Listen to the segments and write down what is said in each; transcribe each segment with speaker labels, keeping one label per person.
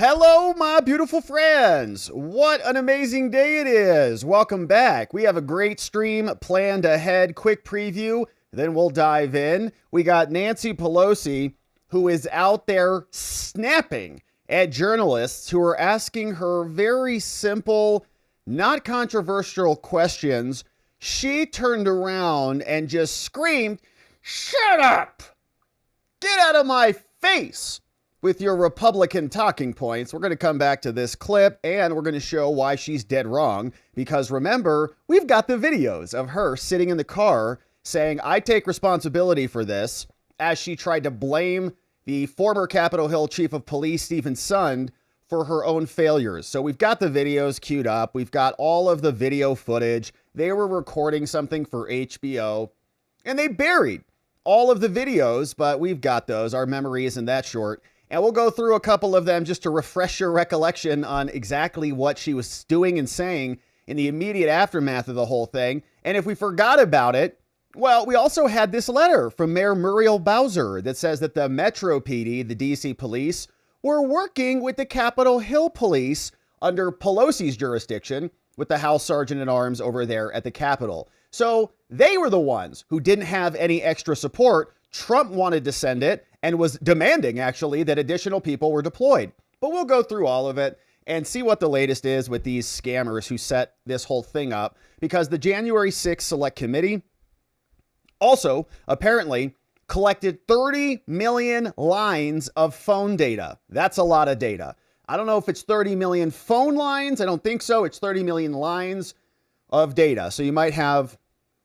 Speaker 1: Hello, my beautiful friends. What an amazing day it is. Welcome back. We have a great stream planned ahead. Quick preview, then we'll dive in. We got Nancy Pelosi, who is out there snapping at journalists who are asking her very simple, not controversial questions. She turned around and just screamed, "Shut up! Get out of my face with your Republican talking points." We're going to come back to this clip and we're going to show why she's dead wrong. Because remember, we've got the videos of her sitting in the car saying, "I take responsibility for this," as she tried to blame the former Capitol Hill chief of police, Stephen Sund, for her own failures. So we've got the videos queued up. We've got all of the video footage. They were recording something for HBO and they buried all of the videos, but we've got those. Our memory isn't that short. And we'll go through a couple of them just to refresh your recollection on exactly what she was doing and saying in the immediate aftermath of the whole thing. And if we forgot about it, well, we also had this letter from Mayor Muriel Bowser that says that the Metro PD, the DC police, were working with the Capitol Hill police under Pelosi's jurisdiction with the House Sergeant at Arms over there at the Capitol. So they were the ones who didn't have any extra support. Trump wanted to send it and was demanding, actually, that additional people were deployed. But we'll go through all of it and see what the latest is with these scammers who set this whole thing up. Because the January 6th Select Committee also apparently collected 30 million lines of phone data. That's a lot of data. I don't know if it's 30 million phone lines. I don't think so. It's 30 million lines of data. So you might have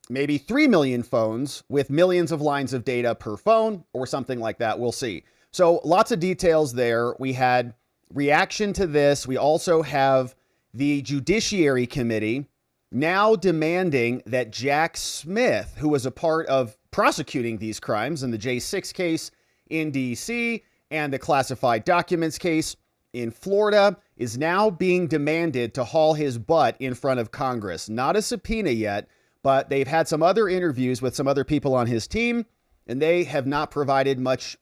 Speaker 1: maybe 3 million phones with millions of lines of data per phone or something like that. We'll see. So lots of details there. We had reaction to this. We also have the Judiciary Committee now demanding that Jack Smith, who was a part of prosecuting these crimes in the J6 case in DC and the classified documents case in Florida, is now being demanded to haul his butt in front of Congress. Not a subpoena yet, but they've had some other interviews with some other people on his team, and they have not provided much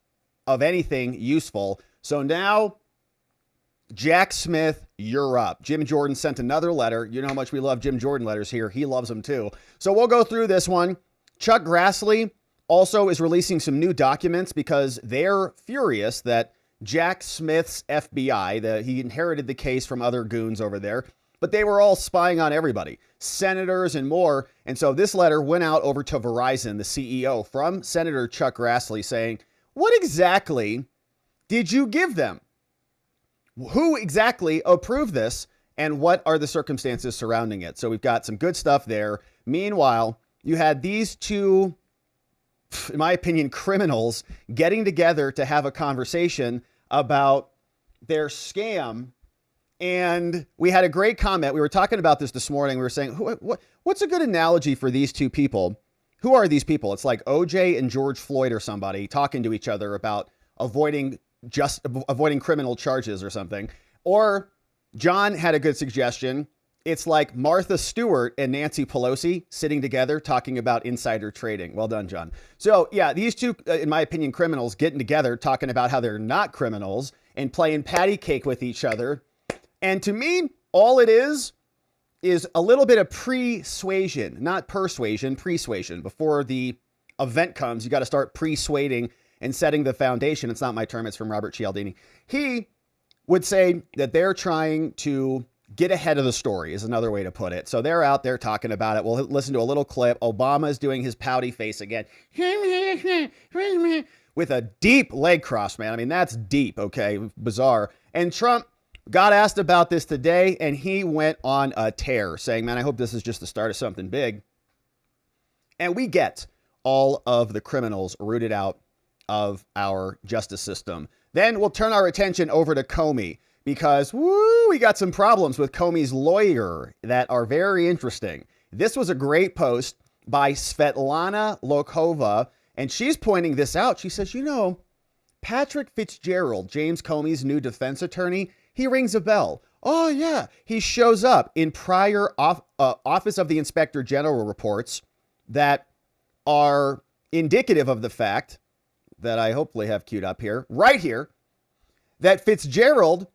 Speaker 1: of anything useful. So now, Jack Smith, you're up. Jim Jordan sent another letter. You know how much we love Jim Jordan letters here. He loves them too. So we'll go through this one. Chuck Grassley also is releasing some new documents because they're furious that Jack Smith's FBI, he inherited the case from other goons over there, but they were all spying on everybody, senators and more. And so this letter went out over to Verizon, the CEO, from Senator Chuck Grassley saying, "What exactly did you give them? Who exactly approved this? And what are the circumstances surrounding it?" So we've got some good stuff there. Meanwhile, you had these two, in my opinion, criminals getting together to have a conversation about their scam. And we had a great comment. We were talking about this morning. We were saying, what's a good analogy for these two people? Who are these people? It's like OJ and George Floyd or somebody talking to each other about avoiding criminal charges or something. Or John had a good suggestion. It's like Martha Stewart and Nancy Pelosi sitting together talking about insider trading. Well done, John. So yeah, these two, in my opinion, criminals getting together, talking about how they're not criminals and playing patty cake with each other. And to me, all it is a little bit of persuasion, not persuasion, persuasion. Before the event comes, you got to start persuading and setting the foundation. It's not my term. It's from Robert Cialdini. He would say that they're trying to get ahead of the story is another way to put it. So they're out there talking about it. We'll listen to a little clip. Obama is doing his pouty face again with a deep leg cross, man. I mean, that's deep. Okay. Bizarre. And Trump got asked about this today and he went on a tear saying, "Man, I hope this is just the start of something big." And we get all of the criminals rooted out of our justice system. Then we'll turn our attention over to Comey because we got some problems with Comey's lawyer that are very interesting. This was a great post by Svetlana Lokova, and she's pointing this out. She says, Patrick Fitzgerald, James Comey's new defense attorney, he rings a bell. Oh yeah, he shows up in prior Office of the Inspector General reports that are indicative of the fact that I hopefully have queued up here, right here, that Fitzgerald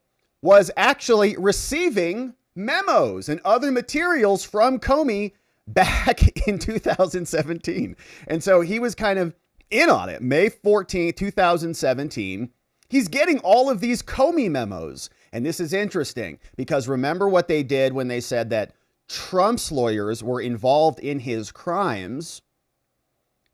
Speaker 1: was actually receiving memos and other materials from Comey back in 2017. And so he was kind of in on it. May 14th, 2017. He's getting all of these Comey memos. And this is interesting because remember what they did when they said that Trump's lawyers were involved in his crimes.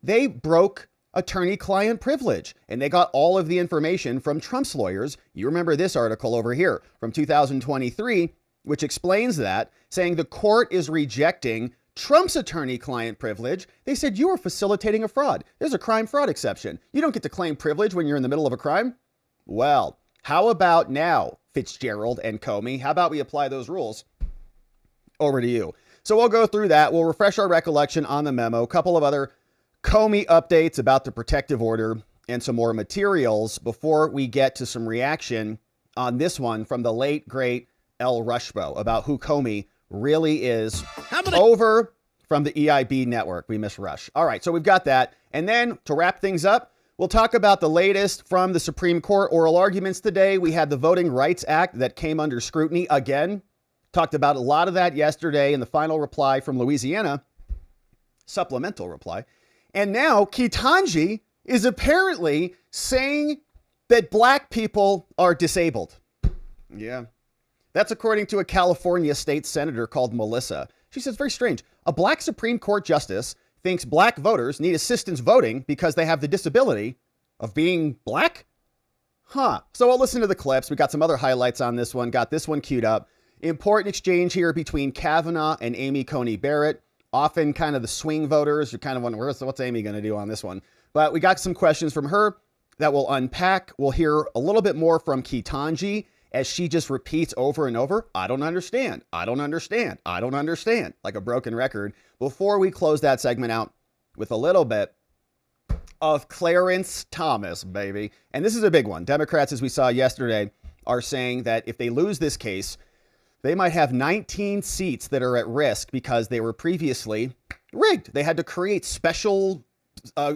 Speaker 1: They broke attorney-client privilege, and they got all of the information from Trump's lawyers. You remember this article over here from 2023, which explains that, saying the court is rejecting Trump's attorney-client privilege. They said you are facilitating a fraud. There's a crime-fraud exception. You don't get to claim privilege when you're in the middle of a crime. Well, how about now, Fitzgerald and Comey? How about we apply those rules? Over to you. So we'll go through that. We'll refresh our recollection on the memo, a couple of other Comey updates about the protective order, and some more materials before we get to some reaction on this one from the late, great El Rushbo about who Comey really is over from the EIB network. We miss Rush. All right, so we've got that. And then to wrap things up, we'll talk about the latest from the Supreme Court oral arguments today. We had the Voting Rights Act that came under scrutiny again. Talked about a lot of that yesterday in the final reply from Louisiana, supplemental reply. And now Ketanji is apparently saying that black people are disabled. Yeah. That's according to a California state senator called Melissa. She says, very strange. A black Supreme Court justice thinks black voters need assistance voting because they have the disability of being black? Huh. So we'll listen to the clips. We got some other highlights on this one. Got this one queued up. Important exchange here between Kavanaugh and Amy Coney Barrett. Often kind of the swing voters. You're kind of wondering, what's Amy going to do on this one? But we got some questions from her that we'll unpack. We'll hear a little bit more from Ketanji as she just repeats over and over, I don't understand. I don't understand. I don't understand. Like a broken record. Before we close that segment out with a little bit of Clarence Thomas, baby. And this is a big one. Democrats, as we saw yesterday, are saying that if they lose this case, they might have 19 seats that are at risk because they were previously rigged. They had to create special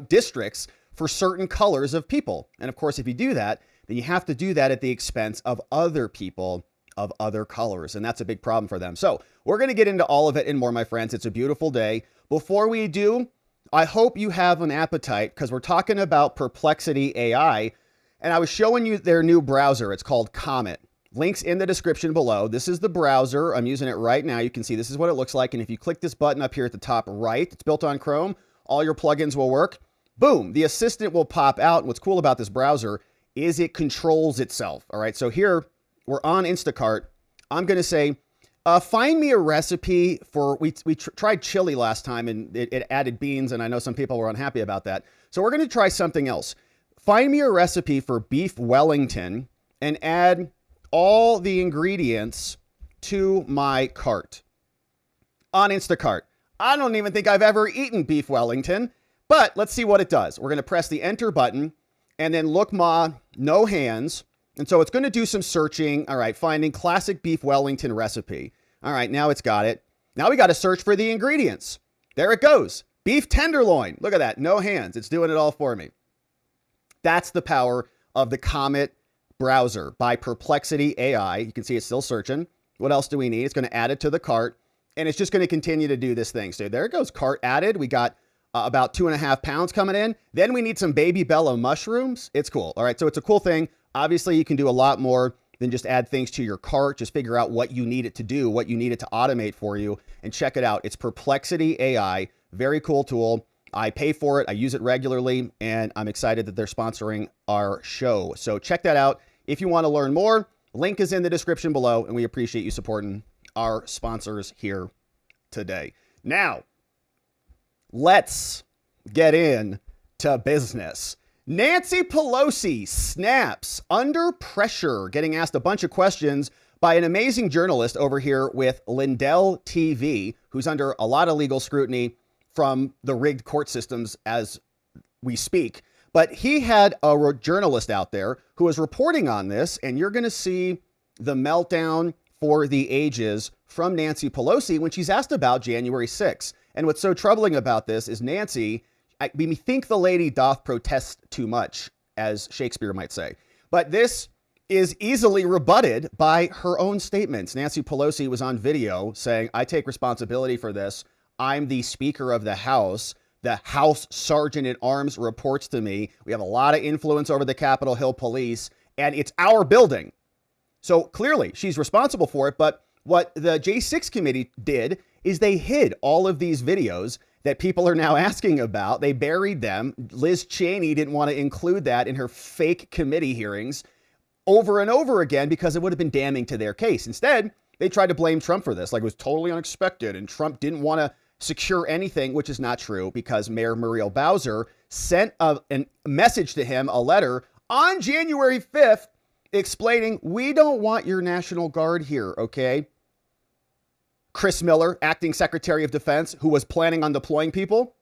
Speaker 1: districts for certain colors of people. And of course, if you do that, then you have to do that at the expense of other people of other colors. And that's a big problem for them. So we're going to get into all of it and more, my friends. It's a beautiful day. Before we do, I hope you have an appetite because we're talking about Perplexity AI. And I was showing you their new browser. It's called Comet. Links in the description below. This is the browser. I'm using it right now. You can see this is what it looks like. And if you click this button up here at the top right, it's built on Chrome. All your plugins will work. Boom, the assistant will pop out. And what's cool about this browser is it controls itself. All right, so here we're on Instacart. I'm going to say, find me a recipe for, we tried chili last time and it added beans. And I know some people were unhappy about that. So we're going to try something else. Find me a recipe for beef Wellington and add all the ingredients to my cart on Instacart. I don't even think I've ever eaten beef Wellington, but let's see what it does. We're going to press the enter button and then look ma, no hands. And so it's going to do some searching. All right, finding classic beef Wellington recipe. All right, now it's got it. Now we got to search for the ingredients. There it goes. Beef tenderloin. Look at that. No hands. It's doing it all for me. That's the power of the Comet browser by Perplexity AI. You can see it's still searching. What else do we need? It's going to add it to the cart and it's just going to continue to do this thing. So there it goes. Cart added. We got about 2.5 pounds coming in. Then we need some baby Bella mushrooms. It's cool. All right. So it's a cool thing. Obviously you can do a lot more than just add things to your cart. Just figure out what you need it to do, what you need it to automate for you, and check it out. It's Perplexity AI. Very cool tool. I pay for it. I use it regularly and I'm excited that they're sponsoring our show. So check that out. If you want to learn more, link is in the description below, and we appreciate you supporting our sponsors here today. Now, let's get into business. Nancy Pelosi snaps under pressure, getting asked a bunch of questions by an amazing journalist over here with Lindell TV, who's under a lot of legal scrutiny from the rigged court systems as we speak. But he had a journalist out there who was reporting on this, and you're going to see the meltdown for the ages from Nancy Pelosi when she's asked about January 6th. And what's so troubling about this is Nancy, we think the lady doth protest too much, as Shakespeare might say. But this is easily rebutted by her own statements. Nancy Pelosi was on video saying, I take responsibility for this. I'm the Speaker of the House. The House Sergeant at Arms reports to me. We have a lot of influence over the Capitol Hill police, and it's our building. So clearly she's responsible for it. But what the J6 committee did is they hid all of these videos that people are now asking about. They buried them. Liz Cheney didn't want to include that in her fake committee hearings over and over again because it would have been damning to their case. Instead, they tried to blame Trump for this, like it was totally unexpected and Trump didn't want to secure anything, which is not true because Mayor Muriel Bowser sent a message to him, a letter on January 5th explaining, we don't want your National Guard here, okay? Chris Miller, acting Secretary of Defense, who was planning on deploying people,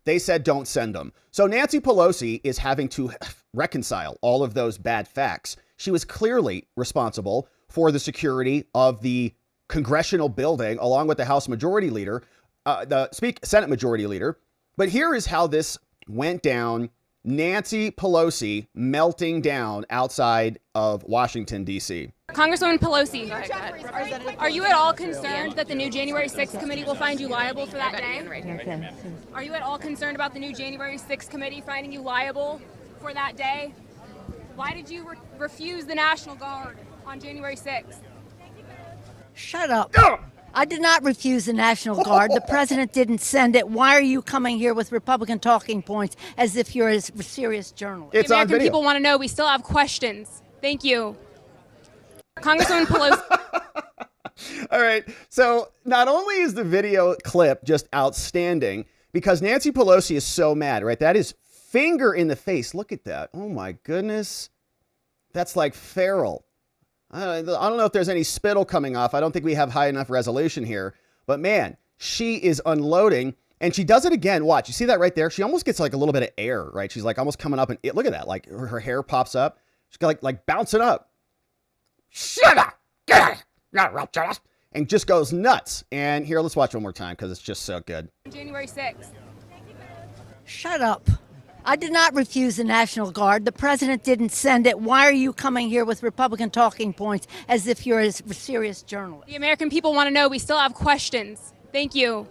Speaker 1: they said don't send them. So Nancy Pelosi is having to reconcile all of those bad facts. She was clearly responsible for the security of the congressional building, along with the House Majority Leader, Senate Majority Leader. But here is how this went down. Nancy Pelosi melting down outside of Washington, D.C.
Speaker 2: Congresswoman Pelosi, are you at all concerned that the new January 6th committee will find you liable for that day? Are you at all concerned about the new January 6th committee finding you liable for that day? Why did you refuse the National Guard on January 6th?
Speaker 3: Shut up. I did not refuse the National Guard. The president didn't send it. Why are you coming here with Republican talking points as if you're a serious journalist?
Speaker 1: It's
Speaker 2: the
Speaker 1: on
Speaker 2: American
Speaker 1: video.
Speaker 2: people want to know. We still have questions. Thank you. Congresswoman Pelosi.
Speaker 1: All right. So not only is the video clip just outstanding because Nancy Pelosi is so mad, right? That is finger in the face. Look at that. Oh, my goodness. That's like feral. I don't know if there's any spittle coming off. I don't think we have high enough resolution here. But, man, she is unloading. And she does it again. Watch. You see that right there? She almost gets like a little bit of air, right? She's like almost coming up. And look at that. Like her hair pops up. She's got like bouncing up. Shut up. Get out. Shut up. And just goes nuts. And here, let's watch one more time because it's just so good.
Speaker 2: January 6th.
Speaker 3: Shut up. I did not refuse the National Guard. The president didn't send it. Why are you coming here with Republican talking points as if you're a serious journalist?
Speaker 2: The American people want to know. We still have questions. Thank you.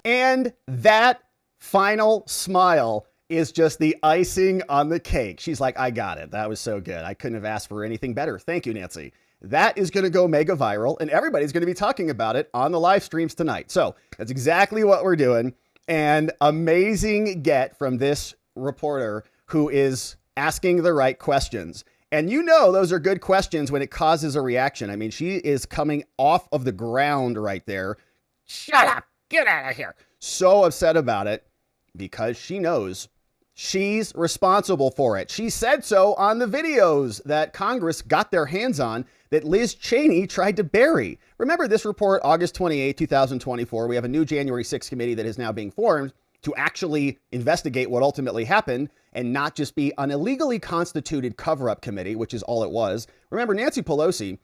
Speaker 1: And that final smile is just the icing on the cake. She's like, I got it. That was so good. I couldn't have asked for anything better. Thank you, Nancy. That is going to go mega viral, and everybody's going to be talking about it on the live streams tonight. So that's exactly what we're doing. And amazing get from this reporter who is asking the right questions. And you know those are good questions when it causes a reaction. I mean, she is coming off of the ground right there. Shut up. Get out of here. So upset about it because she knows she's responsible for it. She said so on the videos that Congress got their hands on that Liz Cheney tried to bury. Remember this report, August 28, 2024. We have a new January 6th committee that is now being formed to actually investigate what ultimately happened and not just be an illegally constituted cover-up committee, which is all it was. Remember, Nancy Pelosi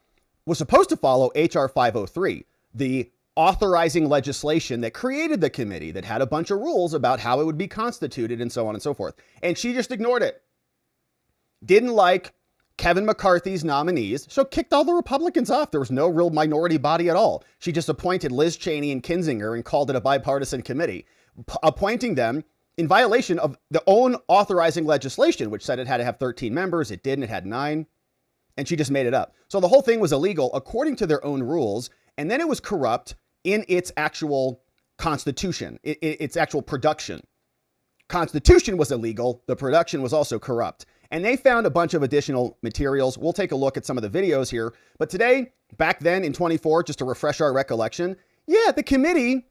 Speaker 1: was supposed to follow H.R. 503, the authorizing legislation that created the committee that had a bunch of rules about how it would be constituted and so on and so forth. And she just ignored it. Didn't like Kevin McCarthy's nominees, so kicked all the Republicans off. There was no real minority body at all. She just appointed Liz Cheney and Kinzinger and called it a bipartisan committee, appointing them in violation of the own authorizing legislation, which said it had to have 13 members. It didn't. It had 9. And she just made it up. So the whole thing was illegal according to their own rules. And then it was corrupt in its actual constitution, its actual production. Constitution was illegal. The production was also corrupt. And they found a bunch of additional materials. We'll take a look at some of the videos here. But today, back then in 24, just to refresh our recollection, yeah, the Committee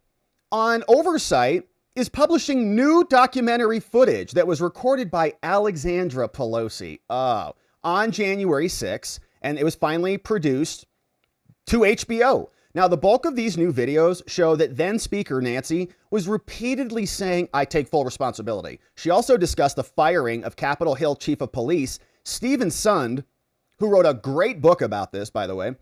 Speaker 1: on Oversight is publishing new documentary footage that was recorded by Alexandra Pelosi on January 6th. And it was finally produced to HBO. Now, the bulk of these new videos show that then Speaker Nancy was repeatedly saying, I take full responsibility. She also discussed the firing of Capitol Hill Chief of Police, Stephen Sund, who wrote a great book about this, by the way,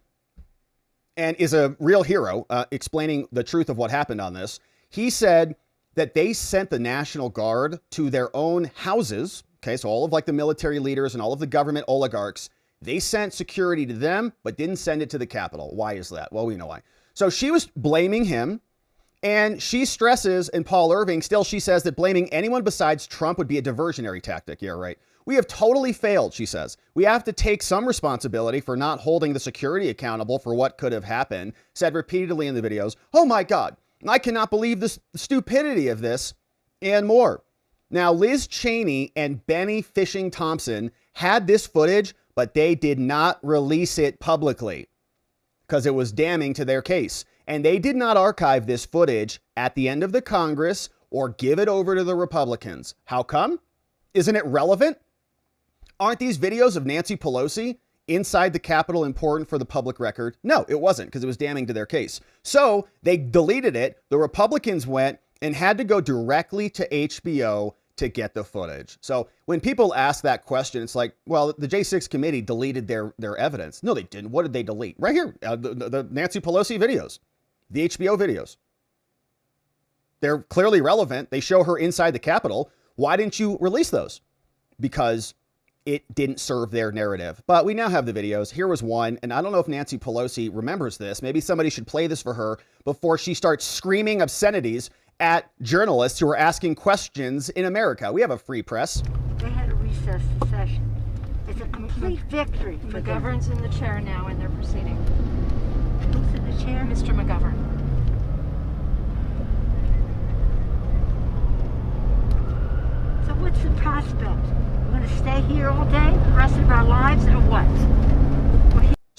Speaker 1: and is a real hero explaining the truth of what happened on this. He said that they sent the National Guard to their own houses, Okay, so all of like the military leaders and all of the government oligarchs, they sent security to them, but didn't send it to the Capitol. Why is that? Well, we know why. So she was blaming him, and she stresses, and Paul Irving, still she says that blaming anyone besides Trump would be a diversionary tactic. Yeah, right. We have totally failed, she says. We have to take some responsibility for not holding the security accountable for what could have happened, said repeatedly in the videos. Oh my God, I cannot believe the stupidity of this, and more. Now, Liz Cheney and Benny Fishing Thompson had this footage, but they did not release it publicly because it was damning to their case. And they did not archive this footage at the end of the Congress or give it over to the Republicans. How come? Isn't it relevant? Aren't these videos of Nancy Pelosi inside the Capitol important for the public record? No, it wasn't, because it was damning to their case. So they deleted it. The Republicans went and had to go directly to HBO to get the footage. So when people ask that question, it's like, well, the J6 committee deleted their evidence. No, they didn't. What did they delete? Right here, the Nancy Pelosi videos, the HBO videos. They're clearly relevant. They show her inside the Capitol. Why didn't you release those? Because it didn't serve their narrative. But we now have the videos. Here was one, and I don't know if Nancy Pelosi remembers this. Maybe somebody should play this for her before she starts screaming obscenities at journalists who are asking questions in America. We have a free press.
Speaker 4: They had to recess the session. It's a complete victory for
Speaker 5: McGovern's in the chair now, and they're proceeding.
Speaker 4: Who's in the chair?
Speaker 5: Mr. McGovern.
Speaker 4: So what's the prospect? We're going to stay here all day, the rest of our lives, or what?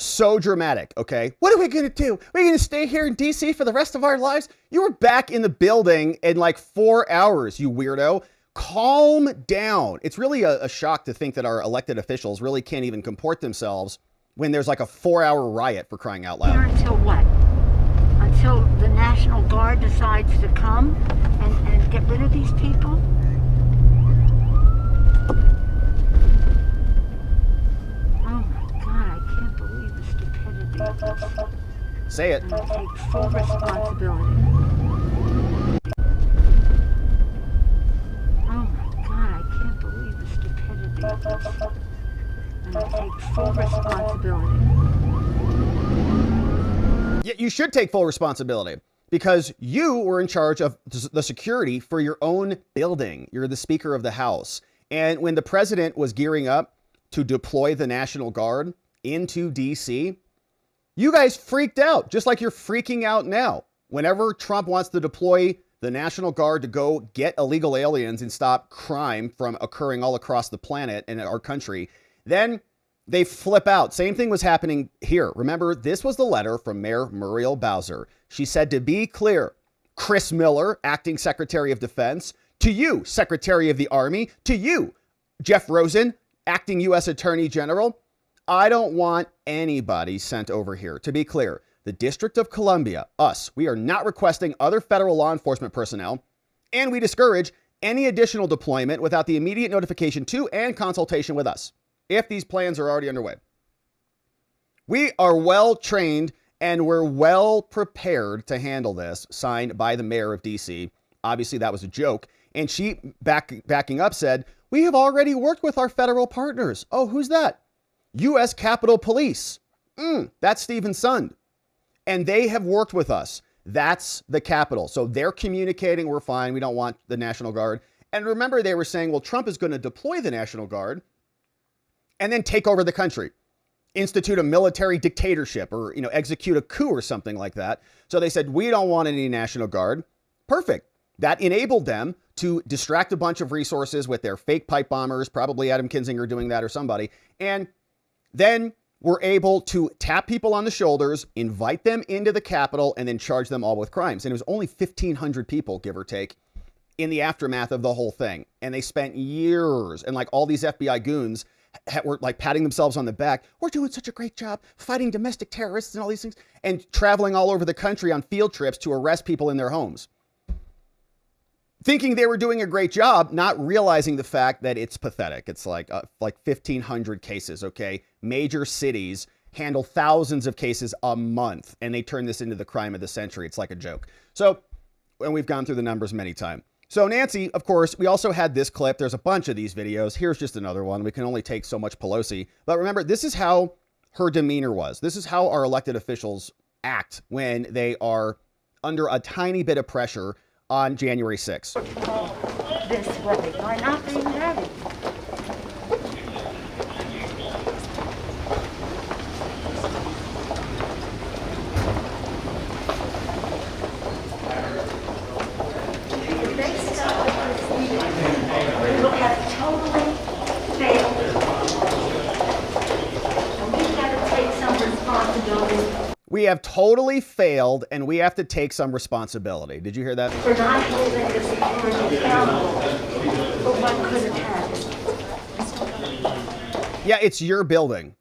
Speaker 1: So dramatic, okay? What are we going to do? We're going to stay here in D.C. for the rest of our lives? You were back in the building in like 4 hours, you weirdo. Calm down. It's really a shock to think that our elected officials really can't even comport themselves when there's like a 4-hour riot, for crying out loud.
Speaker 4: Here until what? Until the National Guard decides to come and get rid of these people?
Speaker 1: Say it.
Speaker 4: And I take full responsibility. Oh my God, I can't believe the stupidity of this. And I take full responsibility.
Speaker 1: Yeah, you should take full responsibility because you were in charge of the security for your own building. You're the Speaker of the House. And when the president was gearing up to deploy the National Guard into D.C., you guys freaked out, just like you're freaking out now. Whenever Trump wants to deploy the National Guard to go get illegal aliens and stop crime from occurring all across the planet and our country, then they flip out. Same thing was happening here. Remember, this was the letter from Mayor Muriel Bowser. She said, to be clear, Chris Miller, acting Secretary of Defense, to you, Secretary of the Army, to you, Jeff Rosen, acting U.S. Attorney General, I don't want anybody sent over here. To be clear, the District of Columbia, us, we are not requesting other federal law enforcement personnel, and we discourage any additional deployment without the immediate notification to and consultation with us, if these plans are already underway. We are well trained and we're well prepared to handle this, signed by the mayor of DC. Obviously, that was a joke. And she, backing up, said, we have already worked with our federal partners. Oh, who's that? U.S. Capitol Police. That's Stephen Sund. And they have worked with us. That's the Capitol. So they're communicating. We're fine. We don't want the National Guard. And remember, they were saying, well, Trump is going to deploy the National Guard and then take over the country, institute a military dictatorship or, execute a coup or something like that. So they said, we don't want any National Guard. Perfect. That enabled them to distract a bunch of resources with their fake pipe bombers, probably Adam Kinzinger doing that or somebody. And then we're able to tap people on the shoulders, invite them into the Capitol, and then charge them all with crimes. And it was only 1,500 people, give or take, in the aftermath of the whole thing. And they spent years, and like all these FBI goons were like patting themselves on the back. We're doing such a great job fighting domestic terrorists and all these things, and traveling all over the country on field trips to arrest people in their homes, thinking they were doing a great job, not realizing the fact that it's pathetic. It's like 1,500 cases, okay? Major cities handle thousands of cases a month, and they turn this into the crime of the century. It's like a joke. So, and we've gone through the numbers many times. So Nancy, of course, we also had this clip. There's a bunch of these videos. Here's just another one. We can only take so much Pelosi. But remember, this is how her demeanor was. This is how our elected officials act when they are under a tiny bit of pressure on January 6th.
Speaker 4: This way by not being ready. If they stop the proceedings, we will have totally failed. And we've got to take some responsibility
Speaker 1: We have totally failed, and we have to take some responsibility. Did you hear that?
Speaker 4: for not holding the security accountable for what could have happened.
Speaker 1: Yeah, it's your building.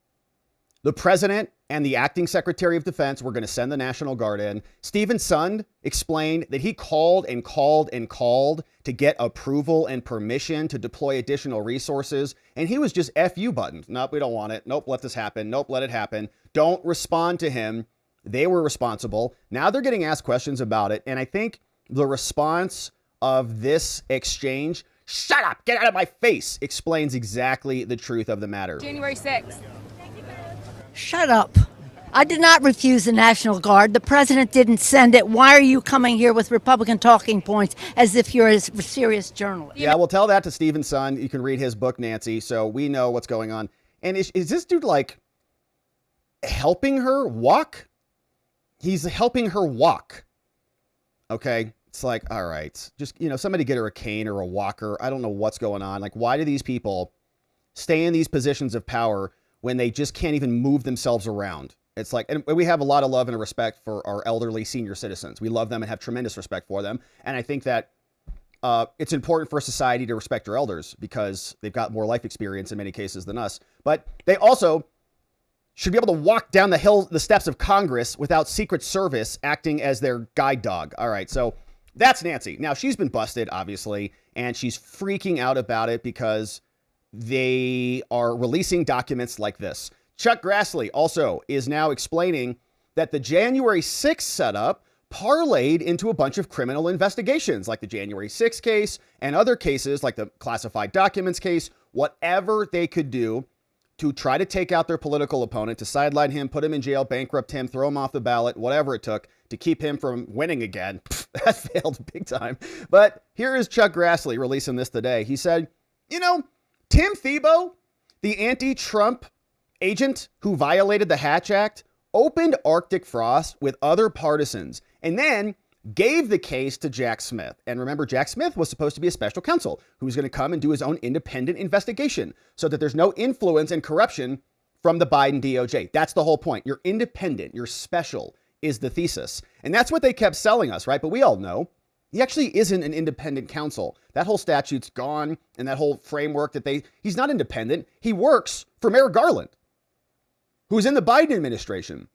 Speaker 1: The president and the acting secretary of defense were going to send the National Guard in. Stephen Sund explained that he called and called and called to get approval and permission to deploy additional resources. And he was just FU buttoned. Nope, we don't want it. Nope, let this happen. Nope, let it happen. Don't respond to him. They were responsible. Now they're getting asked questions about it. And I think the response of this exchange, shut up, get out of my face, explains exactly the truth of the matter.
Speaker 2: January 6th.
Speaker 3: Shut up. I did not refuse the National Guard. The president didn't send it. Why are you coming here with Republican talking points as if you're a serious journalist?
Speaker 1: Yeah, we'll tell that to Stephen Sund. You can read his book, Nancy, so we know what's going on. And is this dude like helping her walk? He's helping her walk. Okay. It's like, all right, just, somebody get her a cane or a walker. I don't know what's going on. Like, why do these people stay in these positions of power when they just can't even move themselves around? It's like, and we have a lot of love and respect for our elderly senior citizens. We love them and have tremendous respect for them. And I think that it's important for society to respect our elders because they've got more life experience in many cases than us. But they also should be able to walk down the steps of Congress without Secret Service acting as their guide dog. All right, so that's Nancy. Now, she's been busted, obviously, and she's freaking out about it because they are releasing documents like this. Chuck Grassley also is now explaining that the January 6th setup parlayed into a bunch of criminal investigations, like the January 6th case and other cases like the classified documents case, whatever they could do to try to take out their political opponent, to sideline him, put him in jail, bankrupt him, throw him off the ballot, whatever it took to keep him from winning again. That failed big time. But here is Chuck Grassley releasing this today. He said, Tim Tebow, the anti-Trump agent who violated the Hatch Act, opened Arctic Frost with other partisans and then gave the case to Jack Smith. And remember, Jack Smith was supposed to be a special counsel who was going to come and do his own independent investigation so that there's no influence and corruption from the Biden DOJ. That's the whole point. You're independent. You're special is the thesis. And that's what they kept selling us, right? But we all know he actually isn't an independent counsel. That whole statute's gone, and that whole framework he's not independent. He works for Merrick Garland, who's in the Biden administration.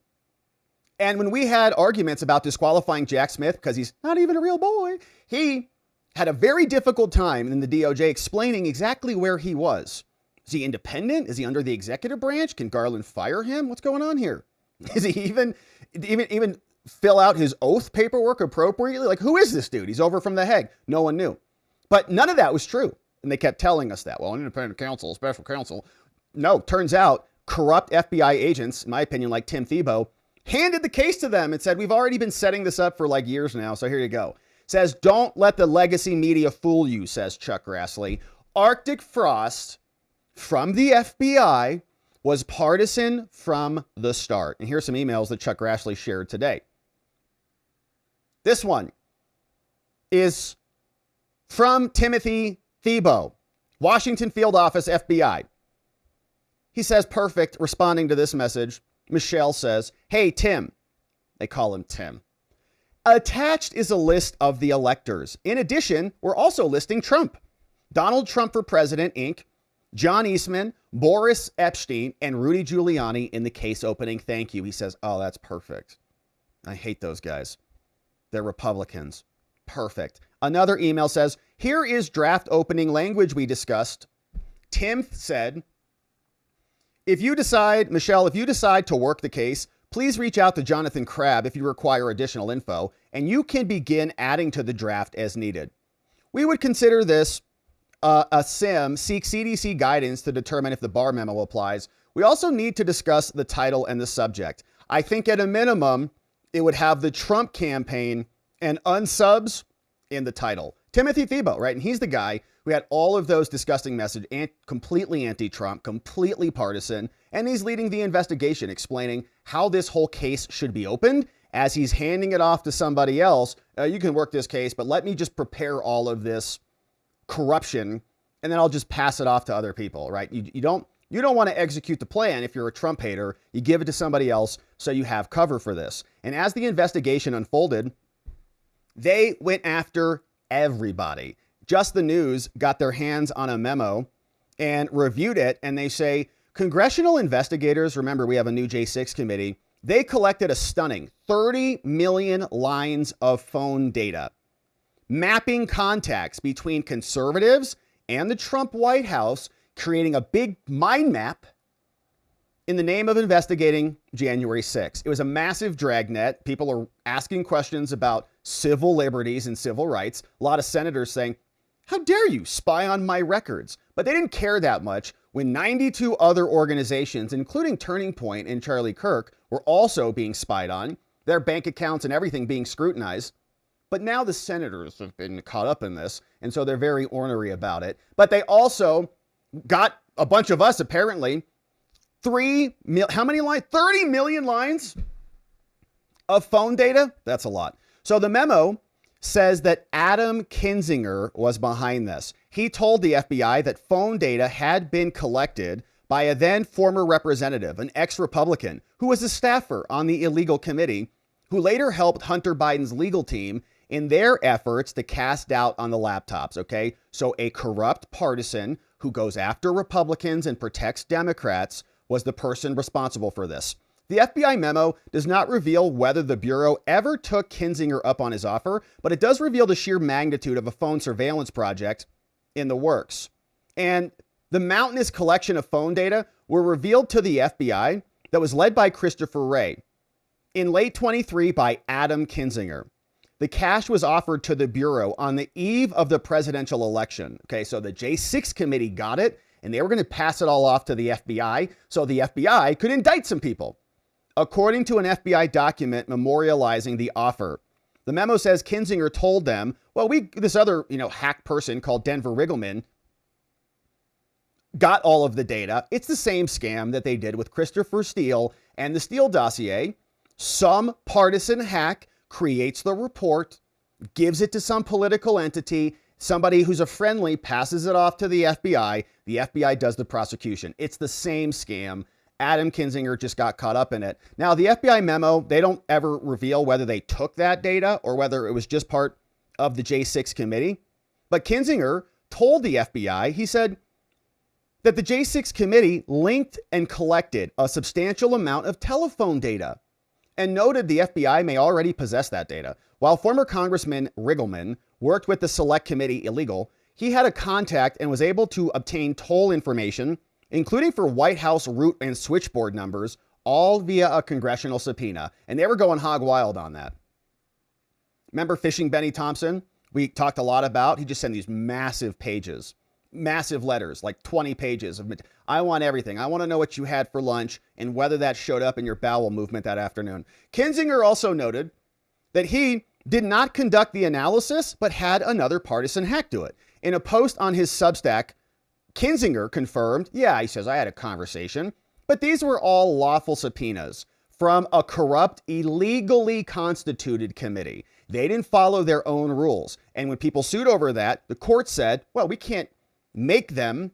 Speaker 1: And when we had arguments about disqualifying Jack Smith because he's not even a real boy, he had a very difficult time in the DOJ explaining exactly where he was. Is he independent? Is he under the executive branch? Can Garland fire him? What's going on here? Is he even fill out his oath paperwork appropriately? Like, who is this dude? He's over from the Hague. No one knew. But none of that was true. And they kept telling us that. Well, an independent counsel, special counsel. No, turns out corrupt FBI agents, in my opinion, like Tim Tebow, handed the case to them and said, we've already been setting this up for like years now. So here you go. Says, don't let the legacy media fool you, says Chuck Grassley. Arctic Frost from the FBI was partisan from the start. And here's some emails that Chuck Grassley shared today. This one is from Timothy Tebow, Washington Field Office, FBI. He says, perfect, responding to this message. Michelle says, hey, Tim. They call him Tim. Attached is a list of the electors. In addition, we're also listing Trump. Donald Trump for President, Inc., John Eastman, Boris Epstein, and Rudy Giuliani in the case opening. Thank you. He says, oh, that's perfect. I hate those guys. They're Republicans. Perfect. Another email says, here is draft opening language we discussed. Tim said, Michelle, if you decide to work the case, please reach out to Jonathan Crabb if you require additional info, and you can begin adding to the draft as needed. we would consider this a SIM, seek CDC guidance to determine if the Barr memo applies. We also need to discuss the title and the subject. I think at a minimum, it would have the Trump campaign and unsubs in the title. Timothy Thibault, right? And he's the guy who had all of those disgusting messages, completely anti-Trump, completely partisan, and he's leading the investigation, explaining how this whole case should be opened as he's handing it off to somebody else. You can work this case, but let me just prepare all of this corruption, and then I'll just pass it off to other people, right? You don't want to execute the plan if you're a Trump hater. You give it to somebody else so you have cover for this. And as the investigation unfolded, they went after everybody. Just the News got their hands on a memo and reviewed it, and they say congressional investigators, remember we have a new J6 committee, they collected a stunning 30 million lines of phone data, mapping contacts between conservatives and the Trump White House, creating a big mind map in the name of investigating January 6th. It was a massive dragnet. People are asking questions about civil liberties and civil rights. A lot of senators saying, how dare you spy on my records? But they didn't care that much when 92 other organizations, including Turning Point and Charlie Kirk, were also being spied on, their bank accounts and everything being scrutinized. But now the senators have been caught up in this, and so they're very ornery about it. But they also got a bunch of us, apparently, how many lines? 30 million lines of phone data? That's a lot. So the memo says that Adam Kinzinger was behind this. He told the FBI that phone data had been collected by a then former representative, an ex-Republican, who was a staffer on the illegal committee, who later helped Hunter Biden's legal team in their efforts to cast doubt on the laptops, okay? So a corrupt partisan who goes after Republicans and protects Democrats was the person responsible for this. The FBI memo does not reveal whether the Bureau ever took Kinzinger up on his offer, but it does reveal the sheer magnitude of a phone surveillance project in the works. And the mountainous collection of phone data were revealed to the FBI that was led by Christopher Wray in late 23 by Adam Kinzinger. The cash was offered to the Bureau on the eve of the presidential election. Okay, so the J6 committee got it, and they were going to pass it all off to the FBI so the FBI could indict some people. According to an FBI document memorializing the offer, the memo says Kinzinger told them, well, this other, hack person called Denver Riggleman got all of the data. It's the same scam that they did with Christopher Steele and the Steele dossier. Some partisan hack creates the report, gives it to some political entity, somebody who's a friendly passes it off to the FBI does the prosecution. It's the same scam. Adam Kinzinger just got caught up in it. Now, the FBI memo, they don't ever reveal whether they took that data or whether it was just part of the J6 committee. But Kinzinger told the FBI, he said that the J6 committee linked and collected a substantial amount of telephone data and noted the FBI may already possess that data. While former Congressman Riggleman worked with the Select Committee illegal, he had a contact and was able to obtain toll information, including for White House route and switchboard numbers, all via a congressional subpoena. And they were going hog wild on that. Remember Fishing Benny Thompson? We talked a lot about. He just sent these massive pages, massive letters, like 20 pages of, I want everything. I want to know what you had for lunch and whether that showed up in your bowel movement that afternoon. Kinzinger also noted that he did not conduct the analysis, but had another partisan hack do it. In a post on his Substack, Kinzinger confirmed, he says, I had a conversation, but these were all lawful subpoenas from a corrupt, illegally constituted committee. They didn't follow their own rules. And when people sued over that, the court said, well, we can't make them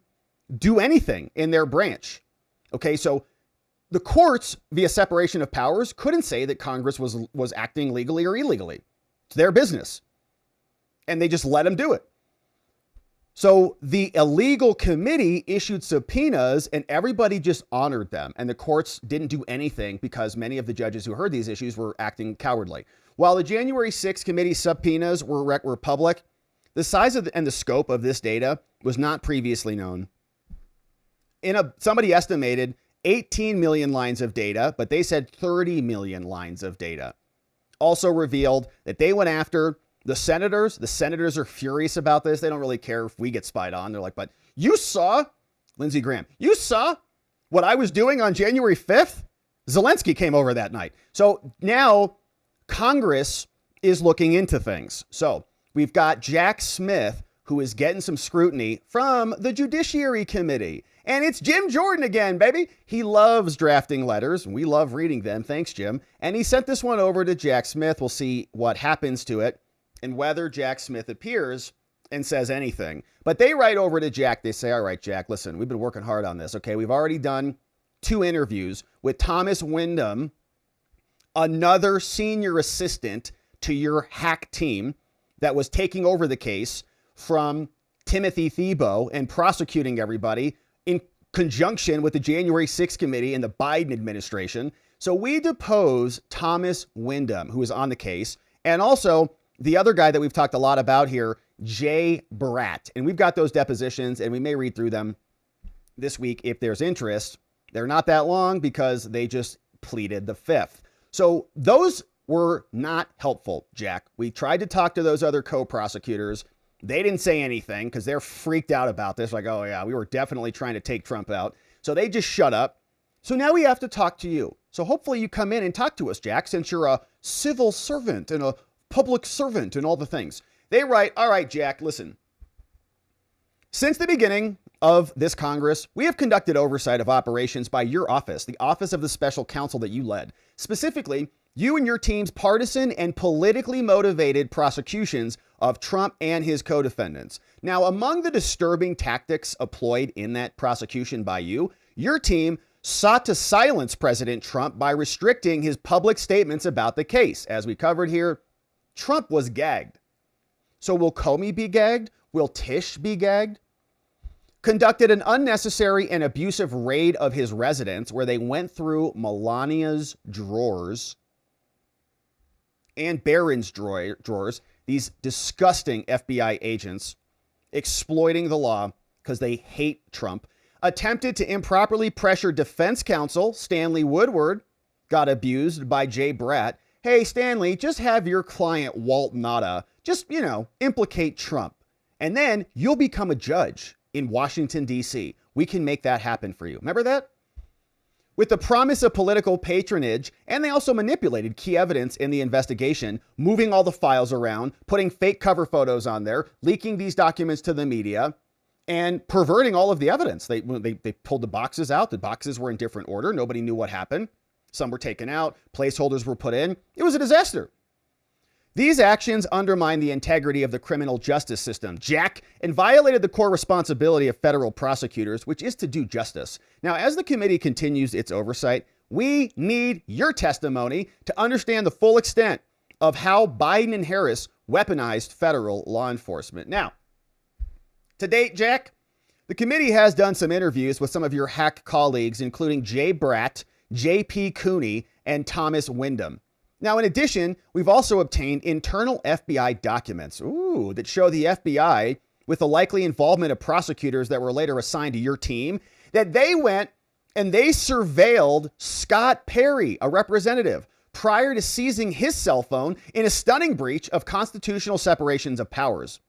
Speaker 1: do anything in their branch. Okay, so the courts, via separation of powers, couldn't say that Congress was acting legally or illegally. It's their business. And they just let them do it. So the illegal committee issued subpoenas and everybody just honored them. And the courts didn't do anything because many of the judges who heard these issues were acting cowardly. While the January 6th committee subpoenas were public, the size and the scope of this data was not previously known. Somebody estimated 18 million lines of data, but they said 30 million lines of data. Also revealed that they went after The senators are furious about this. They don't really care if we get spied on. They're like, but you saw, Lindsey Graham, you saw what I was doing on January 5th? Zelensky came over that night. So now Congress is looking into things. So we've got Jack Smith, who is getting some scrutiny from the Judiciary Committee. And it's Jim Jordan again, baby. He loves drafting letters. We love reading them. Thanks, Jim. And he sent this one over to Jack Smith. We'll see what happens to it and whether Jack Smith appears and says anything. But they write over to Jack. They say, all right, Jack, listen, we've been working hard on this. Okay, we've already done 2 interviews with Thomas Wyndham, another senior assistant to your hack team that was taking over the case from Timothy Thibault and prosecuting everybody in conjunction with the January 6th committee and the Biden administration. So we depose Thomas Wyndham, who is on the case, and also the other guy that we've talked a lot about here, Jay Bratt. And we've got those depositions, and we may read through them this week if there's interest. They're not that long because they just pleaded the 5th. So those were not helpful, Jack. We tried to talk to those other co-prosecutors. They didn't say anything because they're freaked out about this. Like, oh yeah, we were definitely trying to take Trump out. So they just shut up. So now we have to talk to you. So hopefully you come in and talk to us, Jack, since you're a civil servant and a public servant and all the things. They write, all right, Jack, listen. Since the beginning of this Congress, we have conducted oversight of operations by your office, the Office of the Special Counsel that you led. Specifically, you and your team's partisan and politically motivated prosecutions of Trump and his co-defendants. Now, among the disturbing tactics employed in that prosecution by you, your team sought to silence President Trump by restricting his public statements about the case. As we covered here, Trump was gagged. So will Comey be gagged? Will Tish be gagged? Conducted an unnecessary and abusive raid of his residence where they went through Melania's drawers and Barron's drawers, these disgusting FBI agents exploiting the law because they hate Trump, attempted to improperly pressure defense counsel Stanley Woodward, got abused by Jay Bratt. Hey, Stanley, just have your client Walt Nauta just, implicate Trump, and then you'll become a judge in Washington, D.C. We can make that happen for you. Remember that? With the promise of political patronage, and they also manipulated key evidence in the investigation, moving all the files around, putting fake cover photos on there, leaking these documents to the media, and perverting all of the evidence. They pulled the boxes out. The boxes were in different order. Nobody knew what happened. Some were taken out. Placeholders were put in. It was a disaster. These actions undermine the integrity of the criminal justice system, Jack, and violated the core responsibility of federal prosecutors, which is to do justice. Now, as the committee continues its oversight, we need your testimony to understand the full extent of how Biden and Harris weaponized federal law enforcement. Now, to date, Jack, the committee has done some interviews with some of your hack colleagues, including Jay Bratt, J.P. Cooney, and Thomas Wyndham. Now, in addition, we've also obtained internal FBI documents, that show the FBI, with the likely involvement of prosecutors that were later assigned to your team, that they went and they surveilled Scott Perry, a representative, prior to seizing his cell phone in a stunning breach of constitutional separations of powers.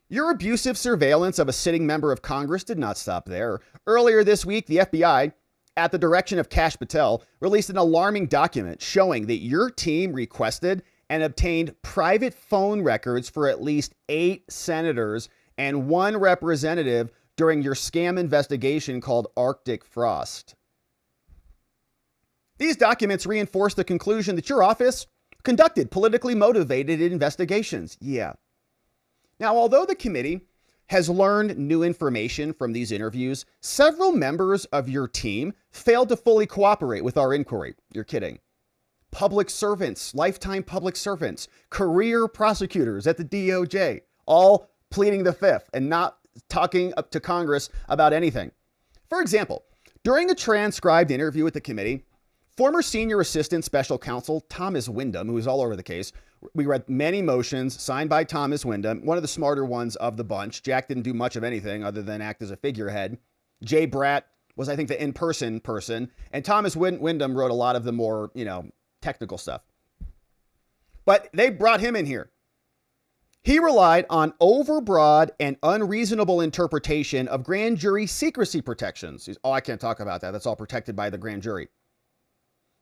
Speaker 1: Your abusive surveillance of a sitting member of Congress did not stop there. Earlier this week, the FBI, at the direction of Kash Patel, released an alarming document showing that your team requested and obtained private phone records for at least 8 senators and 1 representative during your scam investigation called Arctic Frost. These documents reinforce the conclusion that your office conducted politically motivated investigations. Yeah. Now, although the committee has learned new information from these interviews, several members of your team failed to fully cooperate with our inquiry. You're kidding. Public servants, lifetime public servants, career prosecutors at the DOJ, all pleading the 5th and not talking up to Congress about anything. For example, during a transcribed interview with the committee, former senior assistant special counsel Thomas Wyndham, who was all over the case, we read many motions signed by Thomas Wyndham, one of the smarter ones of the bunch. Jack didn't do much of anything other than act as a figurehead. Jay Bratt was, I think, the in-person person. And Thomas Wyndham wrote a lot of the more, technical stuff. But they brought him in here. He relied on overbroad and unreasonable interpretation of grand jury secrecy protections. I can't talk about that. That's all protected by the grand jury.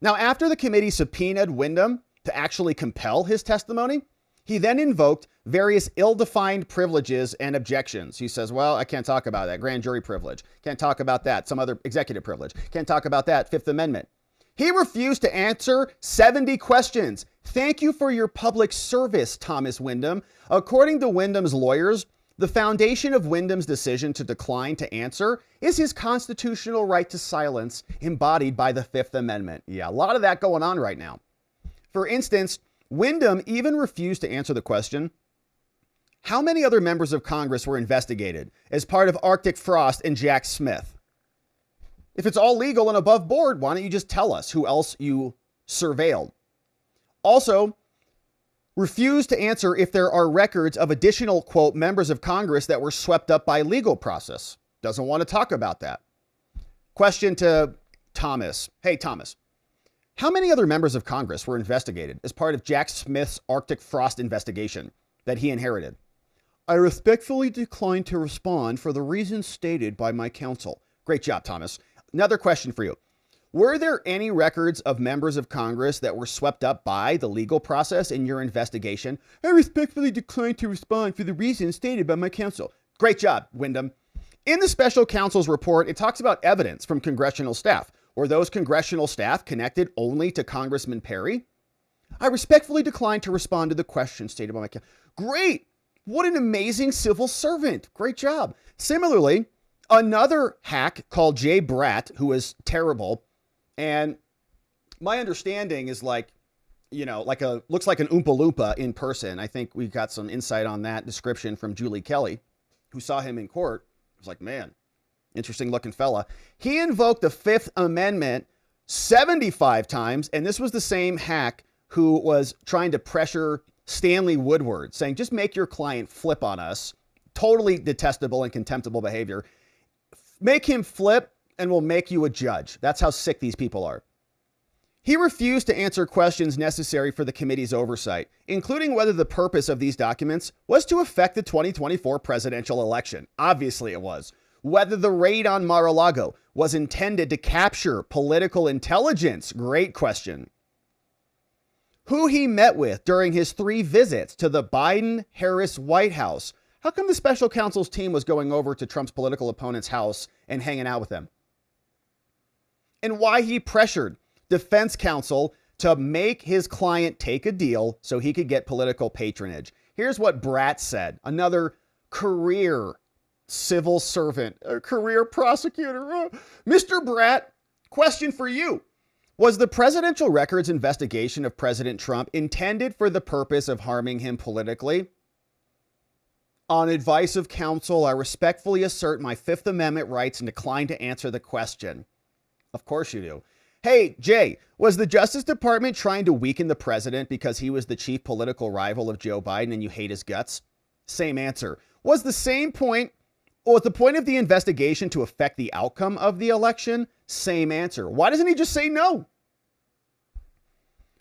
Speaker 1: Now, after the committee subpoenaed Wyndham to actually compel his testimony, he then invoked various ill-defined privileges and objections. He says, well, I can't talk about that. Grand jury privilege. Can't talk about that. Some other executive privilege. Can't talk about that. Fifth Amendment. He refused to answer 70 questions. Thank you for your public service, Thomas Wyndham. According to Wyndham's lawyers, the foundation of Wyndham's decision to decline to answer is his constitutional right to silence embodied by the Fifth Amendment. Yeah, a lot of that going on right now. For instance, Wyndham even refused to answer the question, how many other members of Congress were investigated as part of Arctic Frost and Jack Smith? If it's all legal and above board, why don't you just tell us who else you surveilled? Also, refused to answer if there are records of additional, quote, members of Congress that were swept up by legal process. Doesn't want to talk about that. Question to Thomas. Hey, Thomas, how many other members of Congress were investigated as part of Jack Smith's Arctic Frost investigation that he inherited? I respectfully decline to respond for the reasons stated by my counsel. Great job, Thomas. Another question for you. Were there any records of members of Congress that were swept up by the legal process in your investigation? I respectfully decline to respond for the reasons stated by my counsel. Great job, Wyndham. In the special counsel's report, it talks about evidence from congressional staff. Were those congressional staff connected only to Congressman Perry? I respectfully decline to respond to the questions stated by my counsel. Great. What an amazing civil servant. Great job. Similarly, another hack called Jay Bratt, who is terrible. And my understanding is looks like an Oompa Loompa in person. I think we got some insight on that description from Julie Kelly, who saw him in court. I was like, man, interesting looking fella. He invoked the Fifth Amendment 75 times. And this was the same hack who was trying to pressure Stanley Woodward, saying, just make your client flip on us. Totally detestable and contemptible behavior. Make him flip and we'll make you a judge. That's how sick these people are. He refused to answer questions necessary for the committee's oversight, including whether the purpose of these documents was to affect the 2024 presidential election. Obviously it was. Whether the raid on Mar-a-Lago was intended to capture political intelligence. Great question. Who he met with during his 3 visits to the Biden-Harris White House. How come the special counsel's team was going over to Trump's political opponent's house and hanging out with them? And why he pressured defense counsel to make his client take a deal so he could get political patronage. Here's what Bratt said, another career civil servant, a career prosecutor. Mr. Bratt, question for you. Was the presidential records investigation of President Trump intended for the purpose of harming him politically? On advice of counsel, I respectfully assert my Fifth Amendment rights and decline to answer the question. Of course you do. Hey, Jay, was the Justice Department trying to weaken the president because he was the chief political rival of Joe Biden and you hate his guts? Same answer. Was the point of the investigation to affect the outcome of the election? Same answer. Why doesn't he just say no?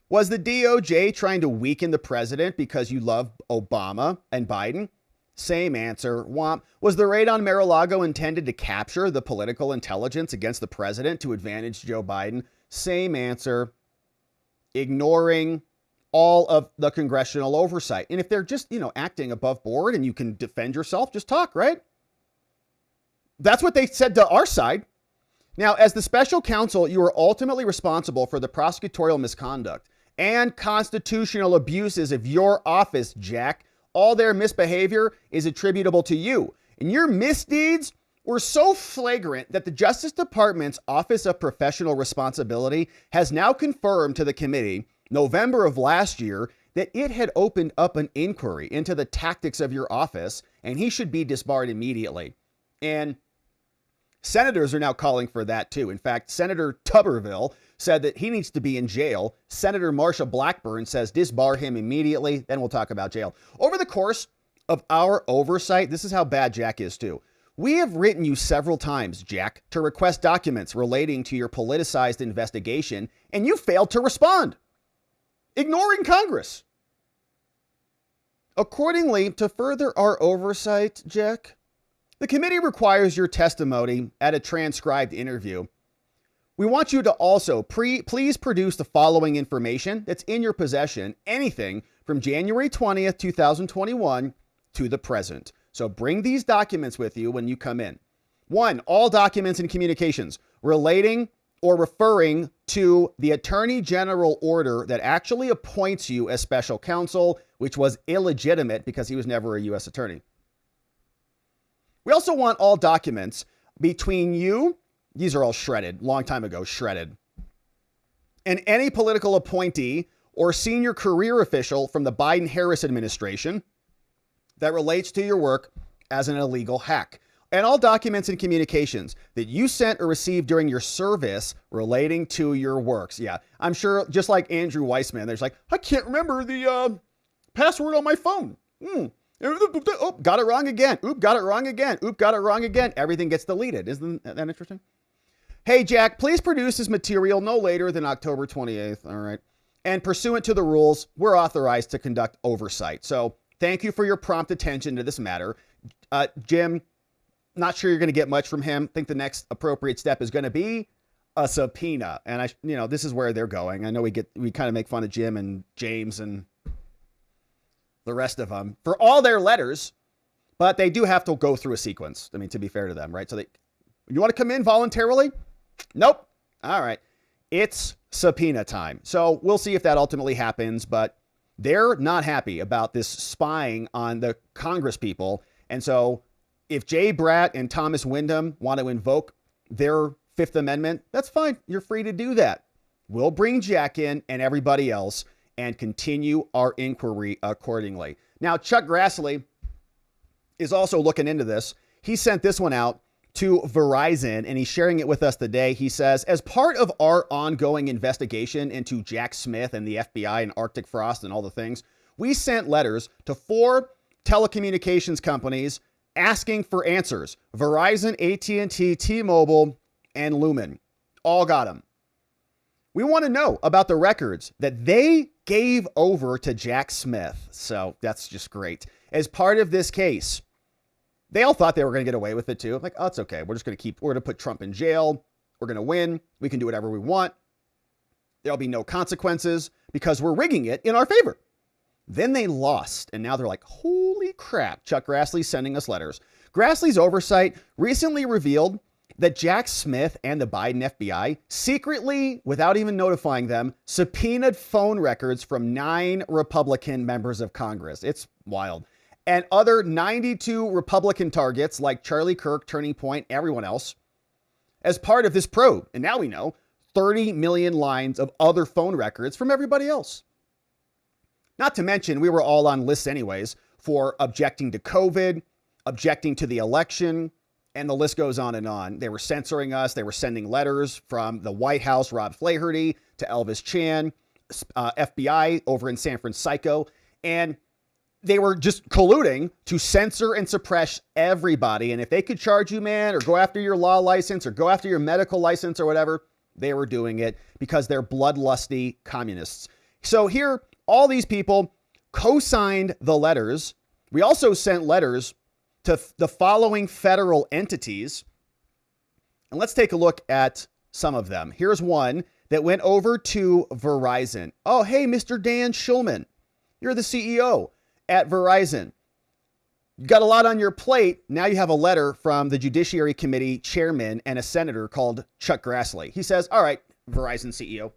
Speaker 1: Was the DOJ trying to weaken the president because you love Obama and Biden? Same answer. Womp. Was the raid on Mar-a-Lago intended to capture the political intelligence against the president to advantage Joe Biden? Same answer. Ignoring all of the congressional oversight. And if they're just, acting above board and you can defend yourself, just talk, right? That's what they said to our side. Now, as the special counsel, you are ultimately responsible for the prosecutorial misconduct and constitutional abuses of your office, Jack. All their misbehavior is attributable to you. And your misdeeds were so flagrant that the Justice Department's Office of Professional Responsibility has now confirmed to the committee, November of last year, that it had opened up an inquiry into the tactics of your office, and he should be disbarred immediately. And senators are now calling for that too. In fact, Senator Tuberville said that he needs to be in jail. Senator Marsha Blackburn says disbar him immediately. Then we'll talk about jail. Over the course of our oversight, this is how bad Jack is too. We have written you several times, Jack, to request documents relating to your politicized investigation, and you failed to respond, ignoring Congress. Accordingly, to further our oversight, Jack, the committee requires your testimony at a transcribed interview. We want you to also please produce the following information that's in your possession, anything from January 20th, 2021 to the present. So bring these documents with you when you come in. 1, all documents and communications relating or referring to the Attorney General order that actually appoints you as special counsel, which was illegitimate because he was never a U.S. attorney. We also want all documents between you, these are all shredded, long time ago, shredded, and any political appointee or senior career official from the Biden-Harris administration that relates to your work as an illegal hack. And all documents and communications that you sent or received during your service relating to your works. Yeah, I'm sure just like Andrew Weissman, there's like, I can't remember the password on my phone. Oh, got it wrong again. Oop, got it wrong again. Oop, got it wrong again. Everything gets deleted. Isn't that interesting? Hey, Jack, please produce this material no later than October 28th. All right. And pursuant to the rules, we're authorized to conduct oversight. So thank you for your prompt attention to this matter. Jim, not sure you're going to get much from him. Think the next appropriate step is going to be a subpoena. And this is where they're going. I know we kind of make fun of Jim and James and the rest of them for all their letters, but they do have to go through a sequence. I mean, to be fair to them, right? So you want to come in voluntarily? Nope. All right. It's subpoena time. So we'll see if that ultimately happens, but they're not happy about this spying on the Congress people. And so if Jay Bratt and Thomas Windham want to invoke their Fifth Amendment, that's fine. You're free to do that. We'll bring Jack in and everybody else and continue our inquiry accordingly. Now, Chuck Grassley is also looking into this. He sent this one out to Verizon and he's sharing it with us today. He says, as part of our ongoing investigation into Jack Smith and the FBI and Arctic Frost and all the things, we sent letters to 4 telecommunications companies asking for answers. Verizon, AT&T, T-Mobile, and Lumen. All got them. We want to know about the records that they gave over to Jack Smith. So that's just great. As part of this case, they all thought they were going to get away with it too. Like, oh, it's okay. We're going to put Trump in jail. We're going to win. We can do whatever we want. There'll be no consequences because we're rigging it in our favor. Then they lost. And now they're like, holy crap. Chuck Grassley's sending us letters. Grassley's oversight recently revealed that Jack Smith and the Biden FBI secretly, without even notifying them, subpoenaed phone records from 9 Republican members of Congress. It's wild. And other 92 Republican targets like Charlie Kirk, Turning Point, everyone else, as part of this probe. And now we know 30 million lines of other phone records from everybody else. Not to mention, we were all on lists anyways for objecting to COVID, objecting to the election, and the list goes on and on. They were censoring us. They were sending letters from the White House, Rob Flaherty, to Elvis Chan, FBI over in San Francisco. And they were just colluding to censor and suppress everybody. And if they could charge you, man, or go after your law license or go after your medical license or whatever, they were doing it because they're bloodlusty communists. So here, all these people co-signed the letters. We also sent letters to the following federal entities. And let's take a look at some of them. Here's one that went over to Verizon. Oh, hey, Mr. Dan Schulman, you're the CEO at Verizon. You got a lot on your plate. Now you have a letter from the Judiciary Committee chairman and a senator called Chuck Grassley. He says, all right, Verizon CEO.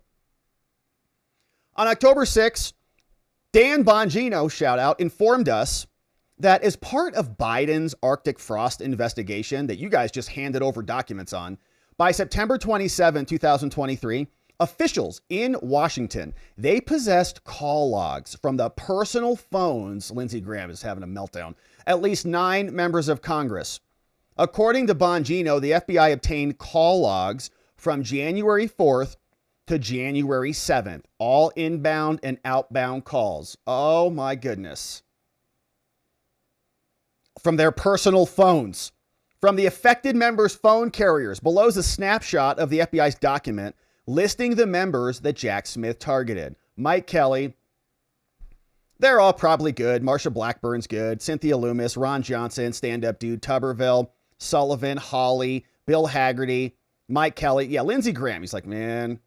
Speaker 1: On October 6th, Dan Bongino, shout out, informed us that as part of Biden's Arctic Frost investigation that you guys just handed over documents on, by September 27, 2023, officials in Washington, they possessed call logs from the personal phones. Lindsey Graham is having a meltdown. At least 9 members of Congress. According to Bongino, the FBI obtained call logs from January 4th to January 7th, all inbound and outbound calls. Oh my goodness. From their personal phones, from the affected members' phone carriers. Below is a snapshot of the FBI's document listing the members that Jack Smith targeted. Mike Kelly, They're all probably good. Marsha Blackburn's good. Cynthia Loomis, Ron Johnson, stand-up dude, Tuberville, Sullivan, Hawley, Bill Haggerty, Mike Kelly. Yeah, Lindsey Graham. He's like, man,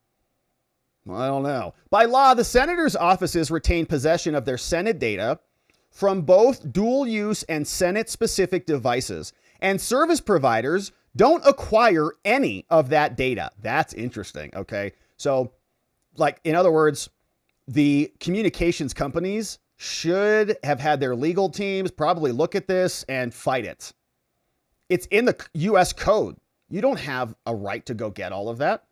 Speaker 1: I don't know. By law, the senators' offices retain possession of their Senate data from both dual use and Senate-specific devices, and service providers don't acquire any of that data. That's interesting. Okay. So, like, in other words, the communications companies should have had their legal teams probably look at this and fight it. It's in the U.S. code. You don't have a right to go get all of that.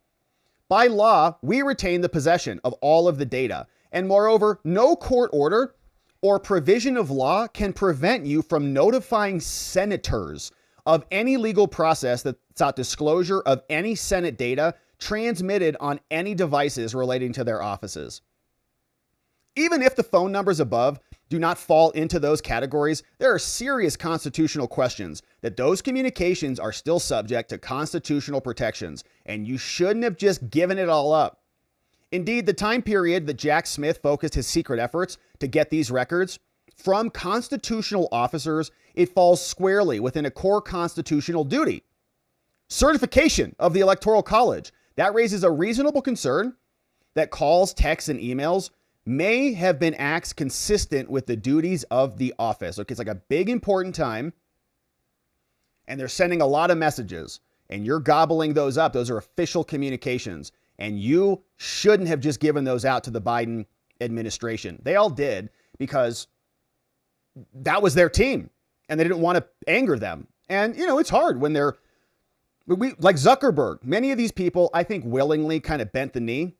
Speaker 1: By law, we retain the possession of all of the data. And moreover, no court order or provision of law can prevent you from notifying senators of any legal process that sought disclosure of any Senate data transmitted on any devices relating to their offices. Even if the phone numbers above do not fall into those categories, there are serious constitutional questions that those communications are still subject to constitutional protections, and you shouldn't have just given it all up. Indeed, the time period that Jack Smith focused his secret efforts to get these records from constitutional officers, it falls squarely within a core constitutional duty. Certification of the Electoral College. That raises a reasonable concern that calls, texts, and emails may have been acts consistent with the duties of the office. Okay, it's like a big important time, and they're sending a lot of messages, and you're gobbling those up. Those are official communications, and you shouldn't have just given those out to the Biden administration. They all did because that was their team, and they didn't want to anger them. And, you know, it's hard when like Zuckerberg, many of these people, I think, willingly kind of bent the knee.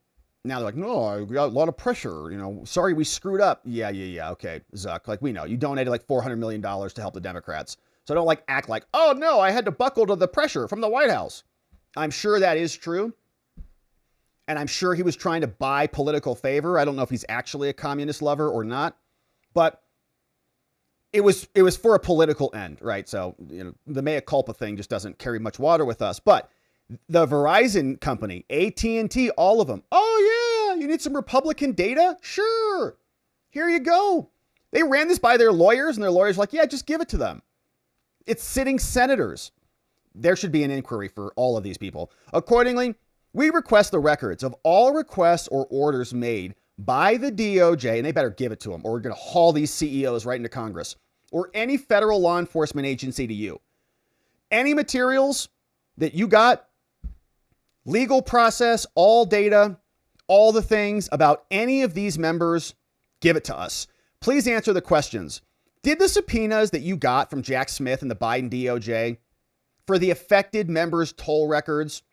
Speaker 1: Now they're like, no, I got a lot of pressure. You know, sorry, we screwed up. Yeah. Okay, Zuck, like, we know you donated like $400 million to help the Democrats. So don't like act like, oh no, I had to buckle to the pressure from the White House. I'm sure that is true. And I'm sure he was trying to buy political favor. I don't know if he's actually a communist lover or not, but it was for a political end, right? So, you know, the mea culpa thing just doesn't carry much water with us. But the Verizon company, AT&T, all of them. Oh yeah, you need some Republican data? Sure. Here you go. They ran this by their lawyers, and their lawyers were like, yeah, just give it to them. It's sitting senators. There should be an inquiry for all of these people. Accordingly, we request the records of all requests or orders made by the DOJ, and they better give it to them, or we're going to haul these CEOs right into Congress, or any federal law enforcement agency to you. Any materials that you got, legal process, all data, all the things about any of these members, give it to us. Please answer the questions. Did the subpoenas that you got from Jack Smith and the Biden DOJ for the affected members' toll records,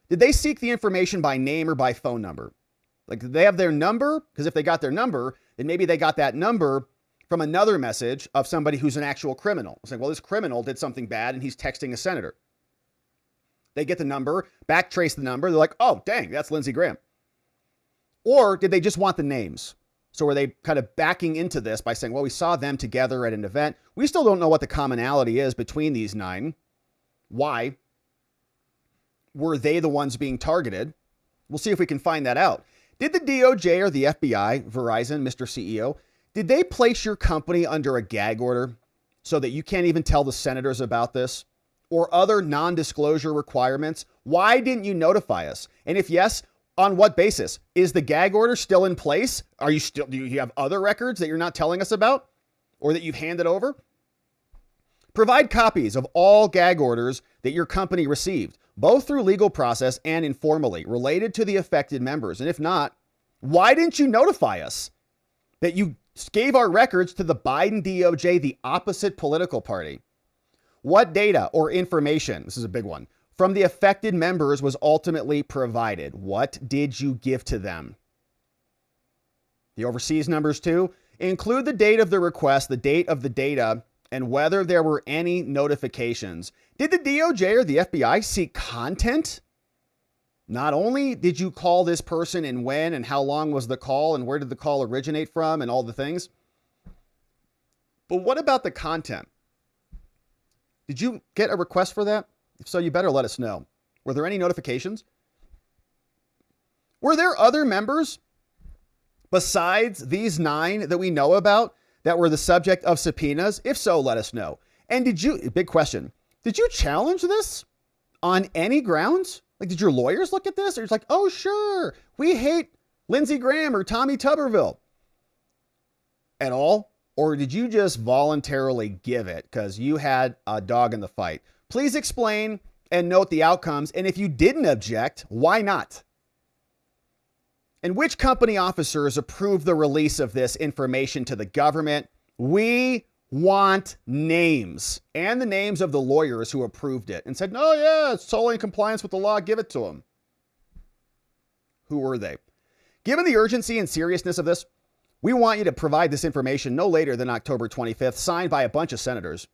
Speaker 1: did they seek the information by name or by phone number? Like, did they have their number? Because if they got their number, then maybe they got that number from another message of somebody who's an actual criminal. It's like, well, this criminal did something bad and he's texting a senator. They get the number, backtrace the number. They're like, oh, dang, that's Lindsey Graham. Or did they just want the names? So were they kind of backing into this by saying, well, we saw them together at an event. We still don't know what the commonality is between these 9. Why were they the ones being targeted? We'll see if we can find that out. Did the DOJ or the FBI, Verizon, Mr. CEO, did they place your company under a gag order so that you can't even tell the senators about this? Or other non-disclosure requirements? Why didn't you notify us? And if yes, on what basis? Is the gag order still in place? Do you have other records that you're not telling us about or that you've handed over? Provide copies of all gag orders that your company received, both through legal process and informally, related to the affected members. And if not, why didn't you notify us that you gave our records to the Biden DOJ, the opposite political party? What data or information, this is a big one, from the affected members was ultimately provided? What did you give to them? The overseas numbers too. Include the date of the request, the date of the data, and whether there were any notifications. Did the DOJ or the FBI seek content? Not only did you call this person and when and how long was the call and where did the call originate from and all the things, but what about the content? Did you get a request for that? If so, you better let us know. Were there any notifications? Were there other members besides these 9 that we know about that were the subject of subpoenas? If so, let us know. And big question, did you challenge this on any grounds? Like, did your lawyers look at this? Or it's like, oh, sure, we hate Lindsey Graham or Tommy Tuberville at all? Or did you just voluntarily give it because you had a dog in the fight? Please explain and note the outcomes. And if you didn't object, why not? And which company officers approved the release of this information to the government? We want names and the names of the lawyers who approved it and said, no, yeah, it's totally in compliance with the law. Give it to them. Who were they? Given the urgency and seriousness of this, we want you to provide this information no later than October 25th, signed by a bunch of senators.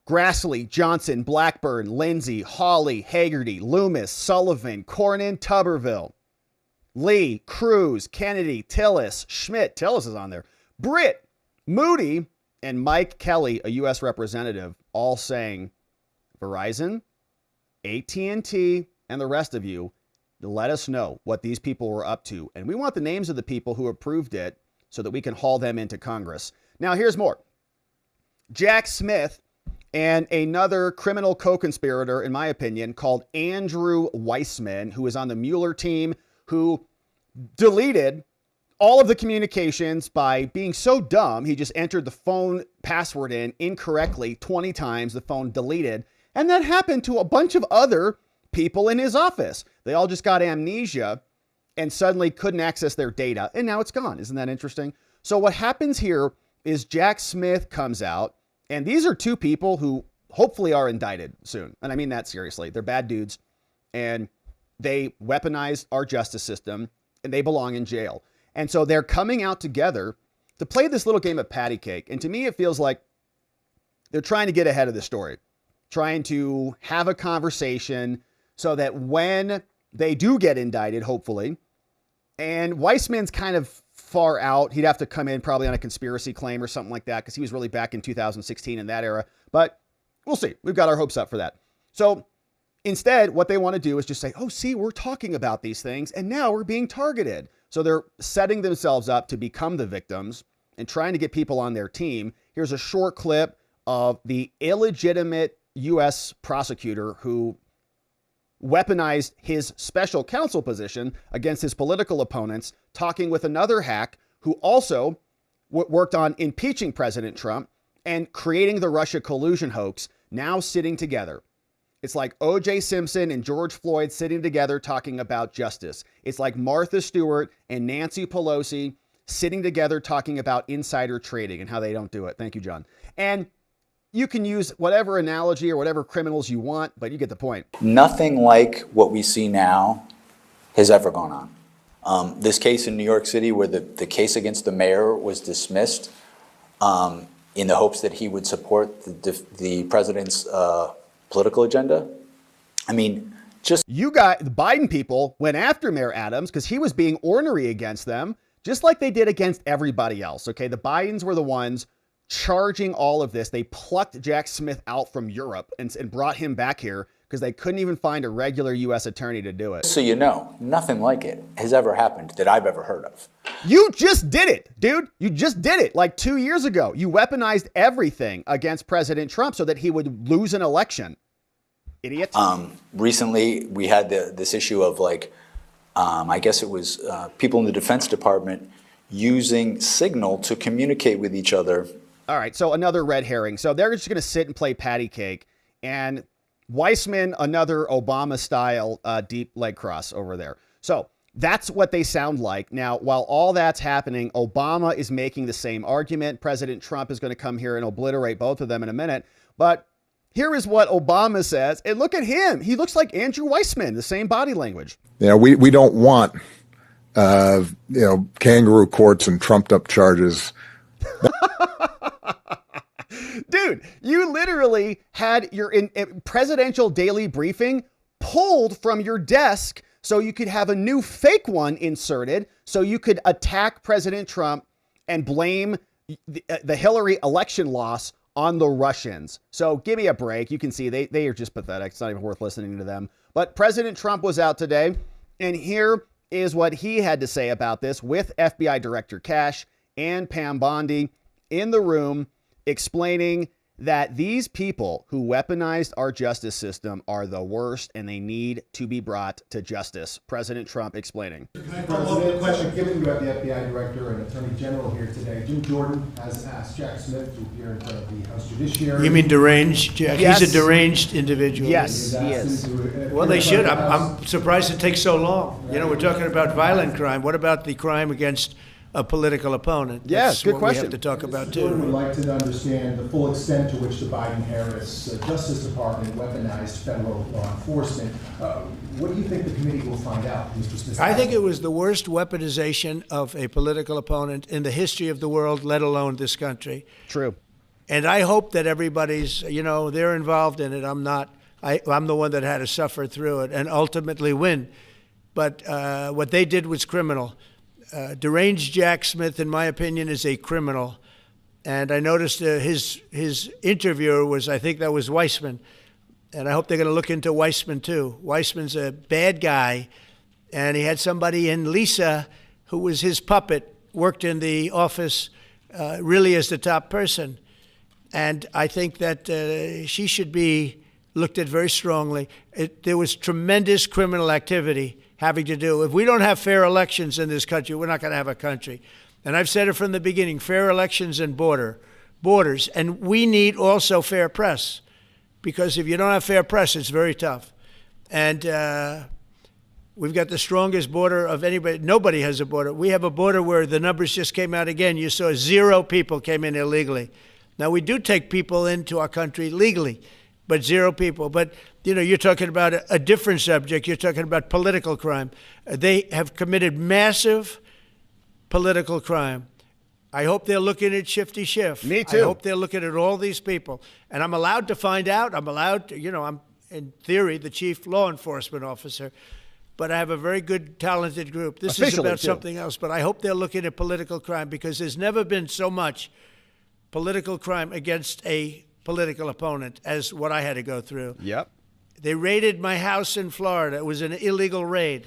Speaker 1: Grassley, Johnson, Blackburn, Lindsey, Hawley, Hagerty, Loomis, Sullivan, Cornyn, Tuberville, Lee, Cruz, Kennedy, Tillis, Schmidt, Tillis is on there, Britt, Moody, and Mike Kelly, a U.S. representative, all saying, Verizon, AT&T, and the rest of you, let us know what these people were up to. And we want the names of the people who approved it so that we can haul them into Congress. Now, here's more. Jack Smith and another criminal co-conspirator, in my opinion, called Andrew Weissman, who is on the Mueller team, who deleted all of the communications by being so dumb. He just entered the phone password in incorrectly 20 times. The phone deleted. And that happened to a bunch of other people in his office. They all just got amnesia and suddenly couldn't access their data. And now it's gone. Isn't that interesting? So what happens here is Jack Smith comes out, and these are 2 people who hopefully are indicted soon. And I mean that seriously. They're bad dudes, and they weaponized our justice system, and they belong in jail. And so they're coming out together to play this little game of patty cake. And to me, it feels like they're trying to get ahead of the story, trying to have a conversation so that when they do get indicted, hopefully, and Weissman's kind of far out, he'd have to come in probably on a conspiracy claim or something like that because he was really back in 2016 in that era. But we'll see. We've got our hopes up for that. So instead, what they want to do is just say, oh, see, we're talking about these things and now we're being targeted. So they're setting themselves up to become the victims and trying to get people on their team. Here's a short clip of the illegitimate U.S. prosecutor who weaponized his special counsel position against his political opponents, talking with another hack who also worked on impeaching President Trump and creating the Russia collusion hoax, now sitting together. It's like O.J. Simpson and George Floyd sitting together talking about justice. It's like Martha Stewart and Nancy Pelosi sitting together talking about insider trading and how they don't do it. Thank you, John. And you can use whatever analogy or whatever criminals you want, but you get the point.
Speaker 6: Nothing like what we see now has ever gone on. This case in New York City where the case against the mayor was dismissed in the hopes that he would support the president's political agenda. I mean, just...
Speaker 1: You got the Biden people went after Mayor Adams because he was being ornery against them, just like they did against everybody else. Okay, the Bidens were the ones charging all of this. They plucked Jack Smith out from Europe and brought him back here because they couldn't even find a regular U.S. attorney to do it.
Speaker 6: So you know, nothing like it has ever happened that I've ever heard of.
Speaker 1: You just did it, dude. You just did it like 2 years ago. You weaponized everything against President Trump so that he would lose an election. Idiot.
Speaker 6: Recently, we had this issue of I guess it was people in the Defense Department using Signal to communicate with each other.
Speaker 1: All right, so another red herring. So they're just going to sit and play patty cake. And Weissman, another Obama-style deep leg cross over there. So that's what they sound like. Now, while all that's happening, Obama is making the same argument. President Trump is going to come here and obliterate both of them in a minute. But here is what Obama says. And look at him. He looks like Andrew Weissman, the same body language.
Speaker 7: Yeah, we don't want, kangaroo courts and trumped up charges.
Speaker 1: Dude, you literally had your presidential daily briefing pulled from your desk so you could have a new fake one inserted so you could attack President Trump and blame the Hillary election loss on the Russians. So give me a break. You can see they are just pathetic. It's not even worth listening to them. But President Trump was out today, and here is what he had to say about this with FBI Director Cash and Pam Bondi in the room, explaining that these people who weaponized our justice system are the worst and they need to be brought to justice. President Trump explaining.
Speaker 8: Can I follow up the question? Given you have the FBI Director and Attorney General here today, Jim Jordan has asked Jack Smith to appear in front of the House Judiciary.
Speaker 9: You mean deranged, Jack?
Speaker 1: Yes.
Speaker 9: He's a deranged individual.
Speaker 1: Yes, he is.
Speaker 9: Well, they should. I'm surprised it takes so long. You know, we're talking about violent crime. What about the crime against a political opponent?
Speaker 1: Yes, good
Speaker 9: what
Speaker 1: question.
Speaker 9: We have to talk about,
Speaker 8: Jordan
Speaker 9: too.
Speaker 8: would like to understand the full extent to which the Biden-Harris Justice Department weaponized federal law enforcement. What do you think the committee will find out, Mr. Smith?
Speaker 9: I think it was the worst weaponization of a political opponent in the history of the world, let alone this country.
Speaker 1: True.
Speaker 9: And I hope that everybody's, you know, they're involved in it. I'm not. I'm the one that had to suffer through it and ultimately win. But what they did was criminal. Deranged Jack Smith, in my opinion, is a criminal. And I noticed his interviewer was, I think that was Weissman. And I hope they're going to look into Weissman, too. Weissman's a bad guy. And he had somebody in Lisa, who was his puppet, worked in the office really as the top person. And I think that she should be looked at very strongly. There was tremendous criminal activity having to do. If we don't have fair elections in this country, we're not going to have a country. And I've said it from the beginning, fair elections and borders. And we need also fair press, because if you don't have fair press, it's very tough. And we've got the strongest border of anybody. Nobody has a border. We have a border where the numbers just came out again. You saw 0 people came in illegally. Now, we do take people into our country legally, but 0 people. But, you know, you're talking about a different subject. You're talking about political crime. They have committed massive political crime. I hope they're looking at Shifty Schiff.
Speaker 1: Me too.
Speaker 9: I hope they're looking at all these people. And I'm allowed to find out. I'm allowed to, you know, I'm, in theory, the chief law enforcement officer. But I have a very good, talented group. This is about something else. But I hope they're looking at political crime, because there's never been so much political crime against a political opponent as what I had to go through.
Speaker 1: Yep.
Speaker 9: They raided my house in Florida. It was an illegal raid.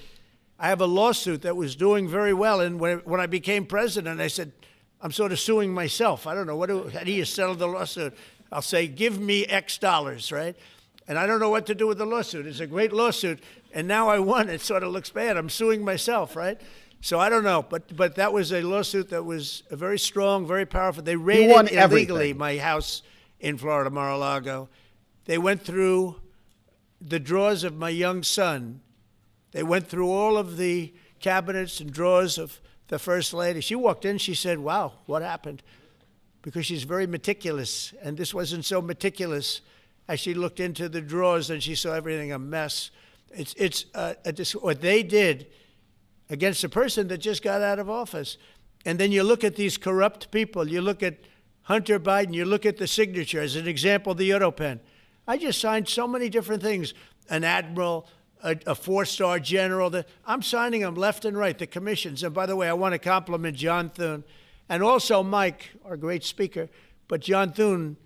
Speaker 9: I have a lawsuit that was doing very well. And when I became president, I said, I'm sort of suing myself. I don't know. How do you settle the lawsuit? I'll say, give me X dollars, right? And I don't know what to do with the lawsuit. It's a great lawsuit. And now I won. It sort of looks bad. I'm suing myself, right? So I don't know. But that was a lawsuit that was very strong, very powerful. They raided illegally my house in Florida, Mar-a-Lago. They went through the drawers of my young son. They went through all of the cabinets and drawers of the First Lady. She walked in, she said, wow, what happened? Because she's very meticulous, and this wasn't so meticulous. As she looked into the drawers and she saw everything a mess. It's what they did against a person that just got out of office. And then you look at these corrupt people. You look at Hunter Biden. You look at the signature. As an example, the Auto Pen. I just signed so many different things. An admiral, a 4-star general. I'm signing them left and right, the commissions. And by the way, I want to compliment John Thune and also Mike, our great speaker. But John Thune,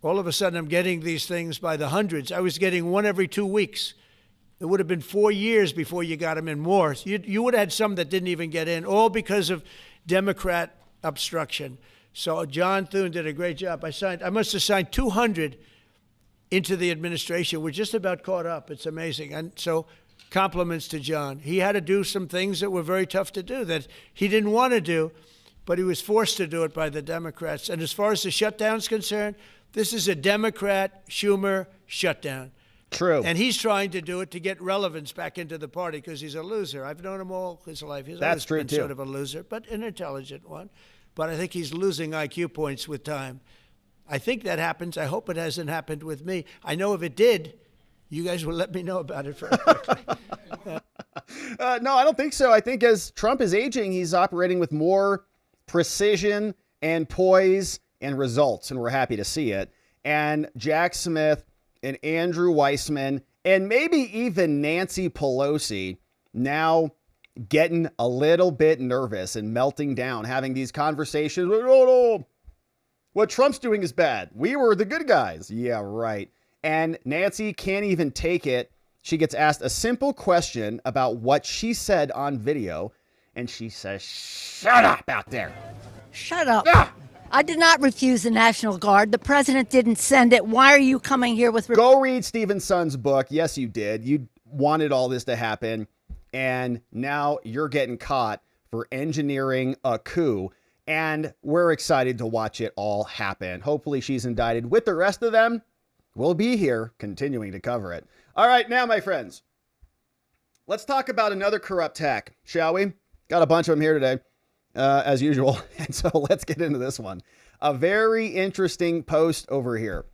Speaker 9: all of a sudden I'm getting these things by the hundreds. I was getting one every 2 weeks. It would have been 4 years before you got them in more. You would have had some that didn't even get in, all because of Democrat obstruction. So John Thune did a great job. I must have signed 200 into the administration. We're just about caught up. It's amazing. And so compliments to John. He had to do some things that were very tough to do that he didn't want to do, but he was forced to do it by the Democrats. And as far as the shutdown's concerned, this is a Democrat Schumer shutdown.
Speaker 1: True.
Speaker 9: And he's trying to do it to get relevance back into the party because he's a loser. I've known him all his life. He's always been sort of a loser, but an intelligent one. But I think he's losing IQ points with time. I think that happens. I hope it hasn't happened with me. I know if it did, you guys will let me know about it very quickly.
Speaker 1: No, I don't think so. I think as Trump is aging, he's operating with more precision and poise and results, and we're happy to see it. And Jack Smith and Andrew Weissman and maybe even Nancy Pelosi now getting a little bit nervous and melting down, having these conversations. Oh, what Trump's doing is bad. We were the good guys. Yeah, right. And Nancy can't even take it She gets asked a simple question about what she said on video, and she says, "Shut up out there."
Speaker 3: Shut up. I did not refuse the National Guard. The president didn't send it. Why are you coming here with...
Speaker 1: Go read Stephen Sun's book. Yes, you did. You wanted all this to happen, and now you're getting caught for engineering a coup, and we're excited to watch it all happen. Hopefully she's indicted with the rest of them. We'll be here continuing to cover it. All right, now, my friends, let's talk about another corrupt hack, shall we? Got a bunch of them here today, as usual. And so let's get into this one. A very interesting post over here.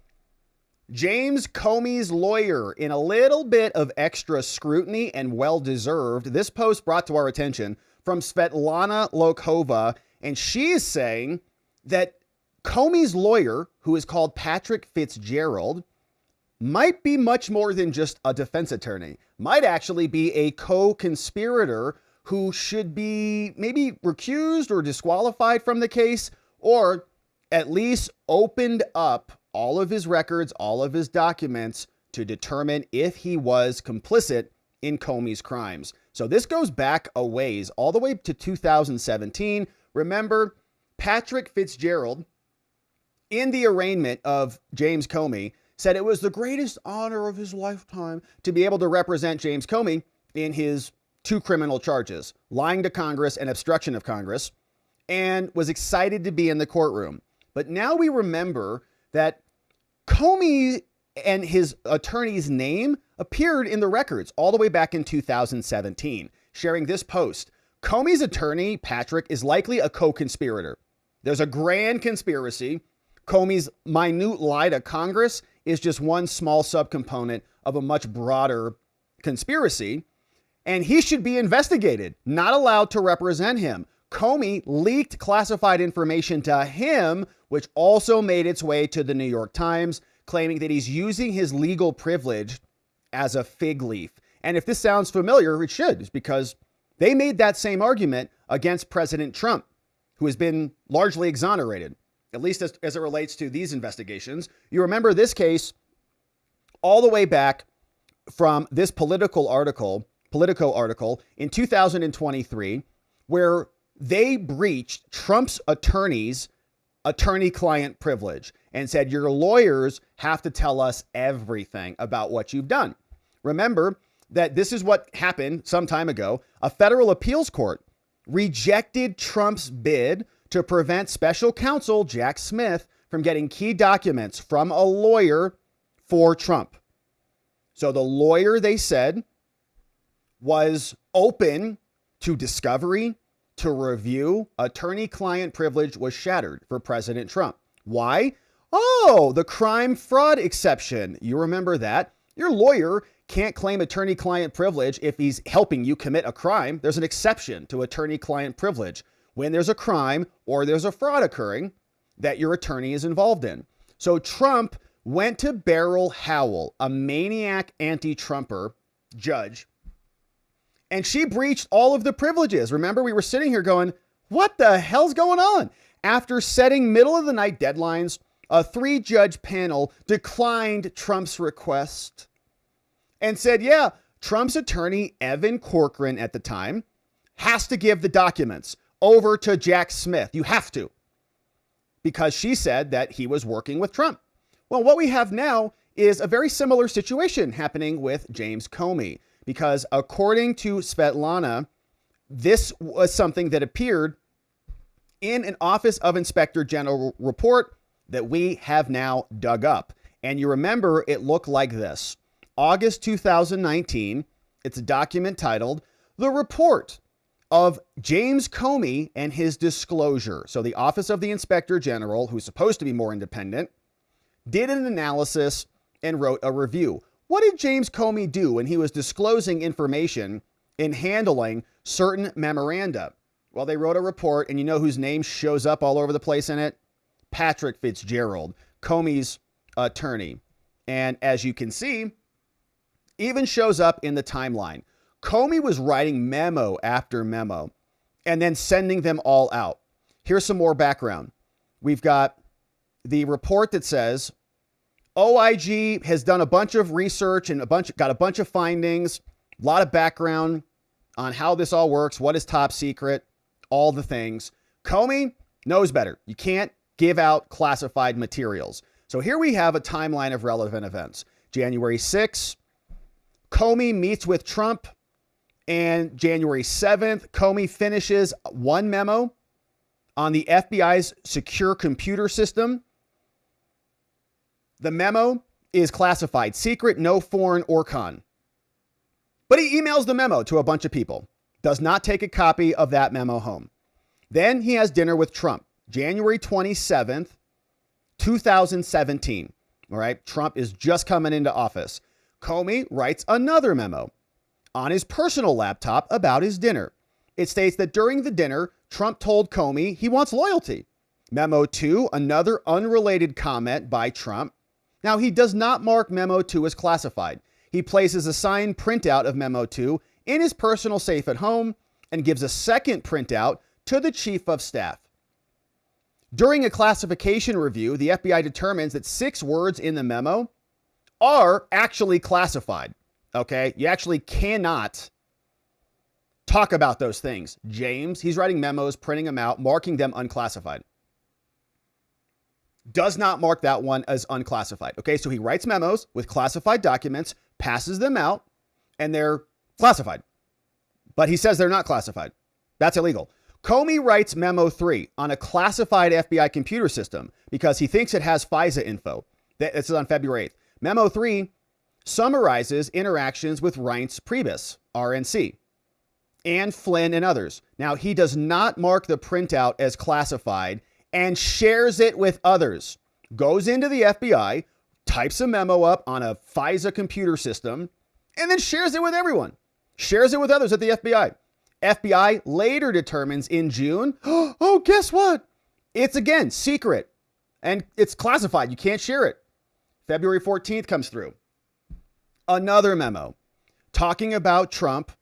Speaker 1: James Comey's lawyer in a little bit of extra scrutiny, and well-deserved. This post brought to our attention from Svetlana Lokova, and she is saying that Comey's lawyer, who is called Patrick Fitzgerald, might be much more than just a defense attorney, might actually be a co-conspirator who should be maybe recused or disqualified from the case, or at least opened up all of his records, all of his documents to determine if he was complicit in Comey's crimes. So this goes back a ways, all the way to 2017. Remember, Patrick Fitzgerald, in the arraignment of James Comey, said it was the greatest honor of his lifetime to be able to represent James Comey in his 2 criminal charges, lying to Congress and obstruction of Congress, and was excited to be in the courtroom. But now we remember that Comey and his attorney's name appeared in the records all the way back in 2017, sharing this post. Comey's attorney, Patrick, is likely a co-conspirator. There's a grand conspiracy. Comey's minute lie to Congress is just one small subcomponent of a much broader conspiracy, and he should be investigated, not allowed to represent him. Comey leaked classified information to him, which also made its way to the New York Times, claiming that he's using his legal privilege as a fig leaf. And if this sounds familiar, it should, it's because they made that same argument against President Trump, who has been largely exonerated, at least as it relates to these investigations. You remember this case all the way back from this Politico article in 2023, where they breached Trump's attorney's attorney-client privilege and said, your lawyers have to tell us everything about what you've done. Remember that this is what happened some time ago. A federal appeals court rejected Trump's bid to prevent special counsel Jack Smith from getting key documents from a lawyer for Trump. So the lawyer, they said, was open to discovery, to review. Attorney-client privilege was shattered for President Trump. Why? Oh, the crime fraud exception. You remember that? Your lawyer can't claim attorney-client privilege if he's helping you commit a crime. There's an exception to attorney-client privilege when there's a crime or there's a fraud occurring that your attorney is involved in. So Trump went to Beryl Howell, a maniac anti-Trumper judge, and she breached all of the privileges. Remember, we were sitting here going, what the hell's going on? After setting middle of the night deadlines, a 3-judge panel declined Trump's request and said, yeah, Trump's attorney, Evan Corcoran at the time, has to give the documents over to Jack Smith. You have to, because she said that he was working with Trump. Well, what we have now is a very similar situation happening with James Comey, because according to Svetlana, this was something that appeared in an Office of Inspector General report that we have now dug up. And you remember it looked like this. August 2019, it's a document titled The Report of James Comey and His Disclosure. So the Office of the Inspector General, who's supposed to be more independent, did an analysis and wrote a review. What did James Comey do when he was disclosing information in handling certain memoranda? Well, they wrote a report, and you know whose name shows up all over the place in it? Patrick Fitzgerald, Comey's attorney. And as you can see, even shows up in the timeline. Comey was writing memo after memo and then sending them all out. Here's some more background. We've got the report that says OIG has done a bunch of research and got a bunch of findings, a lot of background on how this all works, what is top secret, all the things. Comey knows better. You can't give out classified materials. So here we have a timeline of relevant events. January 6th, Comey meets with Trump, and January 7th, Comey finishes one memo on the FBI's secure computer system. The memo is classified, secret, no foreign or con. But he emails the memo to a bunch of people, does not take a copy of that memo home. Then he has dinner with Trump, January 27th, 2017. All right, Trump is just coming into office. Comey writes another memo on his personal laptop about his dinner. It states that during the dinner, Trump told Comey he wants loyalty. Memo 2, another unrelated comment by Trump. Now, he does not mark Memo 2 as classified. He places a signed printout of Memo 2 in his personal safe at home and gives a second printout to the chief of staff. During a classification review, the FBI determines that 6 words in the memo are actually classified. Okay, you actually cannot talk about those things. James, he's writing memos, printing them out, marking them unclassified. Does not mark that one as unclassified. Okay, so he writes memos with classified documents, passes them out, and they're classified. But he says they're not classified. That's illegal. Comey writes Memo 3 on a classified FBI computer system because he thinks it has FISA info. This is on February 8th. Memo 3 summarizes interactions with Reince Priebus, RNC, and Flynn and others. Now, he does not mark the printout as classified and shares it with others. Goes into the FBI, types a memo up on a FISA computer system, and then shares it with everyone. Shares it with others at the FBI. FBI later determines in June, oh, guess what? It's again secret and it's classified. You can't share it. February 14th comes through. Another memo talking about Trump.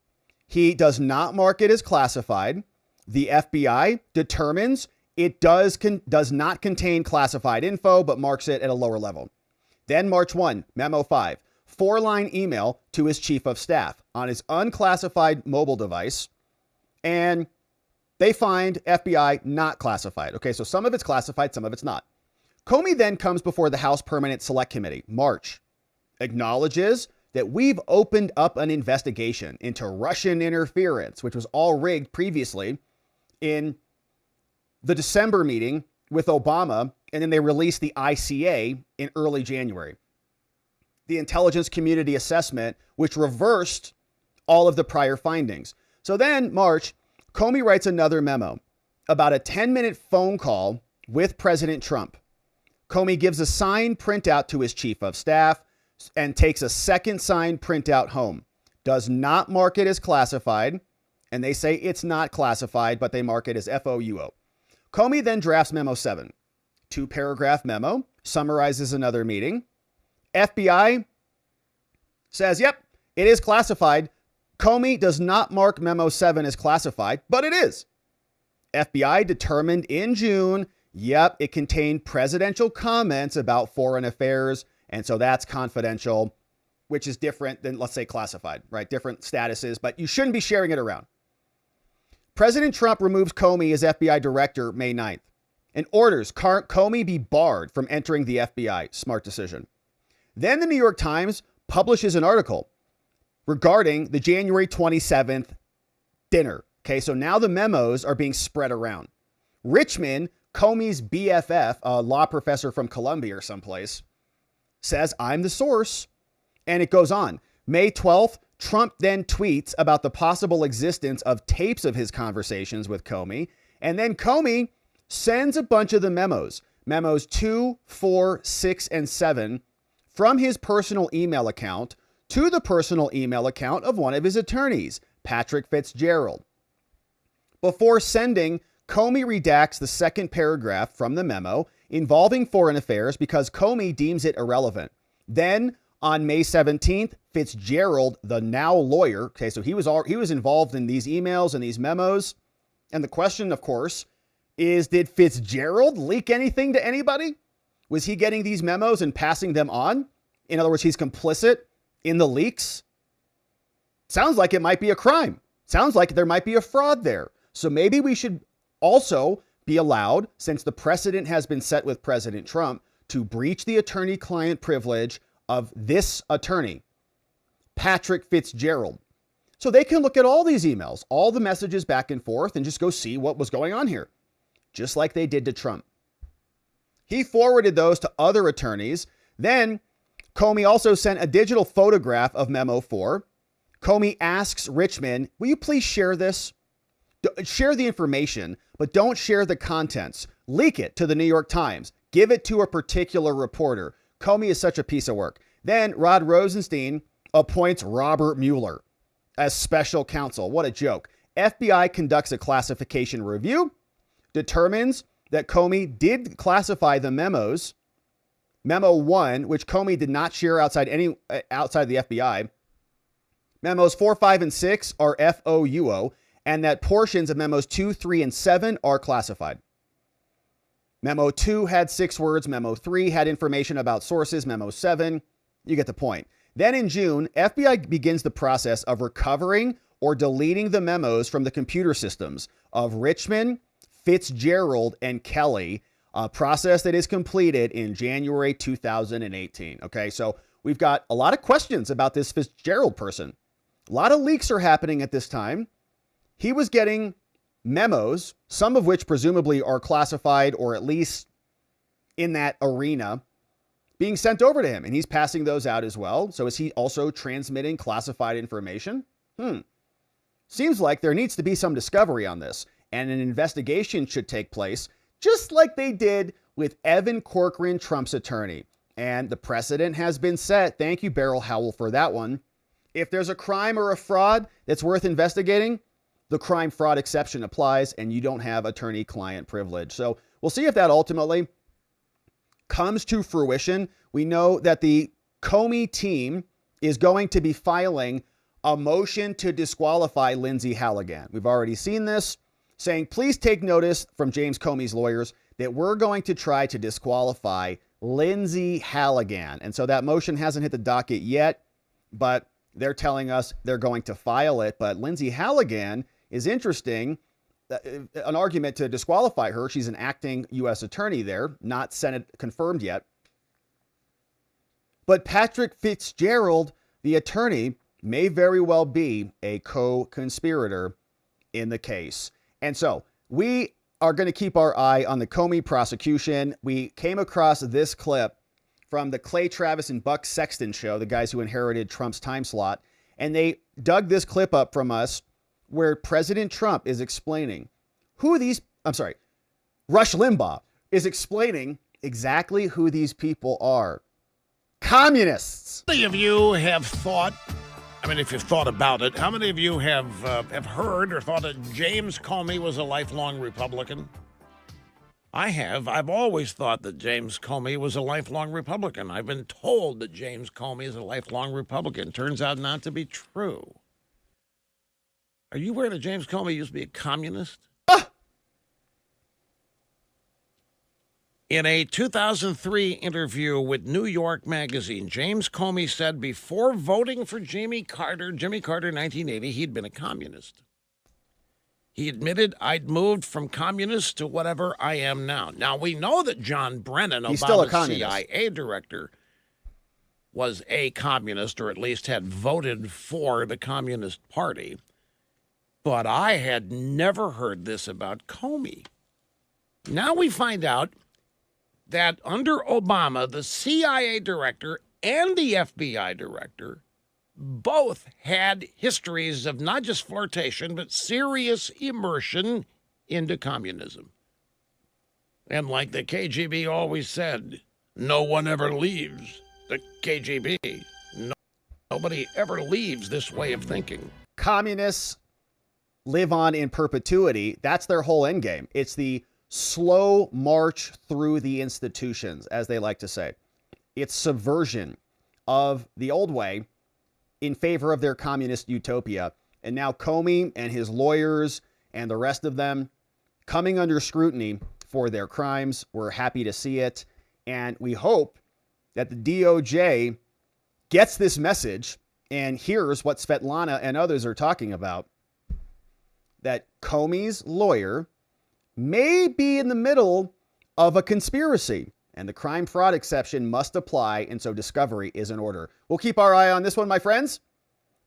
Speaker 1: He does not mark it as classified. The FBI determines it does not contain classified info, but marks it at a lower level. Then March 1, Memo 5, 4-line email to his chief of staff on his unclassified mobile device. And they find FBI not classified. Okay, so some of it's classified, some of it's not. Comey then comes before the House Permanent Select Committee, March, acknowledges that we've opened up an investigation into Russian interference, which was all rigged previously in the December meeting with Obama, and then they released the ICA in early January. The Intelligence Community Assessment, which reversed all of the prior findings. So then, March, Comey writes another memo about a 10-minute phone call with President Trump. Comey gives a signed printout to his chief of staff and takes a second signed printout home. Does not mark it as classified, and they say it's not classified, but they mark it as FOUO. Comey then drafts Memo 7. 2-paragraph memo, summarizes another meeting. FBI says, yep, it is classified. Comey does not mark Memo 7 as classified, but it is. FBI determined in June, yep, it contained presidential comments about foreign affairs, and so that's confidential, which is different than, let's say, classified, right? Different statuses, but you shouldn't be sharing it around. President Trump removes Comey as FBI director May 9th and orders Comey be barred from entering the FBI. Smart decision. Then the New York Times publishes an article regarding the January 27th dinner. Okay, so now the memos are being spread around. Richmond, Comey's BFF, a law professor from Columbia or someplace, says, I'm the source. And it goes on. May 12th, Trump then tweets about the possible existence of tapes of his conversations with Comey. And then Comey sends a bunch of the memos 2, 4, 6, and 7, from his personal email account to the personal email account of one of his attorneys, Patrick Fitzgerald. Before sending, Comey redacts the second paragraph from the memo involving foreign affairs because Comey deems it irrelevant. Then on May 17th, Fitzgerald, the now lawyer, okay, so he was involved in these emails and these memos. And the question, of course, is did Fitzgerald leak anything to anybody? Was he getting these memos and passing them on? In other words, he's complicit in the leaks? Sounds like it might be a crime. Sounds like there might be a fraud there. So maybe we should also be allowed, since the precedent has been set with President Trump, to breach the attorney-client privilege of this attorney, Patrick Fitzgerald. So they can look at all these emails, all the messages back and forth, and just go see what was going on here, just like they did to Trump. He forwarded those to other attorneys. Then Comey also sent a digital photograph of Memo 4. Comey asks Richmond, will you please share this? Share the information, but don't share the contents. Leak it to the New York Times. Give it to a particular reporter. Comey is such a piece of work. Then Rod Rosenstein appoints Robert Mueller as special counsel. What a joke. FBI conducts a classification review, determines that Comey did classify the memos. Memo 1, which Comey did not share outside the FBI. Memos 4, 5, and 6 are FOUO, and that portions of memos 2, 3, and 7 are classified. Memo 2 had 6 words. Memo 3 had information about sources. Memo 7, you get the point. Then in June, FBI begins the process of recovering or deleting the memos from the computer systems of Richmond, Fitzgerald, and Kelly, a process that is completed in January 2018. Okay, so we've got a lot of questions about this Fitzgerald person. A lot of leaks are happening at this time. He was getting memos, some of which presumably are classified or at least in that arena, being sent over to him, and he's passing those out as well. So is he also transmitting classified information? Seems like there needs to be some discovery on this, and an investigation should take place, just like they did with Evan Corcoran, Trump's attorney. And the precedent has been set. Thank you, Beryl Howell, for that one. If there's a crime or a fraud that's worth investigating, the crime fraud exception applies, and you don't have attorney-client privilege. So we'll see if that ultimately comes to fruition. We know that the Comey team is going to be filing a motion to disqualify Lindsay Halligan. We've already seen this, saying, please take notice from James Comey's lawyers that we're going to try to disqualify Lindsay Halligan. And so that motion hasn't hit the docket yet, but they're telling us they're going to file it. But Lindsay Halligan is interesting. An argument to disqualify her. She's an acting U.S. attorney there, not Senate confirmed yet. But Patrick Fitzgerald, the attorney, may very well be a co-conspirator in the case. And so we are going to keep our eye on the Comey prosecution. We came across this clip from the Clay Travis and Buck Sexton show, the guys who inherited Trump's time slot. And they dug this clip up from us where President Trump is explaining Rush Limbaugh is explaining exactly who these people are. Communists.
Speaker 10: How many of you have thought, if you've thought about it, how many of you have heard or thought that James Comey was a lifelong Republican? I have. I've always thought that James Comey was a lifelong Republican. I've been told that James Comey is a lifelong Republican. Turns out not to be true. Are you aware that James Comey used to be a communist? In a 2003 interview with New York Magazine, James Comey said before voting for Jimmy Carter in 1980, he'd been a communist. He admitted, I'd moved from communist to whatever I am now. Now, we know that John Brennan, Obama's CIA director, was a communist, or at least had voted for the Communist Party. But I had never heard this about Comey. Now we find out that under Obama, the CIA director and the FBI director both had histories of not just flirtation, but serious immersion into communism. And like the KGB always said, no one ever leaves the KGB. Nobody ever leaves this way of thinking.
Speaker 1: Communists live on in perpetuity. That's their whole endgame. It's the slow march through the institutions, as they like to say. It's subversion of the old way in favor of their communist utopia. And now Comey and his lawyers and the rest of them coming under scrutiny for their crimes. We're happy to see it. And we hope that the DOJ gets this message and hears what Svetlana and others are talking about, that Comey's lawyer may be in the middle of a conspiracy, and the crime fraud exception must apply, and so discovery is in order. We'll keep our eye on this one, my friends.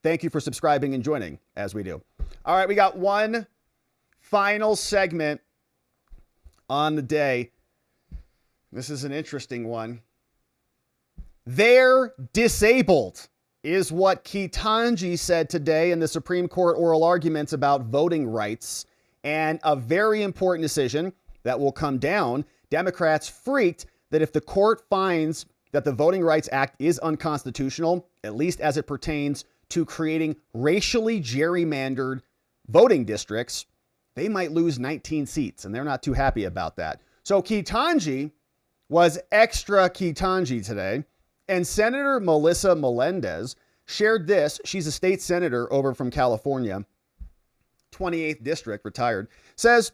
Speaker 1: Thank you for subscribing and joining as we do. All right, we got one final segment on the day. This is an interesting one. They're disabled, is what Ketanji said today in the Supreme Court oral arguments about voting rights, and a very important decision that will come down. Democrats freaked that if the court finds that the Voting Rights Act is unconstitutional, at least as it pertains to creating racially gerrymandered voting districts, they might lose 19 seats, and they're not too happy about that. So Ketanji was extra Ketanji today, and Senator Melissa Melendez shared this. She's a state senator over from California, 28th district, retired, says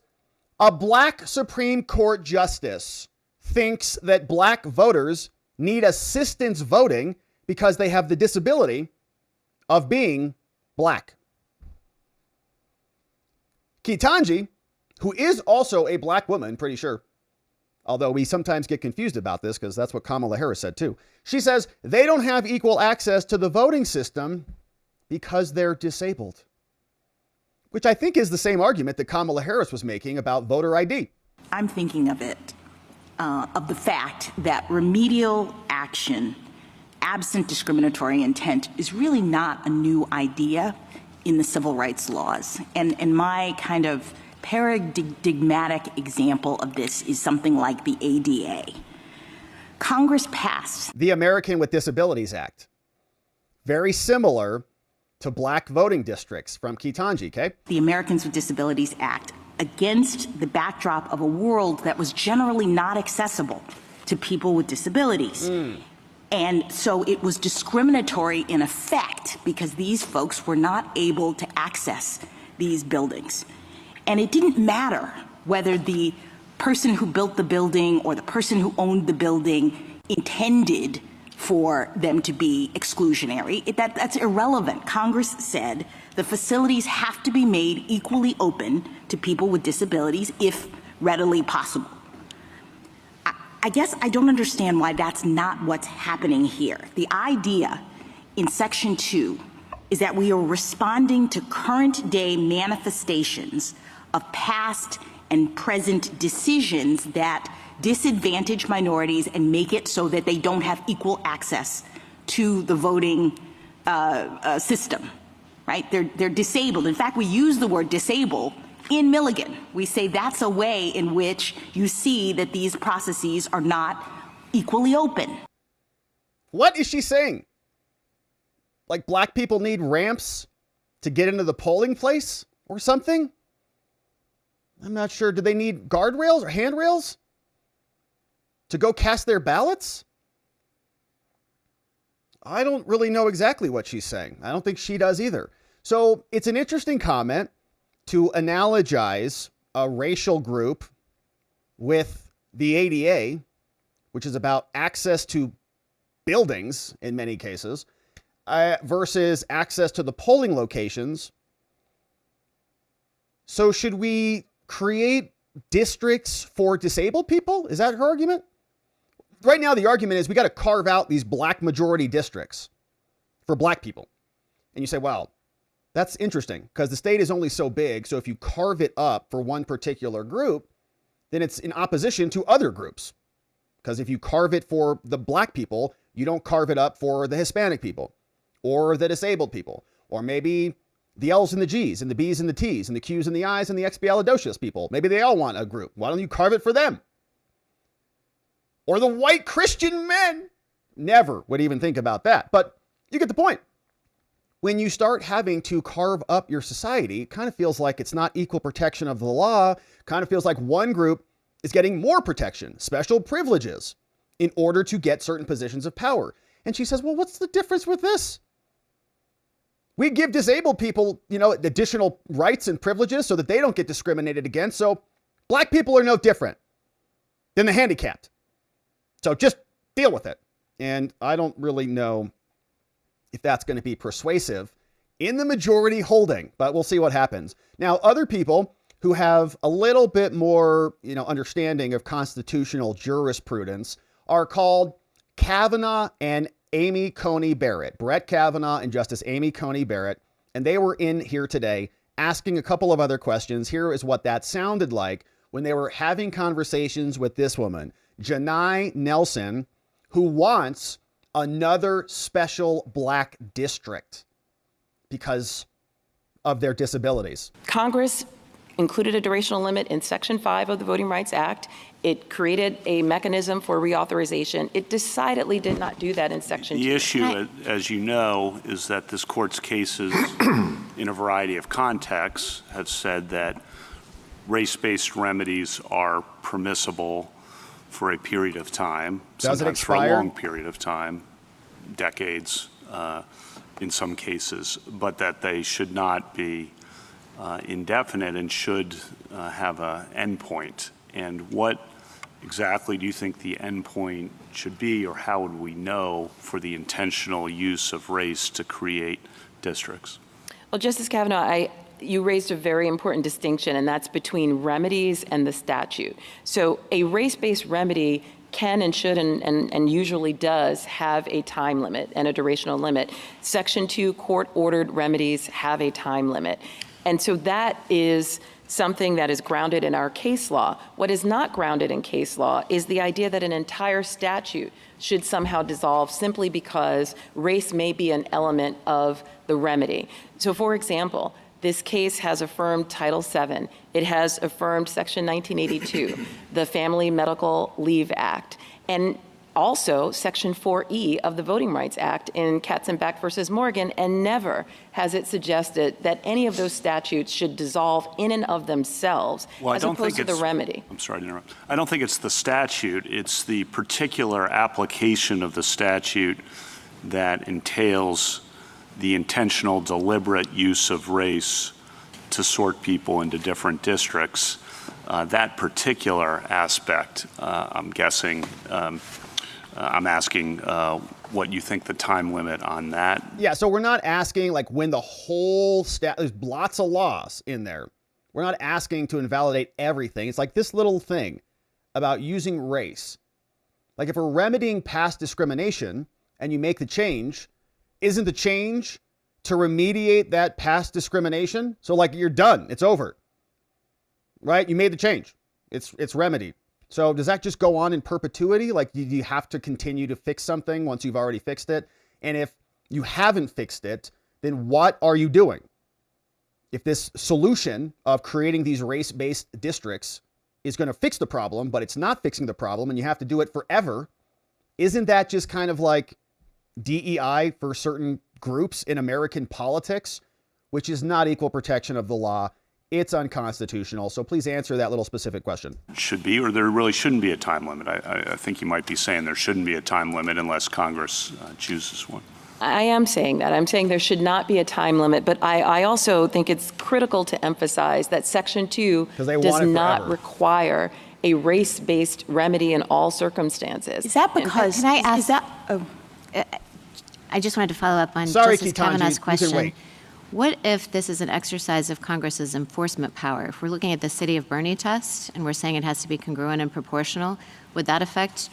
Speaker 1: a black Supreme Court justice thinks that black voters need assistance voting because they have the disability of being black. Ketanji, who is also a black woman, pretty sure, although we sometimes get confused about this because that's what Kamala Harris said too. She says they don't have equal access to the voting system because they're disabled, which I think is the same argument that Kamala Harris was making about voter ID.
Speaker 11: I'm thinking of it, of the fact that remedial action, absent discriminatory intent, is really not a new idea in the civil rights laws. And my kind of paradigmatic example of this is something like the ADA. Congress passed
Speaker 1: the American with Disabilities Act, very similar to black voting districts from Ketanji, okay?
Speaker 11: The Americans with Disabilities Act against the backdrop of a world that was generally not accessible to people with disabilities. And so it was discriminatory in effect because these folks were not able to access these buildings. And it didn't matter whether the person who built the building or the person who owned the building intended for them to be exclusionary. That's irrelevant. Congress said the facilities have to be made equally open to people with disabilities if readily possible. I guess I don't understand why that's not what's happening here. The idea in Section 2 is that we are responding to current day manifestations of past and present decisions that disadvantage minorities and make it so that they don't have equal access to the voting system, right? They're disabled. In fact, we use the word disable in Milligan. We say that's a way in which you see that these processes are not equally open.
Speaker 1: What is she saying? Like black people need ramps to get into the polling place or something? I'm not sure. Do they need guardrails or handrails to go cast their ballots? I don't really know exactly what she's saying. I don't think she does either. So it's an interesting comment to analogize a racial group with the ADA, which is about access to buildings in many cases, versus access to the polling locations. So should we create districts for disabled people? Is that her argument? Right now, the argument is we got to carve out these black majority districts for black people. And you say, well, that's interesting because the state is only so big. So if you carve it up for one particular group, then it's in opposition to other groups. Because if you carve it for the black people, you don't carve it up for the Hispanic people or the disabled people, or maybe the L's and the G's and the B's and the T's and the Q's and the I's and the expialidocious people. Maybe they all want a group. Why don't you carve it for them? Or the white Christian men. Never would even think about that. But you get the point. When you start having to carve up your society, it kind of feels like it's not equal protection of the law. Kind of feels like one group is getting more protection, special privileges in order to get certain positions of power. And she says, well, what's the difference with this? We give disabled people, additional rights and privileges so that they don't get discriminated against. So black people are no different than the handicapped. So just deal with it. And I don't really know if that's going to be persuasive in the majority holding, but we'll see what happens. Now, other people who have a little bit more, understanding of constitutional jurisprudence are called Kavanaugh and Amy Coney Barrett, Brett Kavanaugh and Justice Amy Coney Barrett. And they were in here today asking a couple of other questions. Here is what that sounded like when they were having conversations with this woman, Janai Nelson, who wants another special black district because of their disabilities.
Speaker 12: Congress included a durational limit in Section 5 of the Voting Rights Act. It created a mechanism for reauthorization. It decidedly did not do that in Section 2.
Speaker 13: The issue, as you know, is that this court's cases in a variety of contexts have said that race-based remedies are permissible for a period of time, sometimes for a long period of time, decades in some cases, but that they should not be indefinite and should have an endpoint. And what exactly do you think the endpoint should be, or how would we know for the intentional use of race to create districts?
Speaker 12: Well, Justice Kavanaugh, you raised a very important distinction, and that's between remedies and the statute. So a race-based remedy can and should and usually does have a time limit and a durational limit. Section 2 court-ordered remedies have a time limit. And so that is something that is grounded in our case law. What is not grounded in case law is the idea that an entire statute should somehow dissolve simply because race may be an element of the remedy. So for example, this case has affirmed Title VII. It has affirmed Section 1982, the Family Medical Leave Act, and also Section 4E of the Voting Rights Act in Katzenbach versus Morgan, and never has it suggested that any of those statutes should dissolve in and of themselves as opposed to the remedy.
Speaker 13: I'm sorry to interrupt. I don't think it's the statute. It's the particular application of the statute that entails the intentional, deliberate use of race to sort people into different districts. That particular aspect, I'm guessing, I'm asking what you think the time limit on that.
Speaker 1: Yeah, so we're not asking like when the whole there's lots of laws in there. We're not asking to invalidate everything. It's like this little thing about using race. Like if we're remedying past discrimination and you make the change, isn't the change to remediate that past discrimination? So like you're done, it's over, right? You made the change, it's remedied. So does that just go on in perpetuity? Like you have to continue to fix something once you've already fixed it? And if you haven't fixed it, then what are you doing? If this solution of creating these race-based districts is going to fix the problem, but it's not fixing the problem and you have to do it forever, isn't that just kind of like DEI for certain groups in American politics, which is not equal protection of the law? It's unconstitutional. So please answer that little specific question.
Speaker 13: Should be, or there really shouldn't be a time limit. I think you might be saying there shouldn't be a time limit unless Congress chooses one.
Speaker 12: I am saying that. I'm saying there should not be a time limit, but I also think it's critical to emphasize that Section 2 does not require a race-based remedy in all circumstances.
Speaker 14: Is that because, can I ask, I just wanted to follow up on Justice Kavanaugh's question. What if this is an exercise of Congress's enforcement power? If we're looking at the City of Bernie test and we're saying it has to be congruent and proportional, would that affect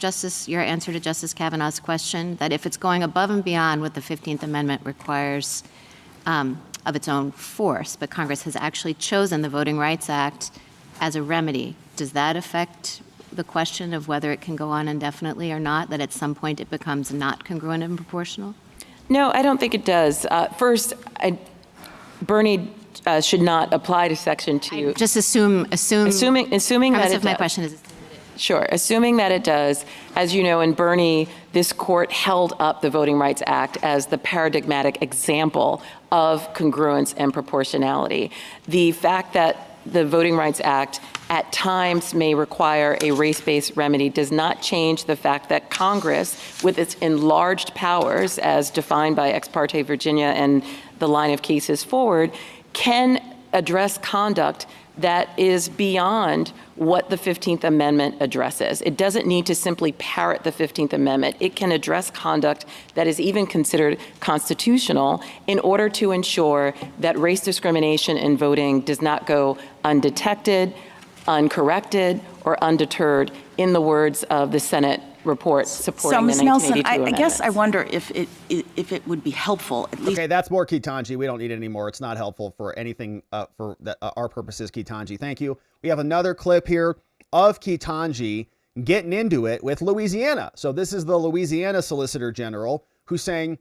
Speaker 14: your answer to Justice Kavanaugh's question, that if it's going above and beyond what the 15th Amendment requires of its own force, but Congress has actually chosen the Voting Rights Act as a remedy, does that affect the question of whether it can go on indefinitely or not, that at some point it becomes not congruent and proportional?
Speaker 12: No, I don't think it does. First, Bernie should not apply to Section 2.
Speaker 14: Just assuming that it
Speaker 12: my question is. Sure, assuming that it does. As you know, in Bernie, this court held up the Voting Rights Act as the paradigmatic example of congruence and proportionality. The fact that the Voting Rights Act at times may require a race-based remedy does not change the fact that Congress, with its enlarged powers as defined by Ex parte Virginia and the line of cases forward, can address conduct that is beyond what the 15th Amendment addresses. It doesn't need to simply parrot the 15th Amendment. It can address conduct that is even considered constitutional in order to ensure that race discrimination in voting does not go undetected, uncorrected, or undeterred, in the words of the Senate report supporting the 1982
Speaker 11: I guess I wonder if it would be helpful, at least.
Speaker 1: Okay, that's more Ketanji. We don't need it anymore. It's not helpful for anything for our purposes, Ketanji. Thank you. We have another clip here of Ketanji getting into it with Louisiana. So this is the Louisiana Solicitor General who's saying,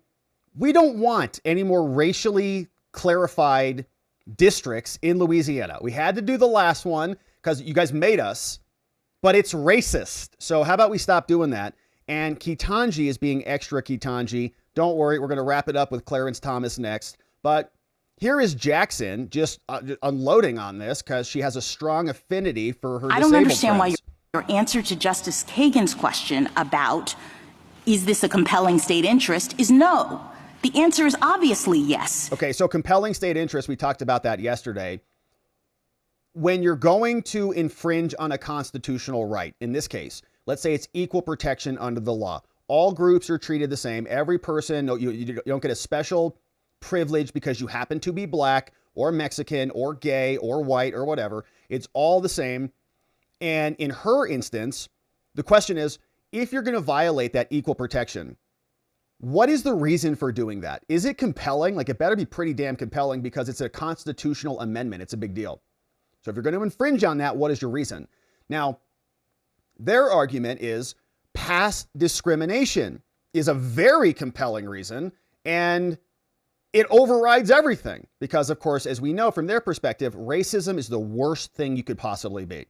Speaker 1: we don't want any more racially clarified districts in Louisiana. We had to do the last one because you guys made us, but it's racist. So how about we stop doing that? And Ketanji is being extra Ketanji. Don't worry, we're going to wrap it up with Clarence Thomas next. But here is Jackson just unloading on this because she has a strong affinity for her disabled
Speaker 11: I don't understand
Speaker 1: friends.
Speaker 11: why your answer to Justice Kagan's question about, is this a compelling state interest, is no. The answer is obviously yes.
Speaker 1: Okay, so compelling state interest, we talked about that yesterday. When you're going to infringe on a constitutional right, in this case, let's say it's equal protection under the law. All groups are treated the same. Every person, you don't get a special privilege because you happen to be black or Mexican or gay or white or whatever. It's all the same. And in her instance, the question is, if you're going to violate that equal protection, what is the reason for doing that? Is it compelling? Like, it better be pretty damn compelling because it's a constitutional amendment. It's a big deal. So if you're going to infringe on that, what is your reason? Now, their argument is past discrimination is a very compelling reason, and it overrides everything because, of course, as we know from their perspective, racism is the worst thing you could possibly be. I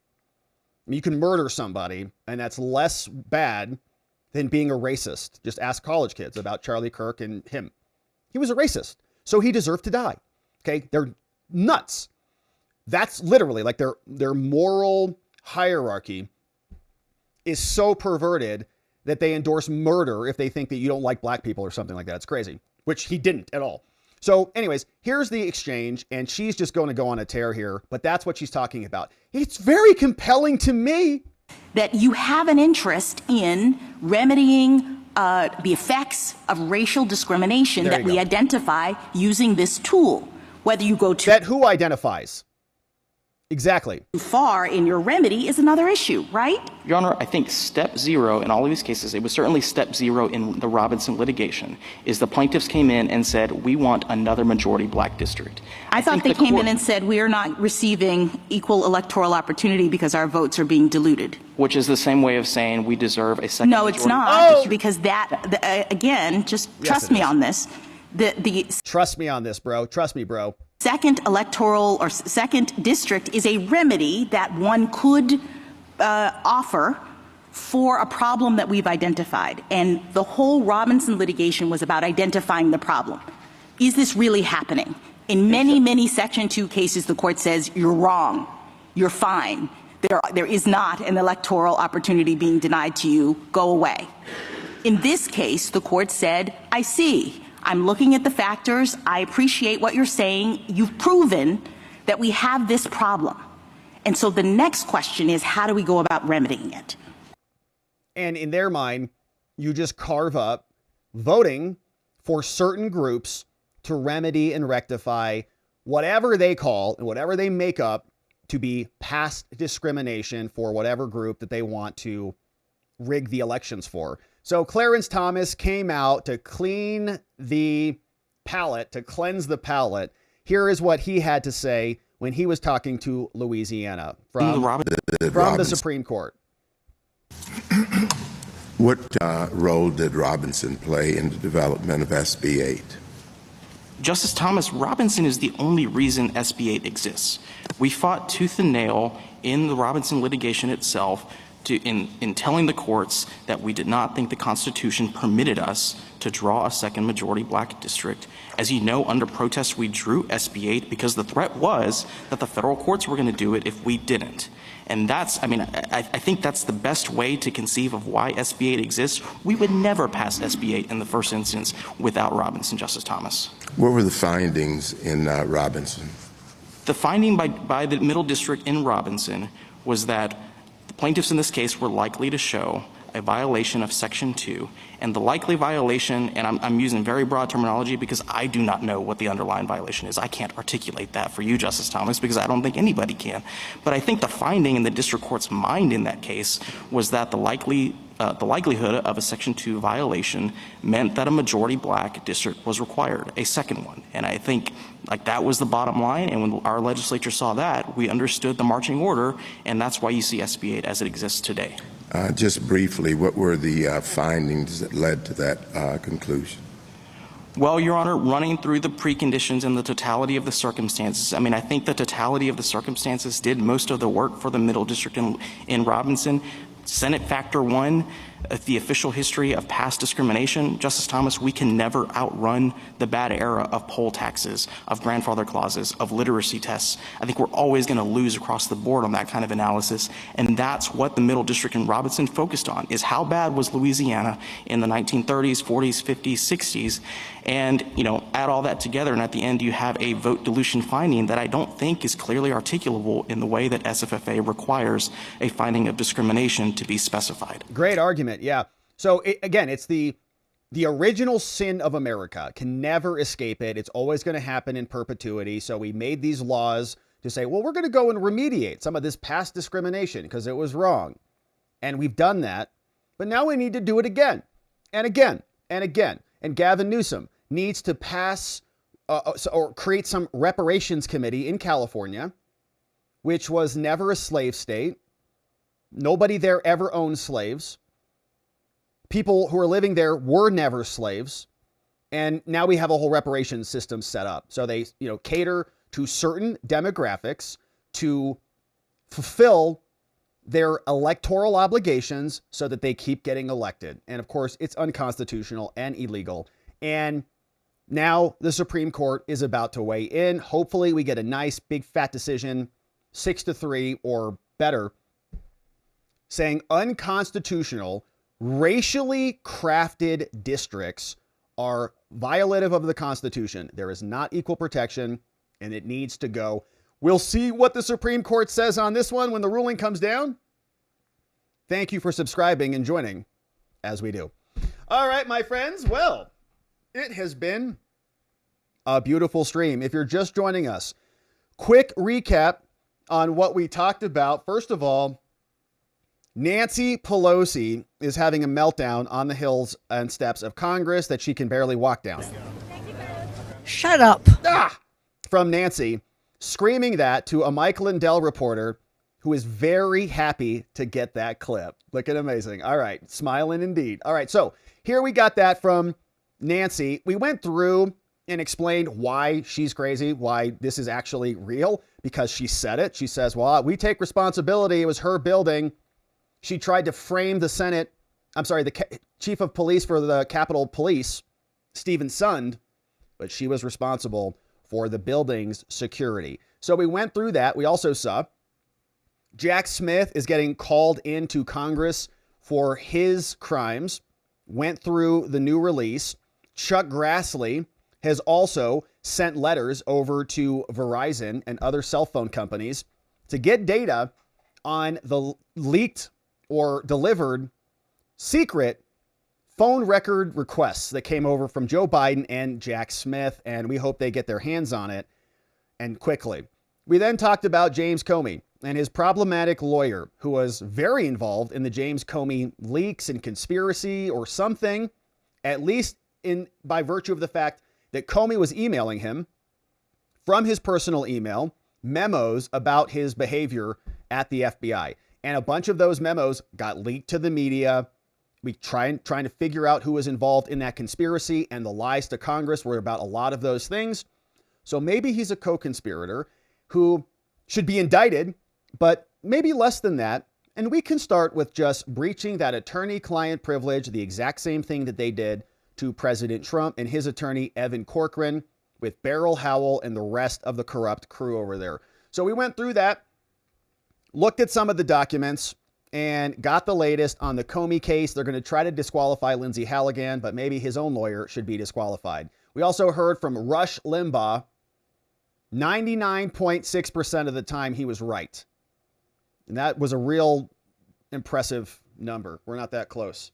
Speaker 1: mean, you can murder somebody, and that's less bad than being a racist. Just ask college kids about Charlie Kirk and him. He was a racist, so he deserved to die. Okay, they're nuts. That's literally like their moral hierarchy is so perverted that they endorse murder if they think that you don't like black people or something like that. It's crazy, which he didn't at all. So anyways, here's the exchange, and she's just going to go on a tear here, but that's what she's talking about. It's very compelling to me
Speaker 11: that you have an interest in remedying the effects of racial discrimination that we identify using this tool. Whether you go
Speaker 1: that who identifies exactly
Speaker 11: too far in your remedy is another issue, right?
Speaker 15: Your Honor, I think step zero in all of these cases, it was certainly step zero in the Robinson litigation, is the plaintiffs came in and said, we want another majority black district.
Speaker 11: I thought they came in and said, we are not receiving equal electoral opportunity because our votes are being diluted.
Speaker 15: Which is the same way of saying we deserve a second
Speaker 11: No,
Speaker 15: majority.
Speaker 11: it's not, because that, again, just trust me on this.
Speaker 1: Trust me on this, bro. Trust me, bro.
Speaker 11: Second electoral or second district is a remedy that one could offer for a problem that we've identified. And the whole Robinson litigation was about identifying the problem. Is this really happening? In many, many Section 2 cases, the court says, you're wrong. You're fine. There is not an electoral opportunity being denied to you. Go away. In this case, the court said, I see. I'm looking at the factors. I appreciate what you're saying. You've proven that we have this problem. And so the next question is, how do we go about remedying it?
Speaker 1: And in their mind, you just carve up voting for certain groups to remedy and rectify whatever they call and whatever they make up to be past discrimination for whatever group that they want to rig the elections for. So Clarence Thomas came out to clean the palate, to cleanse the palate. Here is what he had to say when he was talking to Louisiana from the Supreme Court.
Speaker 16: What role did Robinson play in the development of SB 8?
Speaker 15: Justice Thomas, Robinson is the only reason SB 8 exists. We fought tooth and nail in the Robinson litigation itself in telling the courts that we did not think the Constitution permitted us to draw a second majority black district. As you know, under protest, we drew SB 8 because the threat was that the federal courts were going to do it if we didn't. And that's, I think that's the best way to conceive of why SB 8 exists. We would never pass SB 8 in the first instance without Robinson, Justice Thomas.
Speaker 16: What were the findings in Robinson?
Speaker 15: The finding by the Middle District in Robinson was that the plaintiffs in this case were likely to show a violation of Section 2, and the likely violation, and I'm using very broad terminology because I do not know what the underlying violation is. I can't articulate that for you, Justice Thomas, because I don't think anybody can. But I think the finding in the district court's mind in that case was that the likelihood of a Section 2 violation meant that a majority black district was required, a second one. And I think that was the bottom line, and when our legislature saw that, we understood the marching order, and that's why you see SB 8 as it exists today.
Speaker 16: Just briefly, what were the findings that led to that conclusion?
Speaker 15: Well, Your Honor, running through the preconditions and the totality of the circumstances, I think the totality of the circumstances did most of the work for the Middle District in Robinson. Senate Factor 1, the official history of past discrimination. Justice Thomas, we can never outrun the bad era of poll taxes, of grandfather clauses, of literacy tests. I think we're always going to lose across the board on that kind of analysis, and that's what the Middle District in Robinson focused on, is how bad was Louisiana in the 1930s, 40s, 50s, 60s, and, add all that together, and at the end you have a vote dilution finding that I don't think is clearly articulable in the way that SFFA requires a finding of discrimination to be specified.
Speaker 1: Great argument, yeah. So again, it's the original sin of America. Can never escape it. It's always going to happen in perpetuity. So we made these laws to say, well, we're going to go and remediate some of this past discrimination because it was wrong. And we've done that. But now we need to do it again and again and again. And Gavin Newsom needs to pass or create some reparations committee in California, which was never a slave state. Nobody there ever owned slaves. People who are living there were never slaves. And now we have a whole reparations system set up. So they, cater to certain demographics to fulfill their electoral obligations so that they keep getting elected. And of course, it's unconstitutional and illegal. And now the Supreme Court is about to weigh in. Hopefully we get a nice big fat decision, 6-3 or better, saying unconstitutional, racially crafted districts are violative of the Constitution. There is not equal protection, and it needs to go. We'll see what the Supreme Court says on this one when the ruling comes down. Thank you for subscribing and joining as we do. All right, my friends. Well, it has been a beautiful stream. If you're just joining us, quick recap on what we talked about. First of all, Nancy Pelosi is having a meltdown on the hills and steps of Congress that she can barely walk down.
Speaker 3: Shut up.
Speaker 1: From Nancy, screaming that to a Mike Lindell reporter who is very happy to get that clip. Looking amazing. All right. Smiling indeed. All right. So here we got that from Nancy. We went through and explained why she's crazy, why this is actually real, because she said it. She says, well, we take responsibility. It was her building. She tried to frame the the chief of police for the Capitol Police, Stephen Sund, but she was responsible for the building's security. So we went through that. We also saw Jack Smith is getting called into Congress for his crimes, went through the new release. Chuck Grassley has also sent letters over to Verizon and other cell phone companies to get data on the leaked or delivered secret phone record requests that came over from Joe Biden and Jack Smith, and we hope they get their hands on it and quickly. We then talked about James Comey and his problematic lawyer who was very involved in the James Comey leaks and conspiracy or something, at least by virtue of the fact that Comey was emailing him from his personal email memos about his behavior at the FBI. And a bunch of those memos got leaked to the media. We trying to figure out who was involved in that conspiracy, and the lies to Congress were about a lot of those things. So maybe he's a co-conspirator who should be indicted, but maybe less than that. And we can start with just breaching that attorney-client privilege, the exact same thing that they did to President Trump and his attorney, Evan Corcoran, with Beryl Howell and the rest of the corrupt crew over there. So we went through that, looked at some of the documents, and got the latest on the Comey case. They're going to try to disqualify Lindsey Halligan, but maybe his own lawyer should be disqualified. We also heard from Rush Limbaugh 99.6% of the time he was right. And that was a real impressive number. We're not that close.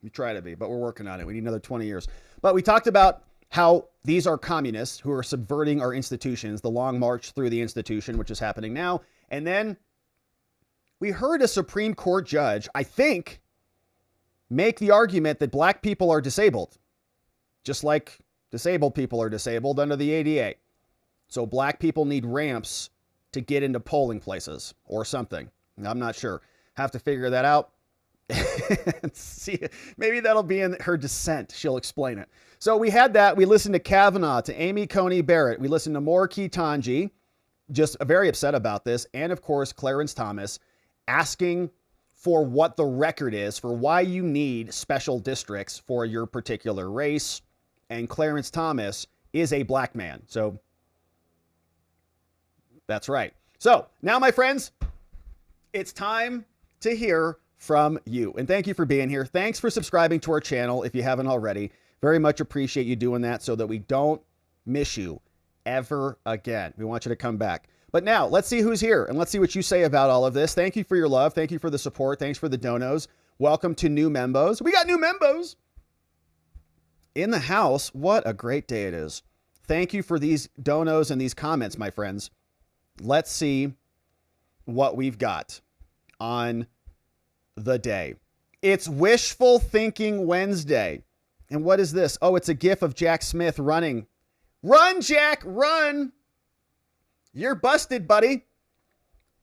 Speaker 1: We try to be, but we're working on it. We need another 20 years. But we talked about how these are communists who are subverting our institutions, the long march through the institution, which is happening now. And then we heard a Supreme Court judge, I think, make the argument that black people are disabled, just like disabled people are disabled under the ADA. So black people need ramps to get into polling places or something. I'm not sure. Have to figure that out. See, maybe that'll be in her dissent. She'll explain it. So we had that. We listened to Kavanaugh, to Amy Coney Barrett. We listened to Moore Ketanji, just very upset about this. And of course, Clarence Thomas asking for what the record is for why you need special districts for your particular race. And Clarence Thomas is a black man. So that's right. So now, my friends, it's time to hear from you. And thank you for being here. Thanks for subscribing to our channel if you haven't already. Very much appreciate you doing that so that we don't miss you ever again. We want you to come back. But now let's see who's here and let's see what you say about all of this. Thank you for your love. Thank you for the support. Thanks for the donos. Welcome to new membos. We got new membos in the house. What a great day it is. Thank you for these donos and these comments, my friends. Let's see what we've got on the day. It's Wishful Thinking Wednesday. And what is this? Oh, it's a gif of Jack Smith running. Run, Jack, run. You're busted, buddy.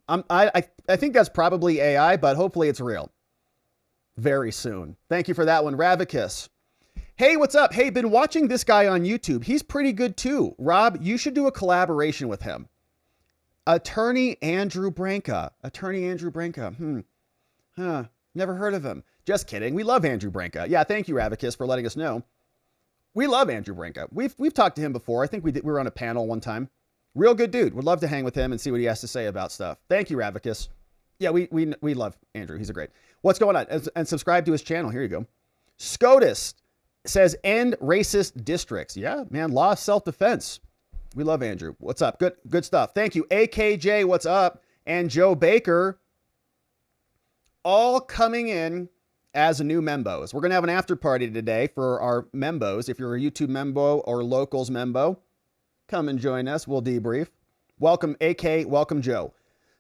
Speaker 1: I think that's probably AI, but hopefully it's real. Very soon. Thank you for that one, Ravicus. Hey, what's up? Hey, been watching this guy on YouTube. He's pretty good too. Rob, you should do a collaboration with him. Attorney Andrew Branca. Attorney Andrew Branca. Never heard of him. Just kidding. We love Andrew Branca. Yeah, thank you, Ravicus, for letting us know. We love Andrew Branca. We've talked to him before. I think we were on a panel one time. Real good dude. Would love to hang with him and see what he has to say about stuff. Thank you, Ravicus. Yeah, we love Andrew. He's a great. What's going on? And subscribe to his channel. Here you go. SCOTUS says end racist districts. Yeah, man. Law of self-defense. We love Andrew. What's up? Good stuff. Thank you. AKJ, what's up? And Joe Baker, all coming in as a new membos. We're going to have an after party today for our membos. If you're a YouTube membo or locals membo, come and join us. We'll debrief. Welcome, AK. Welcome, Joe.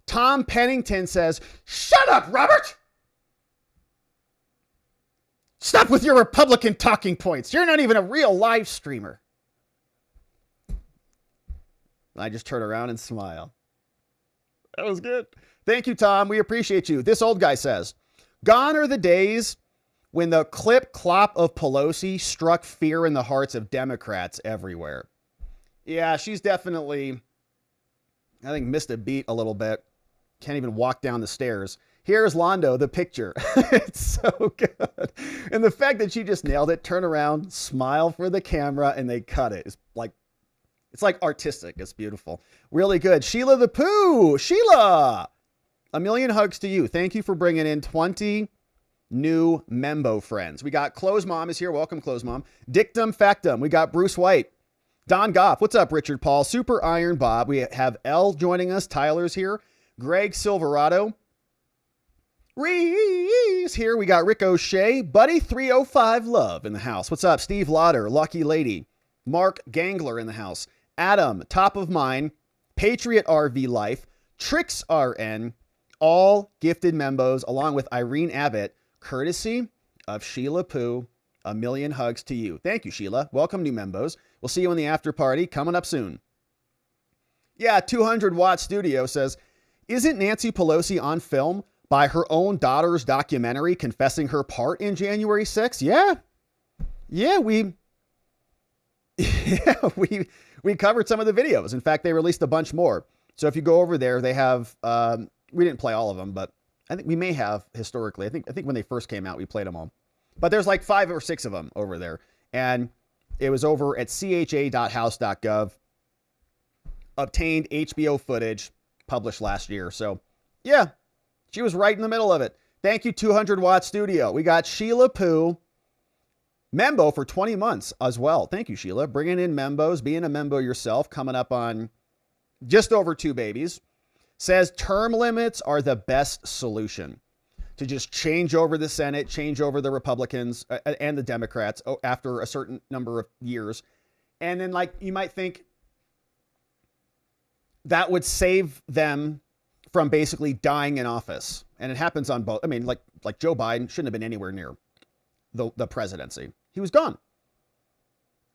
Speaker 1: Tom Pennington says, shut up, Robert. Stop with your Republican talking points. You're not even a real live streamer. I just turn around and smile. That was good. Thank you, Tom. We appreciate you. This old guy says, gone are the days when the clip-clop of Pelosi struck fear in the hearts of Democrats everywhere. Yeah, she's definitely, I think, missed a beat a little bit. Can't even walk down the stairs. Here's Londo, the picture. It's so good. And the fact that she just nailed it, turn around, smile for the camera, and they cut it. It's like artistic. It's beautiful. Really good. Sheila the Pooh. Sheila, a million hugs to you. Thank you for bringing in 20 new membo friends. We got Close Mom is here. Welcome, Close Mom. Dictum Factum. We got Bruce White. Don Goff. What's up, Richard Paul? Super Iron Bob. We have L joining us. Tyler's here. Greg Silverado. Reese here. We got Rick O'Shea. Buddy 305 Love in the house. What's up? Steve Lauder. Lucky Lady. Mark Gangler in the house. Adam, Top of Mind, Patriot RV Life, Trix RN, all gifted membos, along with Irene Abbott, courtesy of Sheila Pooh. A million hugs to you. Thank you, Sheila. Welcome, new membos. We'll see you in the after party coming up soon. Yeah, 200 Watt Studio says, isn't Nancy Pelosi on film by her own daughter's documentary confessing her part in January 6th? Yeah, we covered some of the videos. In fact, they released a bunch more. So if you go over there, they have, we didn't play all of them, but I think we may have historically. I think when they first came out, we played them all. But there's like 5 or 6 of them over there. And it was over at cha.house.gov. Obtained HBO footage published last year. So yeah, she was right in the middle of it. Thank you, 200 Watt Studio. We got Sheila Pooh. Membo for 20 months as well. Thank you, Sheila. Bringing in membos, being a membo yourself, coming up on just over 2 babies, says term limits are the best solution to just change over the Senate, change over the Republicans and the Democrats after a certain number of years. And then, like, you might think that would save them from basically dying in office. And it happens on both. I mean, like Joe Biden shouldn't have been anywhere near the presidency. He was gone.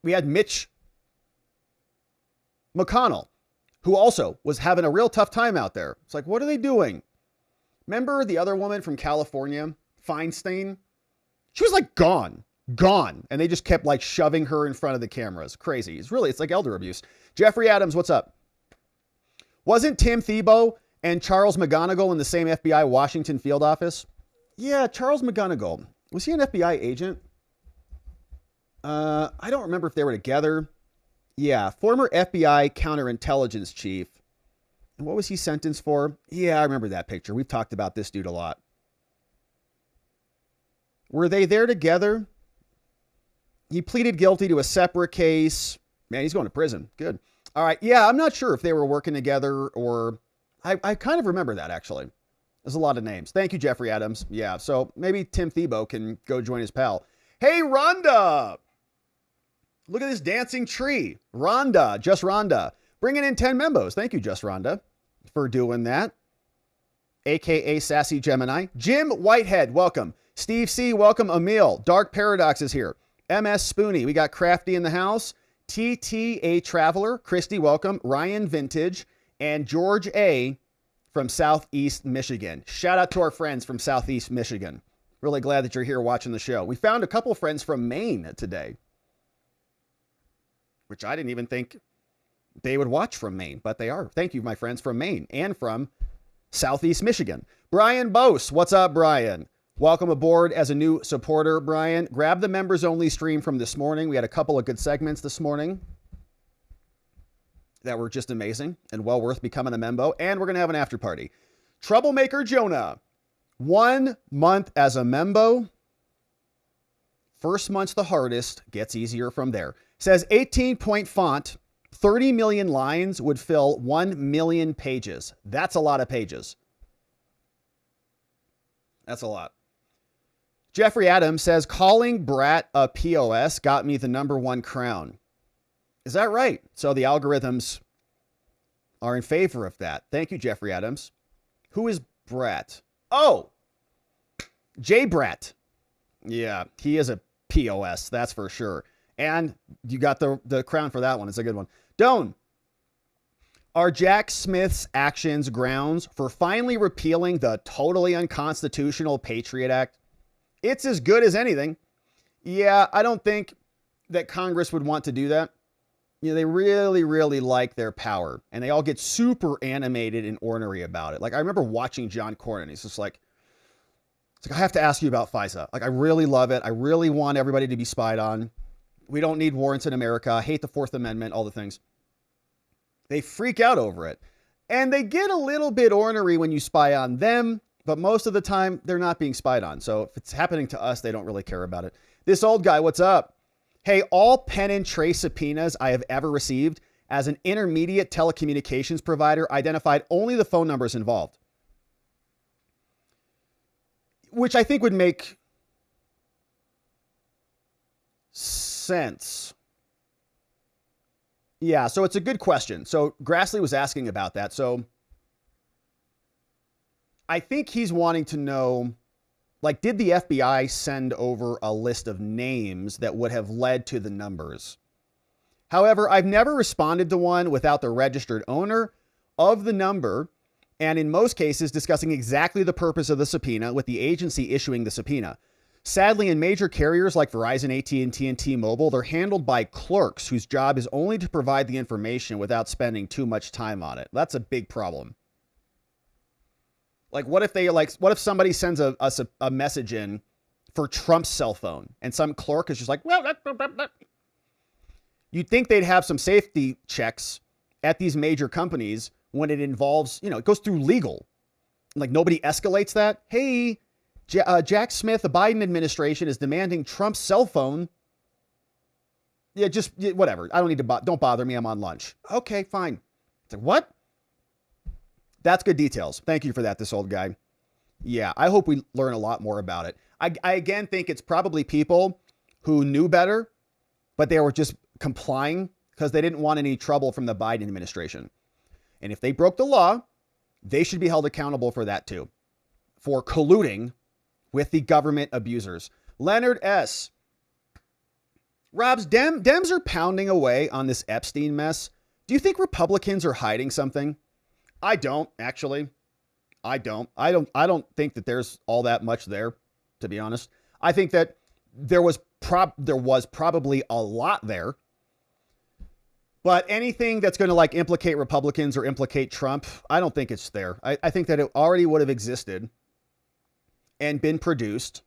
Speaker 1: We had Mitch McConnell, who also was having a real tough time out there. It's like, what are they doing? Remember the other woman from California, Feinstein? She was like gone. And they just kept like shoving her in front of the cameras. Crazy. It's like elder abuse. Jeffrey Adams, what's up? Wasn't Tim Tebow and Charles McGonigal in the same FBI Washington field office? Yeah, Charles McGonigal. Was he an FBI agent? I don't remember if they were together. Yeah, former FBI counterintelligence chief. And what was he sentenced for? Yeah, I remember that picture. We've talked about this dude a lot. Were they there together? He pleaded guilty to a separate case. Man, he's going to prison. Good. All right. Yeah, I'm not sure if they were working together or... I kind of remember that, actually. There's a lot of names. Thank you, Jeffrey Adams. Yeah, so maybe Tim Tebow can go join his pal. Hey, Rhonda! Look at this dancing tree. Rhonda, just Rhonda. Bringing in 10 membos. Thank you, just Rhonda, for doing that. AKA Sassy Gemini. Jim Whitehead, welcome. Steve C, welcome. Emil. Dark Paradox is here. MS Spoonie. We got Crafty in the house. TTA Traveler. Christy, welcome. Ryan Vintage. And George A from Southeast Michigan. Shout out to our friends from Southeast Michigan. Really glad that you're here watching the show. We found a couple friends from Maine today, which I didn't even think they would watch from Maine, but they are. Thank you, my friends from Maine and from Southeast Michigan. Brian Bose. What's up, Brian? Welcome aboard as a new supporter, Brian. Grab the members only stream from this morning. We had a couple of good segments this morning that were just amazing and well worth becoming a member. And we're going to have an after party. Troublemaker Jonah. 1 month as a member. First month's the hardest. Gets easier from there. Says 18-point font, 30 million lines would fill 1 million pages. That's a lot of pages. That's a lot. Jeffrey Adams says, calling Brat a POS got me the #1 crown. Is that right? So the algorithms are in favor of that. Thank you, Jeffrey Adams. Who is Brat? Oh, Jay Brat. Yeah, he is a POS, that's for sure. And you got the crown for that one. It's a good one. Doan, are Jack Smith's actions grounds for finally repealing the totally unconstitutional Patriot Act? It's as good as anything. Yeah, I don't think that Congress would want to do that. You know, they really, really like their power, and they all get super animated and ornery about it. Like, I remember watching John Cornyn. He's just like, it's like, I have to ask you about FISA. Like, I really love it. I really want everybody to be spied on. We don't need warrants in America. I hate the 4th Amendment, all the things. They freak out over it. And they get a little bit ornery when you spy on them, but most of the time, they're not being spied on. So if it's happening to us, they don't really care about it. This old guy, what's up? Hey, all pen and trace subpoenas I have ever received as an intermediate telecommunications provider identified only the phone numbers involved, which I think would make sense. Yeah, so it's a good question. So Grassley was asking about that. So I think he's wanting to know, like, did the FBI send over a list of names that would have led to the numbers? However, I've never responded to one without the registered owner of the number, and in most cases discussing exactly the purpose of the subpoena with the agency issuing the subpoena. Sadly, in major carriers like Verizon, AT&T, and T-Mobile, they're handled by clerks whose job is only to provide the information without spending too much time on it. That's a big problem. Like, what if somebody sends a message in for Trump's cell phone and some clerk is just like, well, you'd think they'd have some safety checks at these major companies when it involves, it goes through legal. Like, nobody escalates that. Hey, Jack Smith, the Biden administration is demanding Trump's cell phone. Yeah, just whatever. I don't need to, don't bother me. I'm on lunch. Okay, fine. It's like, what? That's good details. Thank you for that, this old guy. Yeah, I hope we learn a lot more about it. I again think it's probably people who knew better, but they were just complying because they didn't want any trouble from the Biden administration. And if they broke the law, they should be held accountable for that too, for colluding with the government abusers. Leonard S. Rob's Dems are pounding away on this Epstein mess. Do you think Republicans are hiding something? I don't, actually. I don't think that there's all that much there, to be honest. I think that there was probably a lot there. But anything that's going to like implicate Republicans or implicate Trump, I don't think it's there. I think that it already would have existed and been produced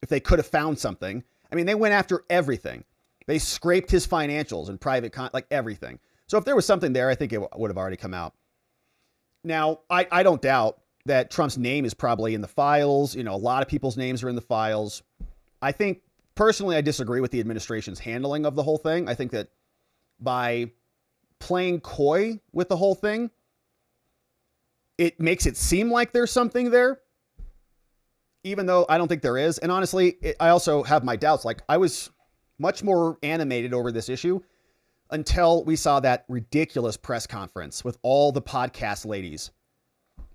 Speaker 1: if they could have found something. I mean, they went after everything. They scraped his financials and private, like everything. So if there was something there, I think it would have already come out. Now, I don't doubt that Trump's name is probably in the files. You know, a lot of people's names are in the files. I think, personally, I disagree with the administration's handling of the whole thing. I think that by playing coy with the whole thing, it makes it seem like there's something there, even though I don't think there is. And honestly, I also have my doubts. Like, I was much more animated over this issue until we saw that ridiculous press conference with all the podcast ladies.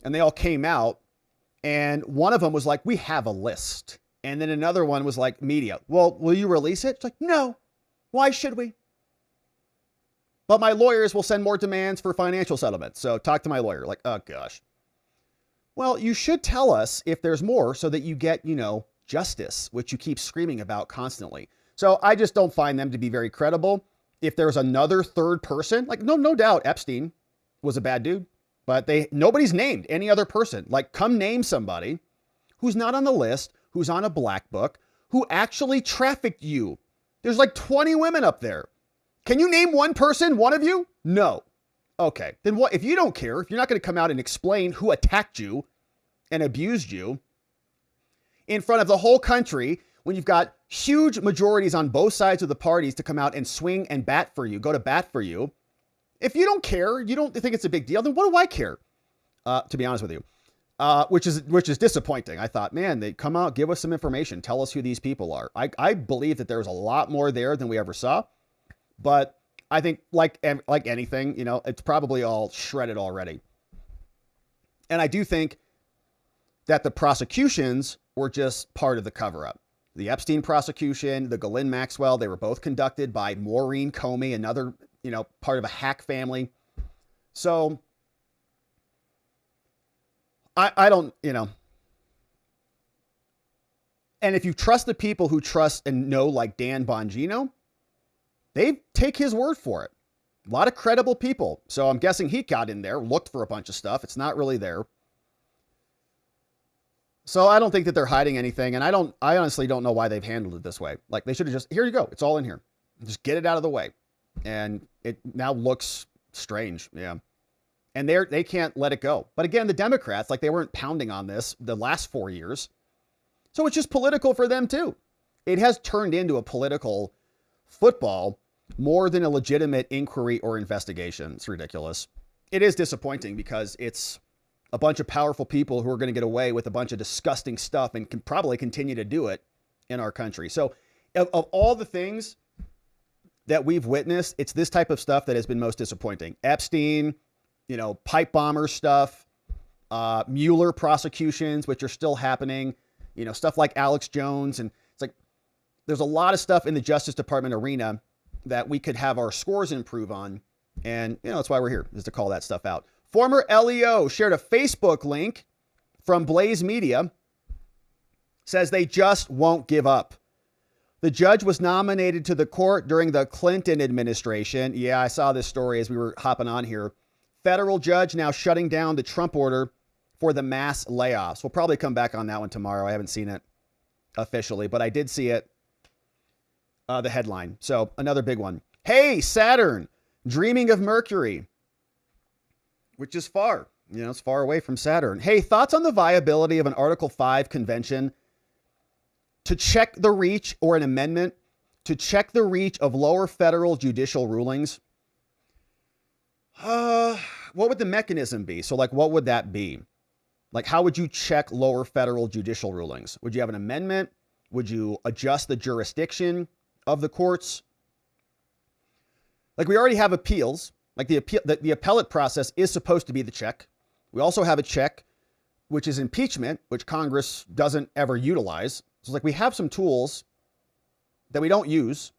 Speaker 1: And they all came out, and one of them was like, we have a list. And then another one was like, media. Well, will you release it? It's like, no. Why should we? But my lawyers will send more demands for financial settlement. So talk to my lawyer. Like, oh gosh. Well, you should tell us if there's more so that you get, you know, justice, which you keep screaming about constantly. So I just don't find them to be very credible. If there's another third person, like no doubt Epstein was a bad dude, but nobody's named any other person. Like, come name somebody who's not on the list, who's on a black book, who actually trafficked you. There's like 20 women up there. Can you name one person, one of you? No. Okay. Then what, if you don't care, if you're not going to come out and explain who attacked you and abused you in front of the whole country, when you've got huge majorities on both sides of the parties to come out and swing and bat for you, go to bat for you. If you don't care, you don't think it's a big deal, then what do I care? To be honest with you, which is disappointing. I thought, man, they come out, give us some information, tell us who these people are. I believe that there's a lot more there than we ever saw, but I think like anything, you know, it's probably all shredded already. And I do think that the prosecutions were just part of the cover-up. The Epstein prosecution, the Ghislaine Maxwell, they were both conducted by Maureen Comey, another, you know, part of a hack family. So I don't, you know. And if you trust the people who trust and know, like Dan Bongino, they take his word for it. A lot of credible people. So I'm guessing he got in there, looked for a bunch of stuff. It's not really there. So I don't think that they're hiding anything. And I honestly don't know why they've handled it this way. Like, they should have just, here you go. It's all in here. Just get it out of the way. And it now looks strange. Yeah. And they can't let it go. But again, the Democrats, like, they weren't pounding on this the last 4 years. So it's just political for them too. It has turned into a political football more than a legitimate inquiry or investigation. It's ridiculous. It is disappointing because it's a bunch of powerful people who are going to get away with a bunch of disgusting stuff and can probably continue to do it in our country. So of all the things that we've witnessed, it's this type of stuff that has been most disappointing. Epstein, you know, pipe bomber stuff, Mueller prosecutions, which are still happening, you know, stuff like Alex Jones. And it's like, there's a lot of stuff in the Justice Department arena that we could have our scores improve on. And, you know, that's why we're here, is to call that stuff out. Former LEO shared a Facebook link from Blaze Media, says they just won't give up. The judge was nominated to the court during the Clinton administration. Yeah, I saw this story as we were hopping on here. Federal judge now shutting down the Trump order for the mass layoffs. We'll probably come back on that one tomorrow. I haven't seen it officially, but I did see it, the headline. So another big one. Hey, Saturn, dreaming of Mercury, which is far, you know, it's far away from Saturn. Hey, thoughts on the viability of an Article 5 convention to check the reach, or an amendment to check the reach of lower federal judicial rulings? what would the mechanism be? So like, what would that be? Like, how would you check lower federal judicial rulings? Would you have an amendment? Would you adjust the jurisdiction of the courts? Like, we already have appeals. Like the appellate process is supposed to be the check. We also have a check, which is impeachment, which Congress doesn't ever utilize. So it's like we have some tools that we don't use.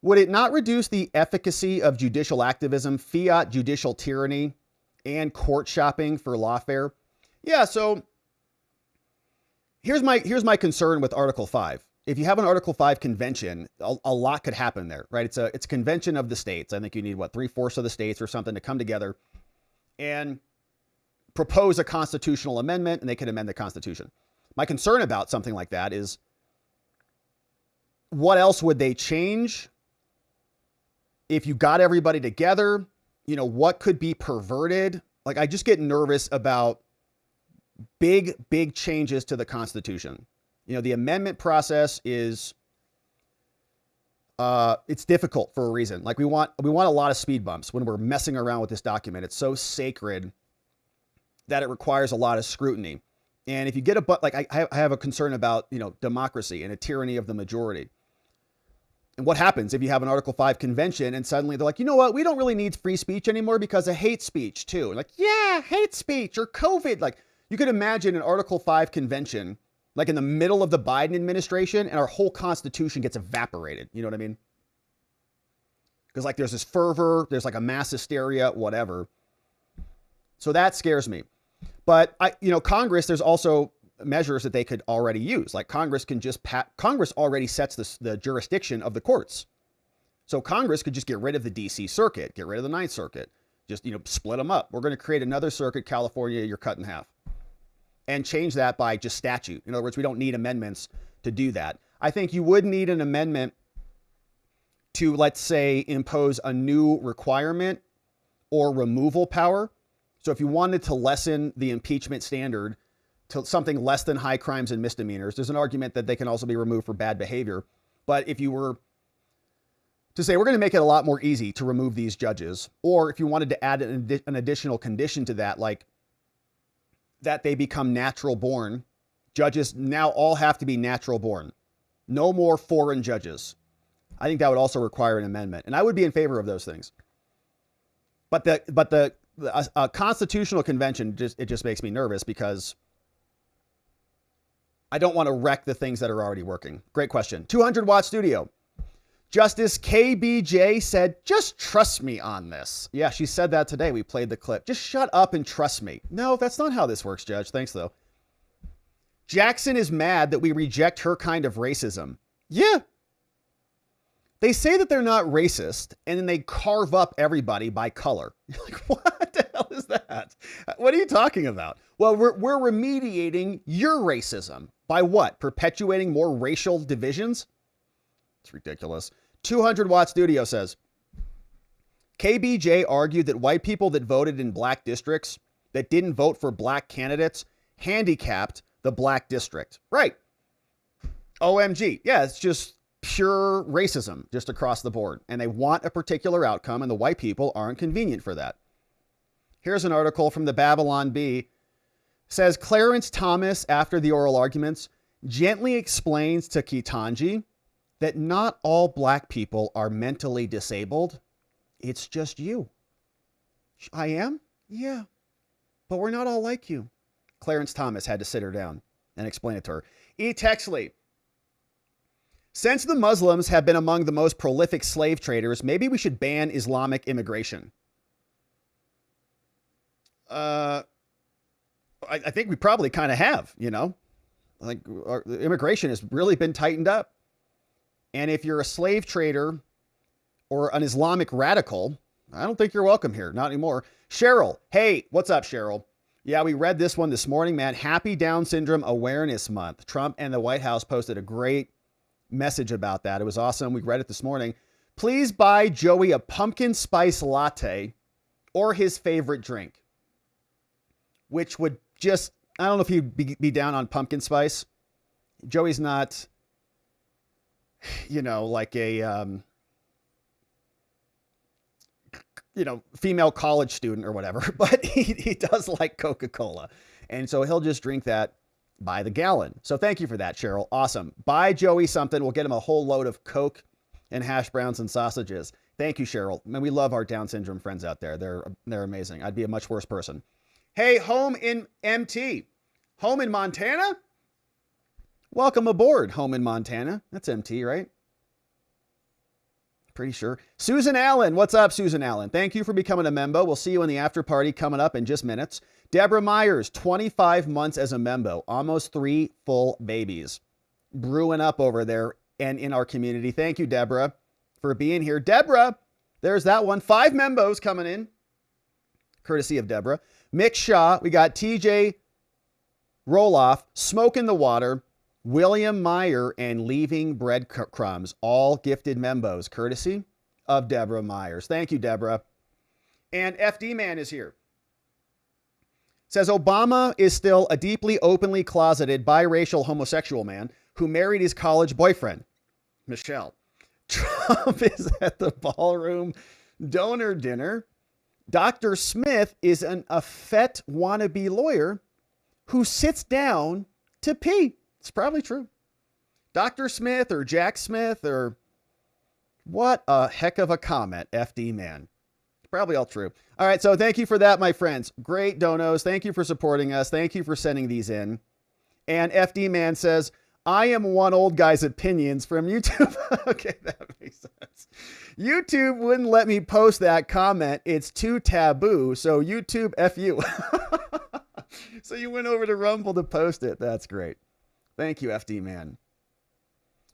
Speaker 1: Would it not reduce the efficacy of judicial activism, fiat judicial tyranny, and court shopping for lawfare? Yeah, so here's my concern with Article 5. If you have an Article 5 convention, a lot could happen there, right? It's a convention of the states. I think you need, 3/4 of the states or something to come together and propose a constitutional amendment, and they can amend the Constitution. My concern about something like that is, what else would they change? If you got everybody together, what could be perverted? Like, I just get nervous about big changes to the Constitution. The amendment process is, it's difficult for a reason. Like, we want a lot of speed bumps when we're messing around with this document. It's so sacred that it requires a lot of scrutiny. And if you get I have a concern about, democracy and a tyranny of the majority. And what happens if you have an Article 5 convention and suddenly they're like, you know what? We don't really need free speech anymore because of hate speech too. And like, yeah, hate speech or COVID. Like, you could imagine an Article 5 convention, like in the middle of the Biden administration, and our whole Constitution gets evaporated. You know what I mean? Because like there's this fervor, there's like a mass hysteria, whatever. So that scares me. But Congress, there's also measures that they could already use. Like Congress can just Congress already sets the jurisdiction of the courts. So Congress could just get rid of the DC circuit, get rid of the Ninth Circuit, just, split them up. We're going to create another circuit, California, you're cut in half. And change that by just statute. In other words, we don't need amendments to do that. I think you would need an amendment to, let's say, impose a new requirement or removal power. So if you wanted to lessen the impeachment standard to something less than high crimes and misdemeanors, there's an argument that they can also be removed for bad behavior. But if you were to say, we're going to make it a lot more easy to remove these judges, or if you wanted to add an additional condition to that, like that they become natural born, judges now all have to be natural born. No more foreign judges. I think that would also require an amendment. And I would be in favor of those things. But the constitutional convention, it just makes me nervous because I don't want to wreck the things that are already working. Great question. 200-watt studio. Justice KBJ said, just trust me on this. Yeah, she said that today. We played the clip. Just shut up and trust me. No, that's not how this works, Judge. Thanks, though. Jackson is mad that we reject her kind of racism. Yeah. They say that they're not racist, and then they carve up everybody by color. You're like, what the hell is that? What are you talking about? Well, we're remediating your racism. By what? Perpetuating more racial divisions? It's ridiculous. 200-watt studio says, KBJ argued that white people that voted in black districts that didn't vote for black candidates handicapped the black district. Right. OMG. Yeah, it's just pure racism just across the board. And they want a particular outcome, and the white people aren't convenient for that. Here's an article from the Babylon Bee. Says Clarence Thomas, after the oral arguments, gently explains to Ketanji that not all black people are mentally disabled. It's just you. I am? Yeah. But we're not all like you. Clarence Thomas had to sit her down and explain it to her. E. Texley. Since the Muslims have been among the most prolific slave traders, maybe we should ban Islamic immigration. I think we probably kind of have, like our immigration has really been tightened up. And if you're a slave trader or an Islamic radical, I don't think you're welcome here. Not anymore. Cheryl. Hey, what's up, Cheryl? Yeah, we read this one this morning, man. Happy Down Syndrome Awareness Month. Trump and the White House posted a great message about that. It was awesome. We read it this morning. Please buy Joey a pumpkin spice latte or his favorite drink, which would just, I don't know if he'd be down on pumpkin spice. Joey's not, like a female college student or whatever, but he does like Coca-Cola. And so he'll just drink that by the gallon. So thank you for that, Cheryl. Awesome. Buy Joey something. We'll get him a whole load of Coke and hash browns and sausages. Thank you, Cheryl. Man, we love our Down syndrome friends out there. They're amazing. I'd be a much worse person. Hey, home in MT. Home in Montana? Welcome aboard, home in Montana. That's MT, right? Pretty sure. Susan Allen. What's up, Susan Allen? Thank you for becoming a member. We'll see you in the after party coming up in just minutes. Deborah Myers, 25 months as a member. Almost 3 full babies. Brewing up over there and in our community. Thank you, Deborah, for being here. Deborah, there's that one. 5 membos coming in. Courtesy of Deborah. Mick Shaw. We got TJ Roloff, Smoke in the Water, William Meyer, and Leaving Breadcrumbs, all gifted membos, courtesy of Deborah Myers. Thank you, Deborah. And FD Man is here. Says Obama is still a deeply, openly closeted, biracial homosexual man who married his college boyfriend, Michelle. Trump is at the ballroom donor dinner. Dr. Smith is an effete wannabe lawyer who sits down to pee. It's probably true. Dr. Smith or Jack Smith or what a heck of a comment, FD Man. Probably all true. All right, so thank you for that, my friends. Great donos. Thank you for supporting us. Thank you for sending these in. And FD Man says, I am one old guy's opinions from YouTube. Okay, that makes sense. YouTube wouldn't let me post that comment. It's too taboo. So YouTube, F you. So you went over to Rumble to post it. That's great. Thank you, FD Man.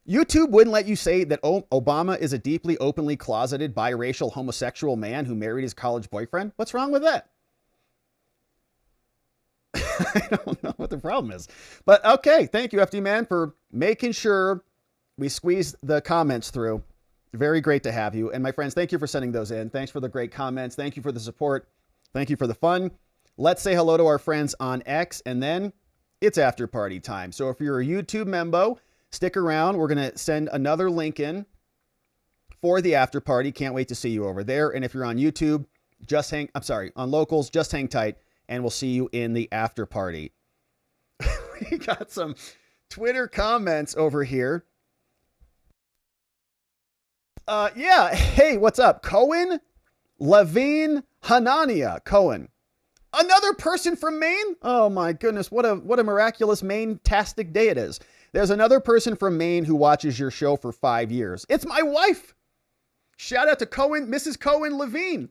Speaker 1: YouTube wouldn't let you say that Obama is a deeply, openly closeted, biracial, homosexual man who married his college boyfriend? What's wrong with that? I don't know what the problem is. But okay, thank you, FD Man, for making sure we squeeze the comments through. Very great to have you. And my friends, thank you for sending those in. Thanks for the great comments. Thank you for the support. Thank you for the fun. Let's say hello to our friends on X, and then it's after party time. So if you're a YouTube member, stick around. We're going to send another link in for the after party. Can't wait to see you over there. And if you're on YouTube, on Locals, just hang tight, and we'll see you in the after party. We got some Twitter comments over here. Yeah. Hey, what's up? Cohen, Levine, Hanania, Cohen. Another person from Maine? Oh my goodness, what a miraculous Maine-tastic day it is. There's another person from Maine who watches your show for 5 years. It's my wife. Shout out to Cohen, Mrs. Cohen Levine.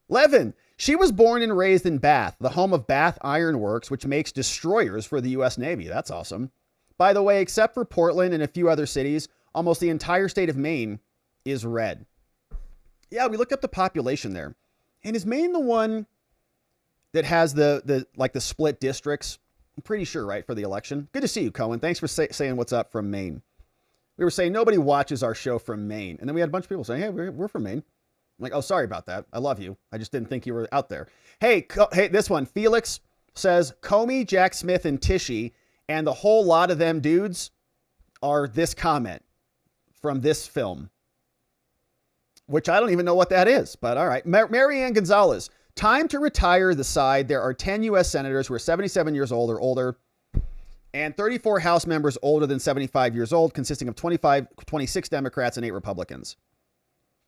Speaker 1: Levin, she was born and raised in Bath, the home of Bath Iron Works, which makes destroyers for the U.S. Navy. That's awesome. By the way, except for Portland and a few other cities, almost the entire state of Maine is red. Yeah, we looked up the population there. And is Maine the one that has the split districts? I'm pretty sure, right, for the election. Good to see you, Cohen. Thanks for saying what's up from Maine. We were saying nobody watches our show from Maine. And then we had a bunch of people saying, hey, we're from Maine. I'm like, oh, sorry about that. I love you. I just didn't think you were out there. Hey, this one. Felix says, Comey, Jack Smith, and Tishy, and the whole lot of them dudes are this comment from this film, which I don't even know what that is. But all right. Marianne Gonzalez. Time to retire the side. There are 10 U.S. senators who are 77 years old or older and 34 House members older than 75 years old, consisting of 26 Democrats and 8 Republicans.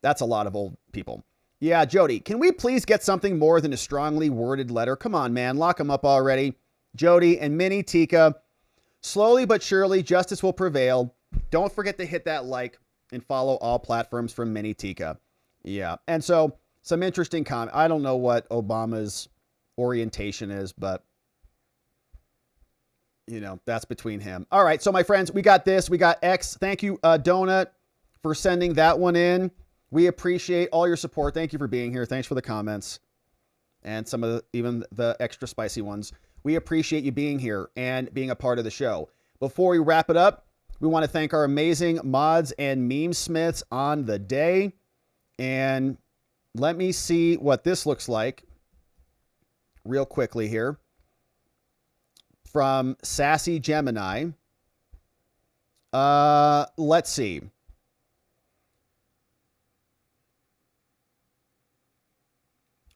Speaker 1: That's a lot of old people. Yeah, Jody, can we please get something more than a strongly worded letter? Come on, man. Lock them up already. Jody and Minnie Tika. Slowly but surely, justice will prevail. Don't forget to hit that like and follow all platforms from Minnie Tika. Yeah. And so some interesting comment. I don't know what Obama's orientation is, but that's between him. All right. So my friends, we got this. We got X. Thank you, Donut, for sending that one in. We appreciate all your support. Thank you for being here. Thanks for the comments and even the extra spicy ones. We appreciate you being here and being a part of the show. Before we wrap it up, we want to thank our amazing mods and meme smiths on the day. And let me see what this looks like real quickly here. From Sassy Gemini. Let's see.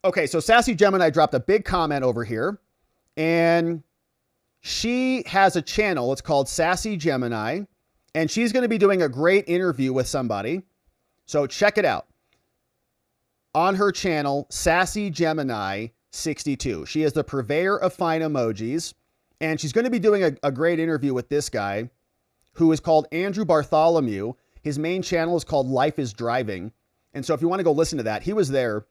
Speaker 1: Okay, so Sassy Gemini dropped a big comment over here, and she has a channel. It's called Sassy Gemini, and she's going to be doing a great interview with somebody. So check it out. On her channel, Sassy Gemini 62. She is the purveyor of fine emojis, and she's going to be doing a great interview with this guy who is called Andrew Bartholomew. His main channel is called Life is Driving. And so if you want to go listen to that, he was there.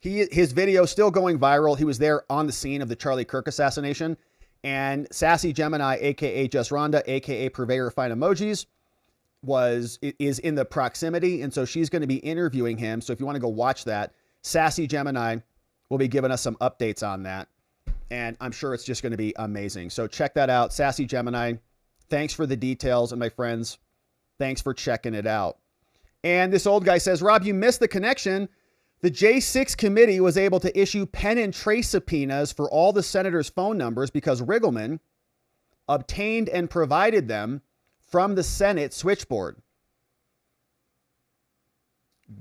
Speaker 1: His video still going viral. He was there on the scene of the Charlie Kirk assassination. And Sassy Gemini, aka Just Rhonda, aka Purveyor of Fine Emojis, is in the proximity. And so she's going to be interviewing him. So if you want to go watch that, Sassy Gemini will be giving us some updates on that. And I'm sure it's just going to be amazing. So check that out. Sassy Gemini, thanks for the details. And my friends, thanks for checking it out. And this old guy says, Rob, you missed the connection. The J6 committee was able to issue pen and trace subpoenas for all the senators' phone numbers because Riggleman obtained and provided them from the Senate switchboard.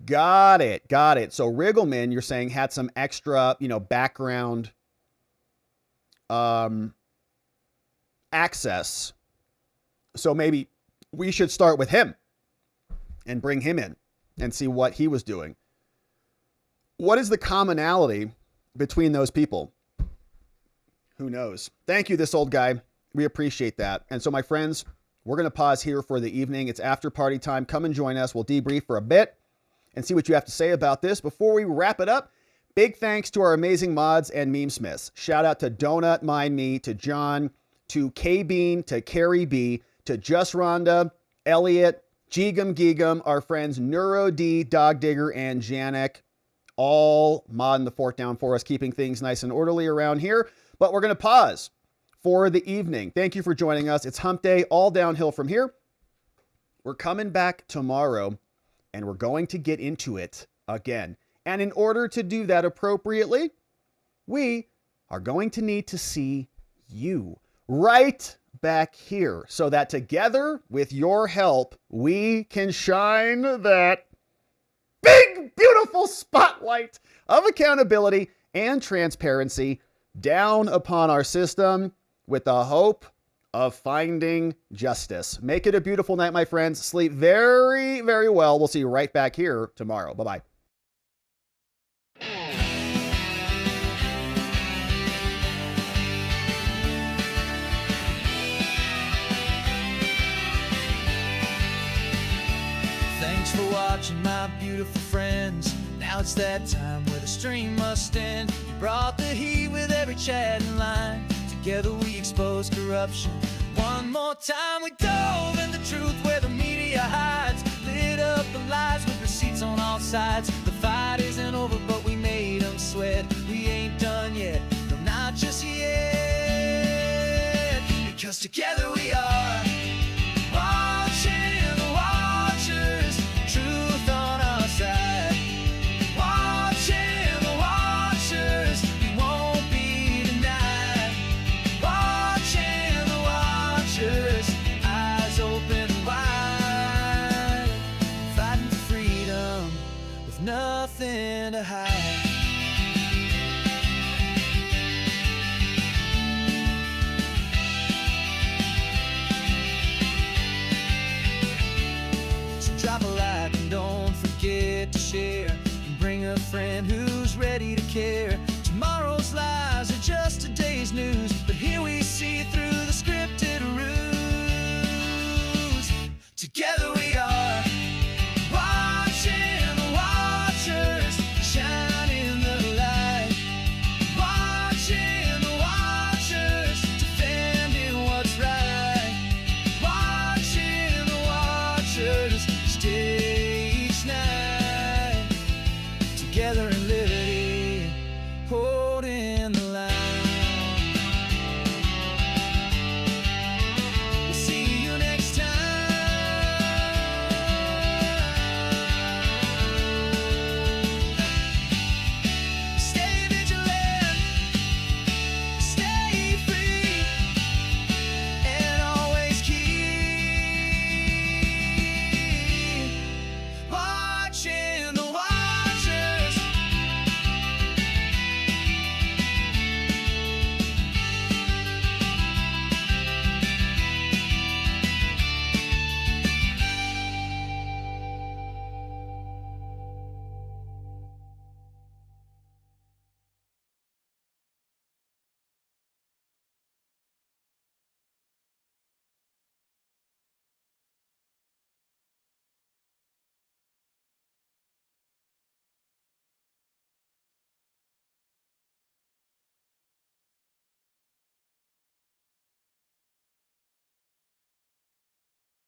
Speaker 1: Got it. Got it. So Riggleman, you're saying, had some extra, background access. So maybe we should start with him and bring him in and see what he was doing. What is the commonality between those people? Who knows? Thank you, this old guy. We appreciate that. And so, my friends, we're going to pause here for the evening. It's after party time. Come and join us. We'll debrief for a bit and see what you have to say about this. Before we wrap it up, big thanks to our amazing mods and meme smiths. Shout out to Donut Mind Me, to John, to K-Bean, to Carrie B, to Just Rhonda, Elliot, Geegum Geegum, our friends Neuro D, Dog Digger, and Janek, all modding the fort down for us, keeping things nice and orderly around here. But we're going to pause for the evening. Thank you for joining us. It's hump day, all downhill from here. We're coming back tomorrow, and we're going to get into it again. And in order to do that appropriately, we are going to need to see you right back here so that together, with your help, we can shine that big, beautiful spotlight of accountability and transparency down upon our system with the hope of finding justice. Make it a beautiful night, my friends. Sleep very, very well. We'll see you right back here tomorrow. Bye-bye.
Speaker 17: Thanks for watching, my beautiful friends. Now it's that time where the stream must end. You brought the heat with every chatting line. Together we expose corruption. One more time we dove in the truth where the media hides. Lit up the lies with receipts on all sides. The fight isn't over, but we made them sweat. We ain't done yet, no, not just yet. Because together we are watching the watchers. Truth on our side. Watching the watchers. We won't be denied. Watching the watchers. Eyes open wide. Fighting for freedom with nothing to hide. Drop a like and don't forget to share. And bring a friend who's ready to care. Tomorrow's lies are just today's news.